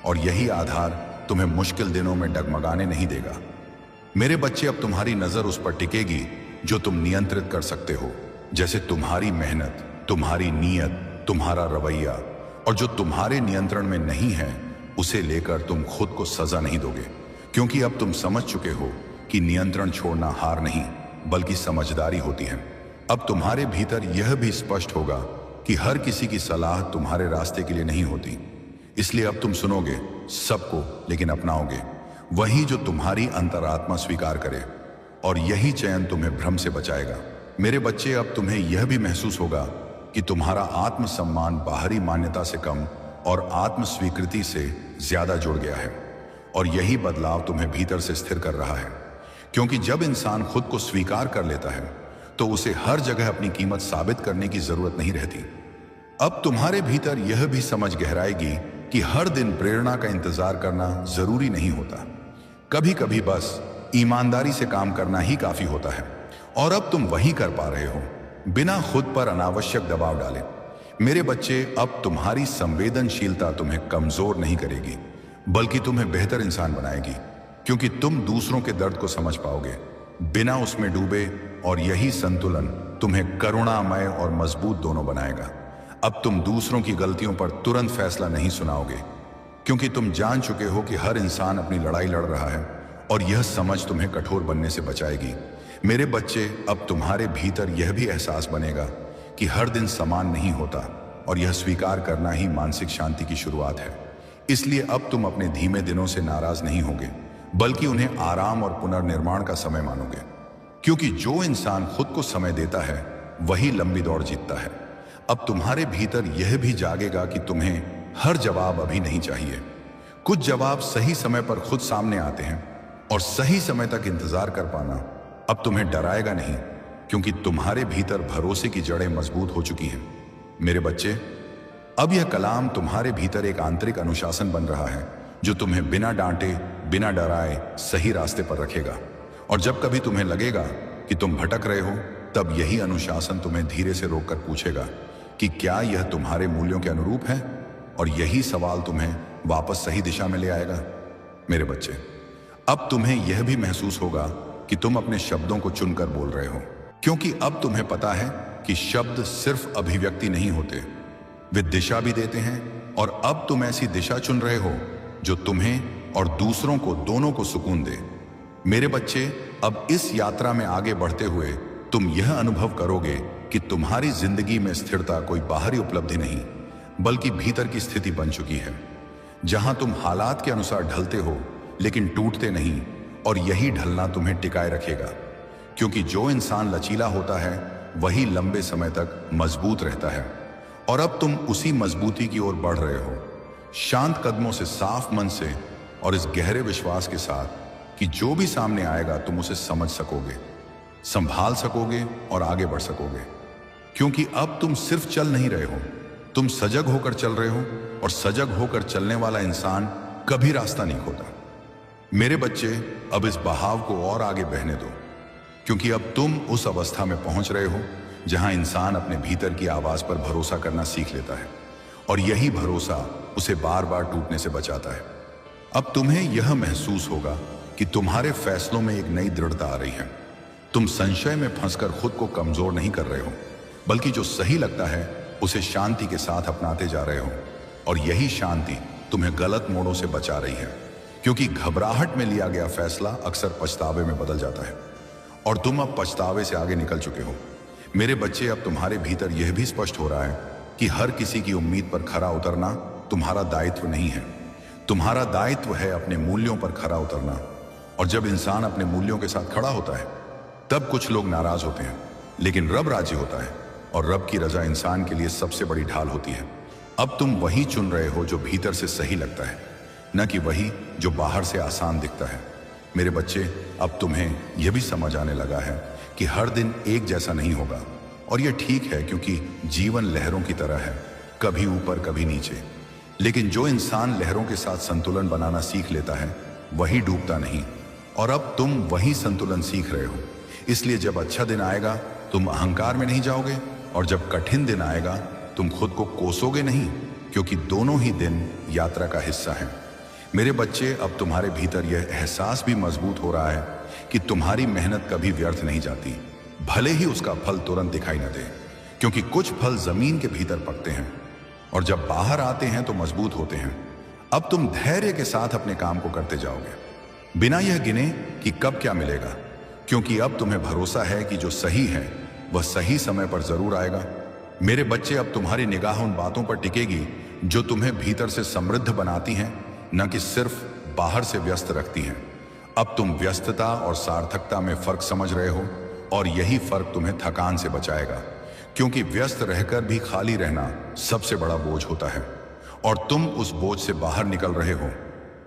और यही आधार तुम्हें मुश्किल दिनों में डगमगाने नहीं देगा। मेरे बच्चे, अब तुम्हारी नजर उस पर टिकेगी जो तुम नियंत्रित कर सकते हो, जैसे तुम्हारी मेहनत, तुम्हारी नीयत, तुम्हारा रवैया। और जो तुम्हारे नियंत्रण में नहीं है उसे लेकर तुम खुद को सजा नहीं दोगे, क्योंकि अब तुम समझ चुके हो कि नियंत्रण छोड़ना हार नहीं बल्कि समझदारी होती है। अब तुम्हारे भीतर यह भी स्पष्ट होगा कि हर किसी की सलाह तुम्हारे रास्ते के लिए नहीं होती, इसलिए अब तुम सुनोगे सबको लेकिन अपनाओगे वही जो तुम्हारी अंतरात्मा स्वीकार करे, और यही चयन तुम्हें भ्रम से बचाएगा। मेरे बच्चे, अब तुम्हें यह भी महसूस होगा कि तुम्हारा आत्मसम्मान बाहरी मान्यता से कम और आत्म स्वीकृति से ज्यादा जुड़ गया है, और यही बदलाव तुम्हें भीतर से स्थिर कर रहा है। क्योंकि जब इंसान खुद को स्वीकार कर लेता है तो उसे हर जगह अपनी कीमत साबित करने की जरूरत नहीं रहती। अब तुम्हारे भीतर यह भी समझ गहराएगी कि हर दिन प्रेरणा का इंतजार करना जरूरी नहीं होता, कभी कभी बस ईमानदारी से काम करना ही काफी होता है। और अब तुम वही कर पा रहे हो बिना खुद पर अनावश्यक दबाव डाले। मेरे बच्चे, अब तुम्हारी संवेदनशीलता तुम्हें कमजोर नहीं करेगी बल्कि तुम्हें बेहतर इंसान बनाएगी, क्योंकि तुम दूसरों के दर्द को समझ पाओगे बिना उसमें डूबे, और यही संतुलन तुम्हें करुणामय और मजबूत दोनों बनाएगा। अब तुम दूसरों की गलतियों पर तुरंत फैसला नहीं सुनाओगे, क्योंकि तुम जान चुके हो कि हर इंसान अपनी लड़ाई लड़ रहा है, और यह समझ तुम्हें कठोर बनने से बचाएगी। मेरे बच्चे, अब तुम्हारे भीतर यह भी एहसास बनेगा कि हर दिन समान नहीं होता, और यह स्वीकार करना ही मानसिक शांति की शुरुआत है। इसलिए अब तुम अपने धीमे दिनों से नाराज नहीं होगे बल्कि उन्हें आराम और पुनर्निर्माण का समय मानोगे, क्योंकि जो इंसान खुद को समय देता है वही लंबी दौड़ जीतता है। अब तुम्हारे भीतर यह भी जागेगा कि तुम्हें हर जवाब अभी नहीं चाहिए। कुछ जवाब सही समय पर खुद सामने आते हैं, और सही समय तक इंतजार कर पाना अब तुम्हें डराएगा नहीं, क्योंकि तुम्हारे भीतर भरोसे की जड़ें मजबूत हो चुकी हैं। मेरे बच्चे, अब यह कलाम तुम्हारे भीतर एक आंतरिक अनुशासन बन रहा है जो तुम्हें बिना डांटे, बिना डराए सही रास्ते पर रखेगा। और जब कभी तुम्हें लगेगा कि तुम भटक रहे हो, तब यही अनुशासन तुम्हें धीरे से रोककर पूछेगा कि क्या यह तुम्हारे मूल्यों के अनुरूप है, और यही सवाल तुम्हें वापस सही दिशा में ले आएगा। मेरे बच्चे, अब तुम्हें यह भी महसूस होगा कि तुम अपने शब्दों को चुनकर बोल रहे हो, क्योंकि अब तुम्हें पता है कि शब्द सिर्फ अभिव्यक्ति नहीं होते, वे दिशा भी देते हैं। और अब तुम ऐसी दिशा चुन रहे हो जो तुम्हें और दूसरों को दोनों को सुकून दे। मेरे बच्चे, अब इस यात्रा में आगे बढ़ते हुए तुम यह अनुभव करोगे कि तुम्हारी जिंदगी में स्थिरता कोई बाहरी उपलब्धि नहीं बल्कि भीतर की स्थिति बन चुकी है, जहां तुम हालात के अनुसार ढलते हो लेकिन टूटते नहीं, और यही ढलना तुम्हें टिकाए रखेगा। क्योंकि जो इंसान लचीला होता है वही लंबे समय तक मजबूत रहता है, और अब तुम उसी मजबूती की ओर बढ़ रहे हो, शांत कदमों से, साफ मन से, और इस गहरे विश्वास के साथ कि जो भी सामने आएगा तुम उसे समझ सकोगे, संभाल सकोगे और आगे बढ़ सकोगे। क्योंकि अब तुम सिर्फ चल नहीं रहे हो, तुम सजग होकर चल रहे हो, और सजग होकर चलने वाला इंसान कभी रास्ता नहीं खोता। मेरे बच्चे, अब इस बहाव को और आगे बहने दो, क्योंकि अब तुम उस अवस्था में पहुंच रहे हो जहां इंसान अपने भीतर की आवाज पर भरोसा करना सीख लेता है, और यही भरोसा उसे बार बार टूटने से बचाता है। अब तुम्हें यह महसूस होगा कि तुम्हारे फैसलों में एक नई दृढ़ता आ रही है। तुम संशय में फंसकर खुद को कमजोर नहीं कर रहे हो, बल्कि जो सही लगता है उसे शांति के साथ अपनाते जा रहे हो, और यही शांति तुम्हें गलत मोड़ों से बचा रही है। क्योंकि घबराहट में लिया गया फैसला अक्सर पछतावे में बदल जाता है, और तुम अब पछतावे से आगे निकल चुके हो। मेरे बच्चे, अब तुम्हारे भीतर यह भी स्पष्ट हो रहा है कि हर किसी की उम्मीद पर खरा उतरना तुम्हारा दायित्व नहीं है। तुम्हारा दायित्व है अपने मूल्यों पर खरा उतरना। और जब इंसान अपने मूल्यों के साथ खड़ा होता है तब कुछ लोग नाराज होते हैं, लेकिन रब राजी होता है, और रब की रजा इंसान के लिए सबसे बड़ी ढाल होती है। अब तुम वही चुन रहे हो जो भीतर से सही लगता है, न कि वही जो बाहर से आसान दिखता है। मेरे बच्चे, अब तुम्हें यह भी समझ आने लगा है कि हर दिन एक जैसा नहीं होगा, और यह ठीक है, क्योंकि जीवन लहरों की तरह है, कभी ऊपर कभी नीचे। लेकिन जो इंसान लहरों के साथ संतुलन बनाना सीख लेता है वही डूबता नहीं, और अब तुम वही संतुलन सीख रहे हो। इसलिए जब अच्छा दिन आएगा तुम अहंकार में नहीं जाओगे, और जब कठिन दिन आएगा तुम खुद को कोसोगे नहीं, क्योंकि दोनों ही दिन यात्रा का हिस्सा हैं। मेरे बच्चे, अब तुम्हारे भीतर यह एहसास भी मजबूत हो रहा है कि तुम्हारी मेहनत कभी व्यर्थ नहीं जाती, भले ही उसका फल तुरंत दिखाई न दे। क्योंकि कुछ फल जमीन के भीतर पकते हैं और जब बाहर आते हैं तो मजबूत होते हैं। अब तुम धैर्य के साथ अपने काम को करते जाओगे, बिना यह गिने कि कब क्या मिलेगा, क्योंकि अब तुम्हें भरोसा है कि जो सही है वह सही समय पर जरूर आएगा। मेरे बच्चे, अब तुम्हारी निगाह उन बातों पर टिकेगी जो तुम्हें भीतर से समृद्ध बनाती हैं, न कि सिर्फ बाहर से व्यस्त रखती हैं। अब तुम व्यस्तता और सार्थकता में फर्क समझ रहे हो और यही फर्क तुम्हें थकान से बचाएगा, क्योंकि व्यस्त रहकर भी खाली रहना सबसे बड़ा बोझ होता है और तुम उस बोझ से बाहर निकल रहे हो।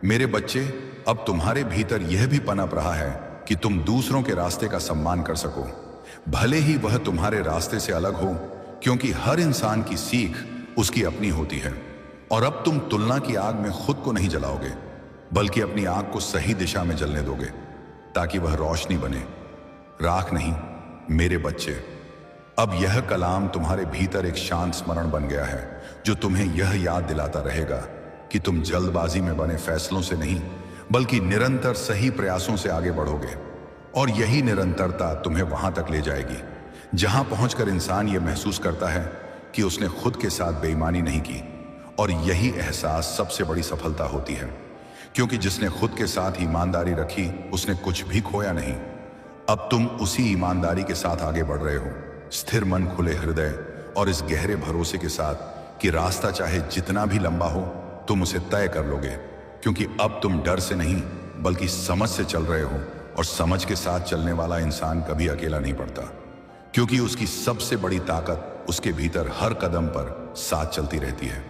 मेरे बच्चे, अब तुम्हारे भीतर यह भी पनप रहा है कि तुम दूसरों के रास्ते का सम्मान कर सको, भले ही वह तुम्हारे रास्ते से अलग हो, क्योंकि हर इंसान की सीख उसकी अपनी होती है। और अब तुम तुलना की आग में खुद को नहीं जलाओगे, बल्कि अपनी आग को सही दिशा में जलने दोगे, ताकि वह रोशनी बने, राख नहीं। मेरे बच्चे, अब यह कलाम तुम्हारे भीतर एक शांत स्मरण बन गया है, जो तुम्हें यह याद दिलाता रहेगा कि तुम जल्दबाजी में बने फैसलों से नहीं, बल्कि निरंतर सही प्रयासों से आगे बढ़ोगे। और यही निरंतरता तुम्हें वहां तक ले जाएगी जहां पहुंचकर इंसान यह महसूस करता है कि उसने खुद के साथ बेईमानी नहीं की। और यही एहसास सबसे बड़ी सफलता होती है, क्योंकि जिसने खुद के साथ ईमानदारी रखी उसने कुछ भी खोया नहीं। अब तुम उसी ईमानदारी के साथ आगे बढ़ रहे हो, स्थिर मन, खुले हृदय और इस गहरे भरोसे के साथ कि रास्ता चाहे जितना भी लंबा हो तुम उसे तय कर लोगे। क्योंकि अब तुम डर से नहीं बल्कि समझ से चल रहे हो, और समझ के साथ चलने वाला इंसान कभी अकेला नहीं पड़ता, क्योंकि उसकी सबसे बड़ी ताकत उसके भीतर हर कदम पर साथ चलती रहती है।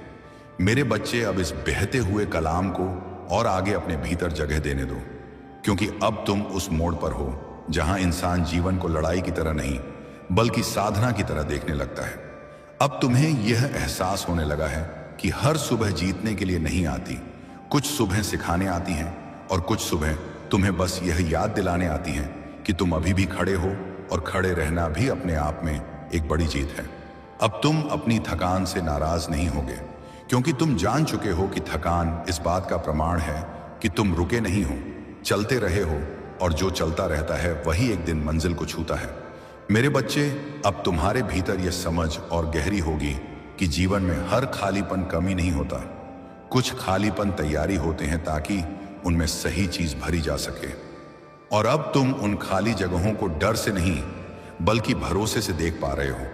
मेरे बच्चे, अब इस बहते हुए कलाम को और आगे अपने भीतर जगह देने दो, क्योंकि अब तुम उस मोड़ पर हो जहां इंसान जीवन को लड़ाई की तरह नहीं बल्कि साधना की तरह देखने लगता है। अब तुम्हें यह एहसास होने लगा है कि हर सुबह जीतने के लिए नहीं आती, कुछ सुबह सिखाने आती हैं और कुछ सुबह तुम्हें बस यह याद दिलाने आती हैं कि तुम अभी भी खड़े हो, और खड़े रहना भी अपने आप में एक बड़ी जीत है। अब तुम अपनी थकान से नाराज नहीं होगे, क्योंकि तुम जान चुके हो कि थकान इस बात का प्रमाण है कि तुम रुके नहीं हो, चलते रहे हो, और जो चलता रहता है वही एक दिन मंजिल को छूता है। मेरे बच्चे, अब तुम्हारे भीतर यह समझ और गहरी होगी कि जीवन में हर खालीपन कमी नहीं होता, कुछ खालीपन तैयारी होते हैं ताकि उनमें सही चीज भरी जा सके। और अब तुम उन खाली जगहों को डर से नहीं बल्कि भरोसे से देख पा रहे हो,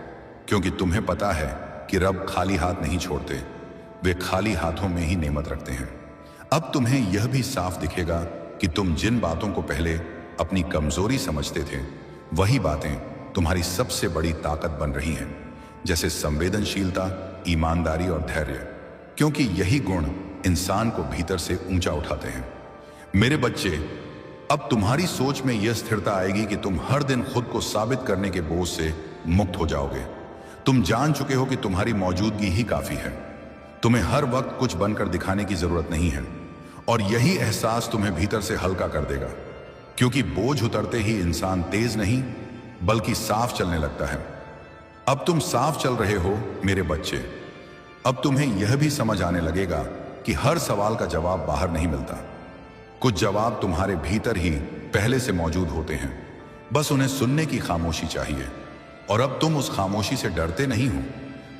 क्योंकि तुम्हें पता है कि रब खाली हाथ नहीं छोड़ते, वे खाली हाथों में ही नेमत रखते हैं। अब तुम्हें यह भी साफ दिखेगा कि तुम जिन बातों को पहले अपनी कमजोरी समझते थे वही बातें तुम्हारी सबसे बड़ी ताकत बन रही हैं, जैसे संवेदनशीलता, ईमानदारी और धैर्य, क्योंकि यही गुण इंसान को भीतर से ऊंचा उठाते हैं। मेरे बच्चे, अब तुम्हारी सोच में यह स्थिरता आएगी कि तुम हर दिन खुद को साबित करने के बोझ से मुक्त हो जाओगे। तुम जान चुके हो कि तुम्हारी मौजूदगी ही काफी है, तुम्हें हर वक्त कुछ बनकर दिखाने की जरूरत नहीं है। और यही एहसास तुम्हें भीतर से हल्का कर देगा, क्योंकि बोझ उतरते ही इंसान तेज नहीं बल्कि साफ चलने लगता है। अब तुम साफ चल रहे हो मेरे बच्चे। अब तुम्हें यह भी समझ आने लगेगा कि हर सवाल का जवाब बाहर नहीं मिलता, कुछ जवाब तुम्हारे भीतर ही पहले से मौजूद होते हैं, बस उन्हें सुनने की खामोशी चाहिए। और अब तुम उस खामोशी से डरते नहीं हो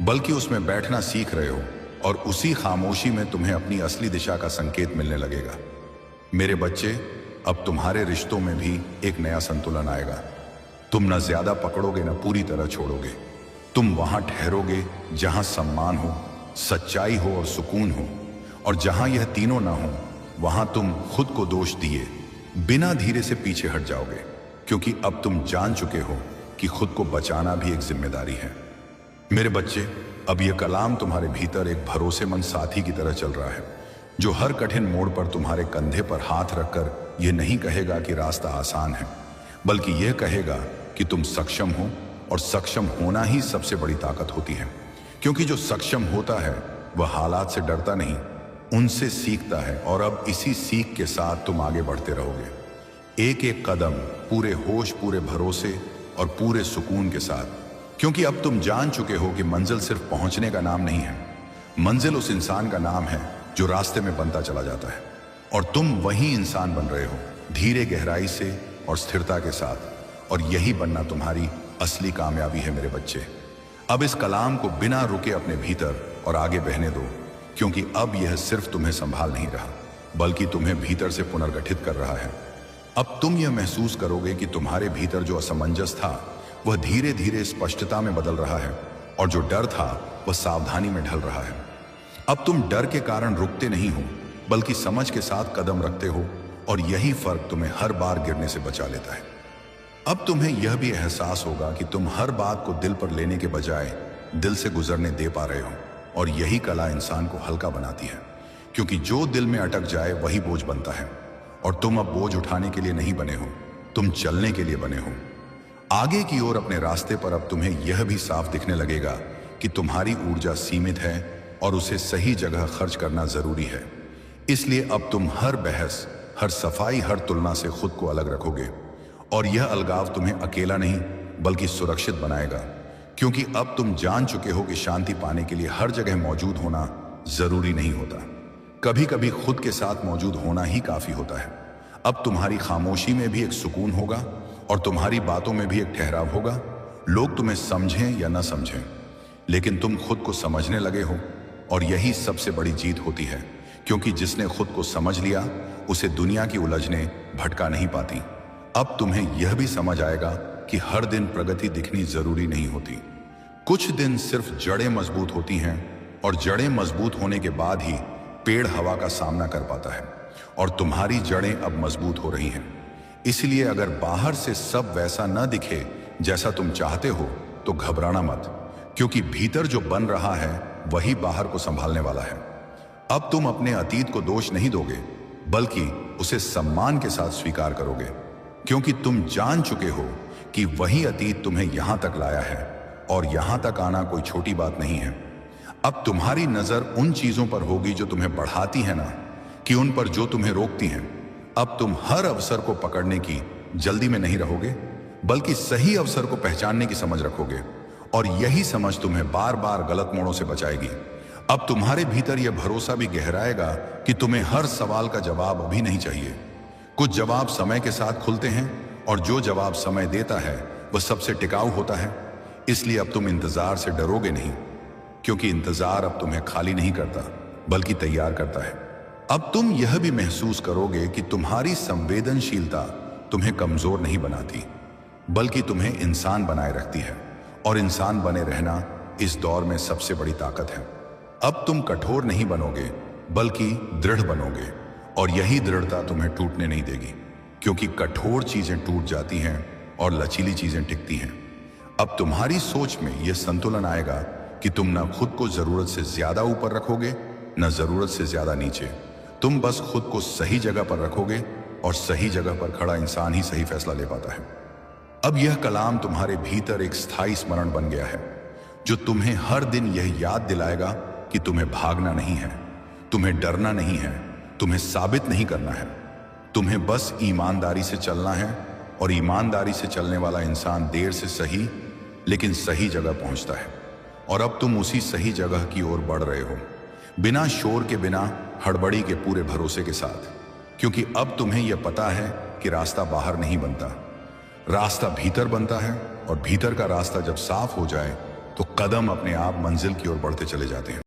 बल्कि उसमें बैठना सीख रहे हो, और उसी खामोशी में तुम्हें अपनी असली दिशा का संकेत मिलने लगेगा। मेरे बच्चे, अब तुम्हारे रिश्तों में भी एक नया संतुलन आएगा। तुम न ज्यादा पकड़ोगे न पूरी तरह छोड़ोगे। तुम वहां ठहरोगे जहां सम्मान हो, सच्चाई हो और सुकून हो, और जहां यह तीनों ना हो वहां तुम खुद को दोष दिए बिना धीरे से पीछे हट जाओगे, क्योंकि अब तुम जान चुके हो कि खुद को बचाना भी एक जिम्मेदारी है। मेरे बच्चे, अब यह कलाम तुम्हारे भीतर एक भरोसेमंद साथी की तरह चल रहा है, जो हर कठिन मोड़ पर तुम्हारे कंधे पर हाथ रखकर यह नहीं कहेगा कि रास्ता आसान है, बल्कि यह कहेगा कि तुम सक्षम हो, और सक्षम होना ही सबसे बड़ी ताकत होती है। क्योंकि जो सक्षम होता है वह हालात से डरता नहीं, उनसे सीखता है। और अब इसी सीख के साथ तुम आगे बढ़ते रहोगे, एक एक कदम पूरे होश, पूरे भरोसे और पूरे सुकून के साथ, क्योंकि अब तुम जान चुके हो कि मंजिल सिर्फ पहुंचने का नाम नहीं है, मंजिल उस इंसान का नाम है जो रास्ते में बनता चला जाता है। और तुम वही इंसान बन रहे हो, धीरे गहराई से और स्थिरता के साथ। और यही बनना तुम्हारी असली कामयाबी है मेरे बच्चे। अब इस कलाम को बिना रुके अपने भीतर और आगे बहने दो, क्योंकि अब यह सिर्फ तुम्हें संभाल नहीं रहा, बल्कि तुम्हें भीतर से पुनर्गठित कर रहा है। अब तुम यह महसूस करोगे कि तुम्हारे भीतर जो असमंजस था वह धीरे धीरे स्पष्टता में बदल रहा है, और जो डर था वह सावधानी में ढल रहा है। अब तुम डर के कारण रुकते नहीं हो, बल्कि समझ के साथ कदम रखते हो, और यही फर्क तुम्हें हर बार गिरने से बचा लेता है। अब तुम्हें यह भी एहसास होगा कि तुम हर बात को दिल पर लेने के बजाय दिल से गुजरने दे पा रहे हो, और यही कला इंसान को हल्का बनाती है, क्योंकि जो दिल में अटक जाए वही बोझ बनता है। और तुम अब बोझ उठाने के लिए नहीं बने हो, तुम चलने के लिए बने हो आगे की ओर अपने रास्ते पर। अब तुम्हें यह भी साफ दिखने लगेगा कि तुम्हारी ऊर्जा सीमित है और उसे सही जगह खर्च करना जरूरी है। इसलिए अब तुम हर बहस, हर सफाई, हर तुलना से खुद को अलग रखोगे, और यह अलगाव तुम्हें अकेला नहीं बल्कि सुरक्षित बनाएगा, क्योंकि अब तुम जान चुके हो कि शांति पाने के लिए हर जगह मौजूद होना जरूरी नहीं होता। कभी कभी खुद के साथ मौजूद होना ही काफी होता है। अब तुम्हारी खामोशी में भी एक सुकून होगा, और तुम्हारी बातों में भी एक ठहराव होगा। लोग तुम्हें समझें या न समझें, लेकिन तुम खुद को समझने लगे हो, और यही सबसे बड़ी जीत होती है, क्योंकि जिसने खुद को समझ लिया उसे दुनिया की उलझनें भटका नहीं पाती। अब तुम्हें यह भी समझ आएगा कि हर दिन प्रगति दिखनी जरूरी नहीं होती। कुछ दिन सिर्फ जड़ें मजबूत होती हैं, और जड़ें मजबूत होने के बाद ही पेड़ हवा का सामना कर पाता है, और तुम्हारी जड़ें अब मजबूत हो रही हैं। इसलिए अगर बाहर से सब वैसा न दिखे जैसा तुम चाहते हो तो घबराना मत, क्योंकि भीतर जो बन रहा है वही बाहर को संभालने वाला है। अब तुम अपने अतीत को दोष नहीं दोगे, बल्कि उसे सम्मान के साथ स्वीकार करोगे, क्योंकि तुम जान चुके हो कि वही अतीत तुम्हें यहां तक लाया है, और यहां तक आना कोई छोटी बात नहीं है। अब तुम्हारी नजर उन चीजों पर होगी जो तुम्हें बढ़ाती है ना, कि उन पर जो तुम्हें रोकती हैं। अब तुम हर अवसर को पकड़ने की जल्दी में नहीं रहोगे, बल्कि सही अवसर को पहचानने की समझ रखोगे, और यही समझ तुम्हें बार बार गलत मोड़ों से बचाएगी। अब तुम्हारे भीतर यह भरोसा भी गहराएगा कि तुम्हें हर सवाल का जवाब अभी नहीं चाहिए। कुछ जवाब समय के साथ खुलते हैं, और जो जवाब समय देता है वह सबसे टिकाऊ होता है। इसलिए अब तुम इंतजार से डरोगे नहीं, क्योंकि इंतजार अब तुम्हें खाली नहीं करता बल्कि तैयार करता है। अब तुम यह भी महसूस करोगे कि तुम्हारी संवेदनशीलता तुम्हें कमजोर नहीं बनाती, बल्कि तुम्हें इंसान बनाए रखती है, और इंसान बने रहना इस दौर में सबसे बड़ी ताकत है। अब तुम कठोर नहीं बनोगे, बल्कि दृढ़ बनोगे, और यही दृढ़ता तुम्हें टूटने नहीं देगी, क्योंकि कठोर चीजें टूट जाती हैं और लचीली चीजें टिकती हैं। अब तुम्हारी सोच में यह संतुलन आएगा कि तुम ना खुद को जरूरत से ज्यादा ऊपर रखोगे, न जरूरत से ज्यादा नीचे। तुम बस खुद को सही जगह पर रखोगे, और सही जगह पर खड़ा इंसान ही सही फैसला ले पाता है। अब यह कलाम तुम्हारे भीतर एक स्थायी स्मरण बन गया है, जो तुम्हें हर दिन यह याद दिलाएगा कि तुम्हें भागना नहीं है, तुम्हें डरना नहीं है, तुम्हें साबित नहीं करना है। तुम्हें बस ईमानदारी से चलना है, और ईमानदारी से चलने वाला इंसान देर से सही लेकिन सही जगह पहुंचता है। और अब तुम उसी सही जगह की ओर बढ़ रहे हो, बिना शोर के, बिना हड़बड़ी के, पूरे भरोसे के साथ, क्योंकि अब तुम्हें यह पता है कि रास्ता बाहर नहीं बनता, रास्ता भीतर बनता है। और भीतर का रास्ता जब साफ हो जाए तो कदम अपने आप मंजिल की ओर बढ़ते चले जाते हैं।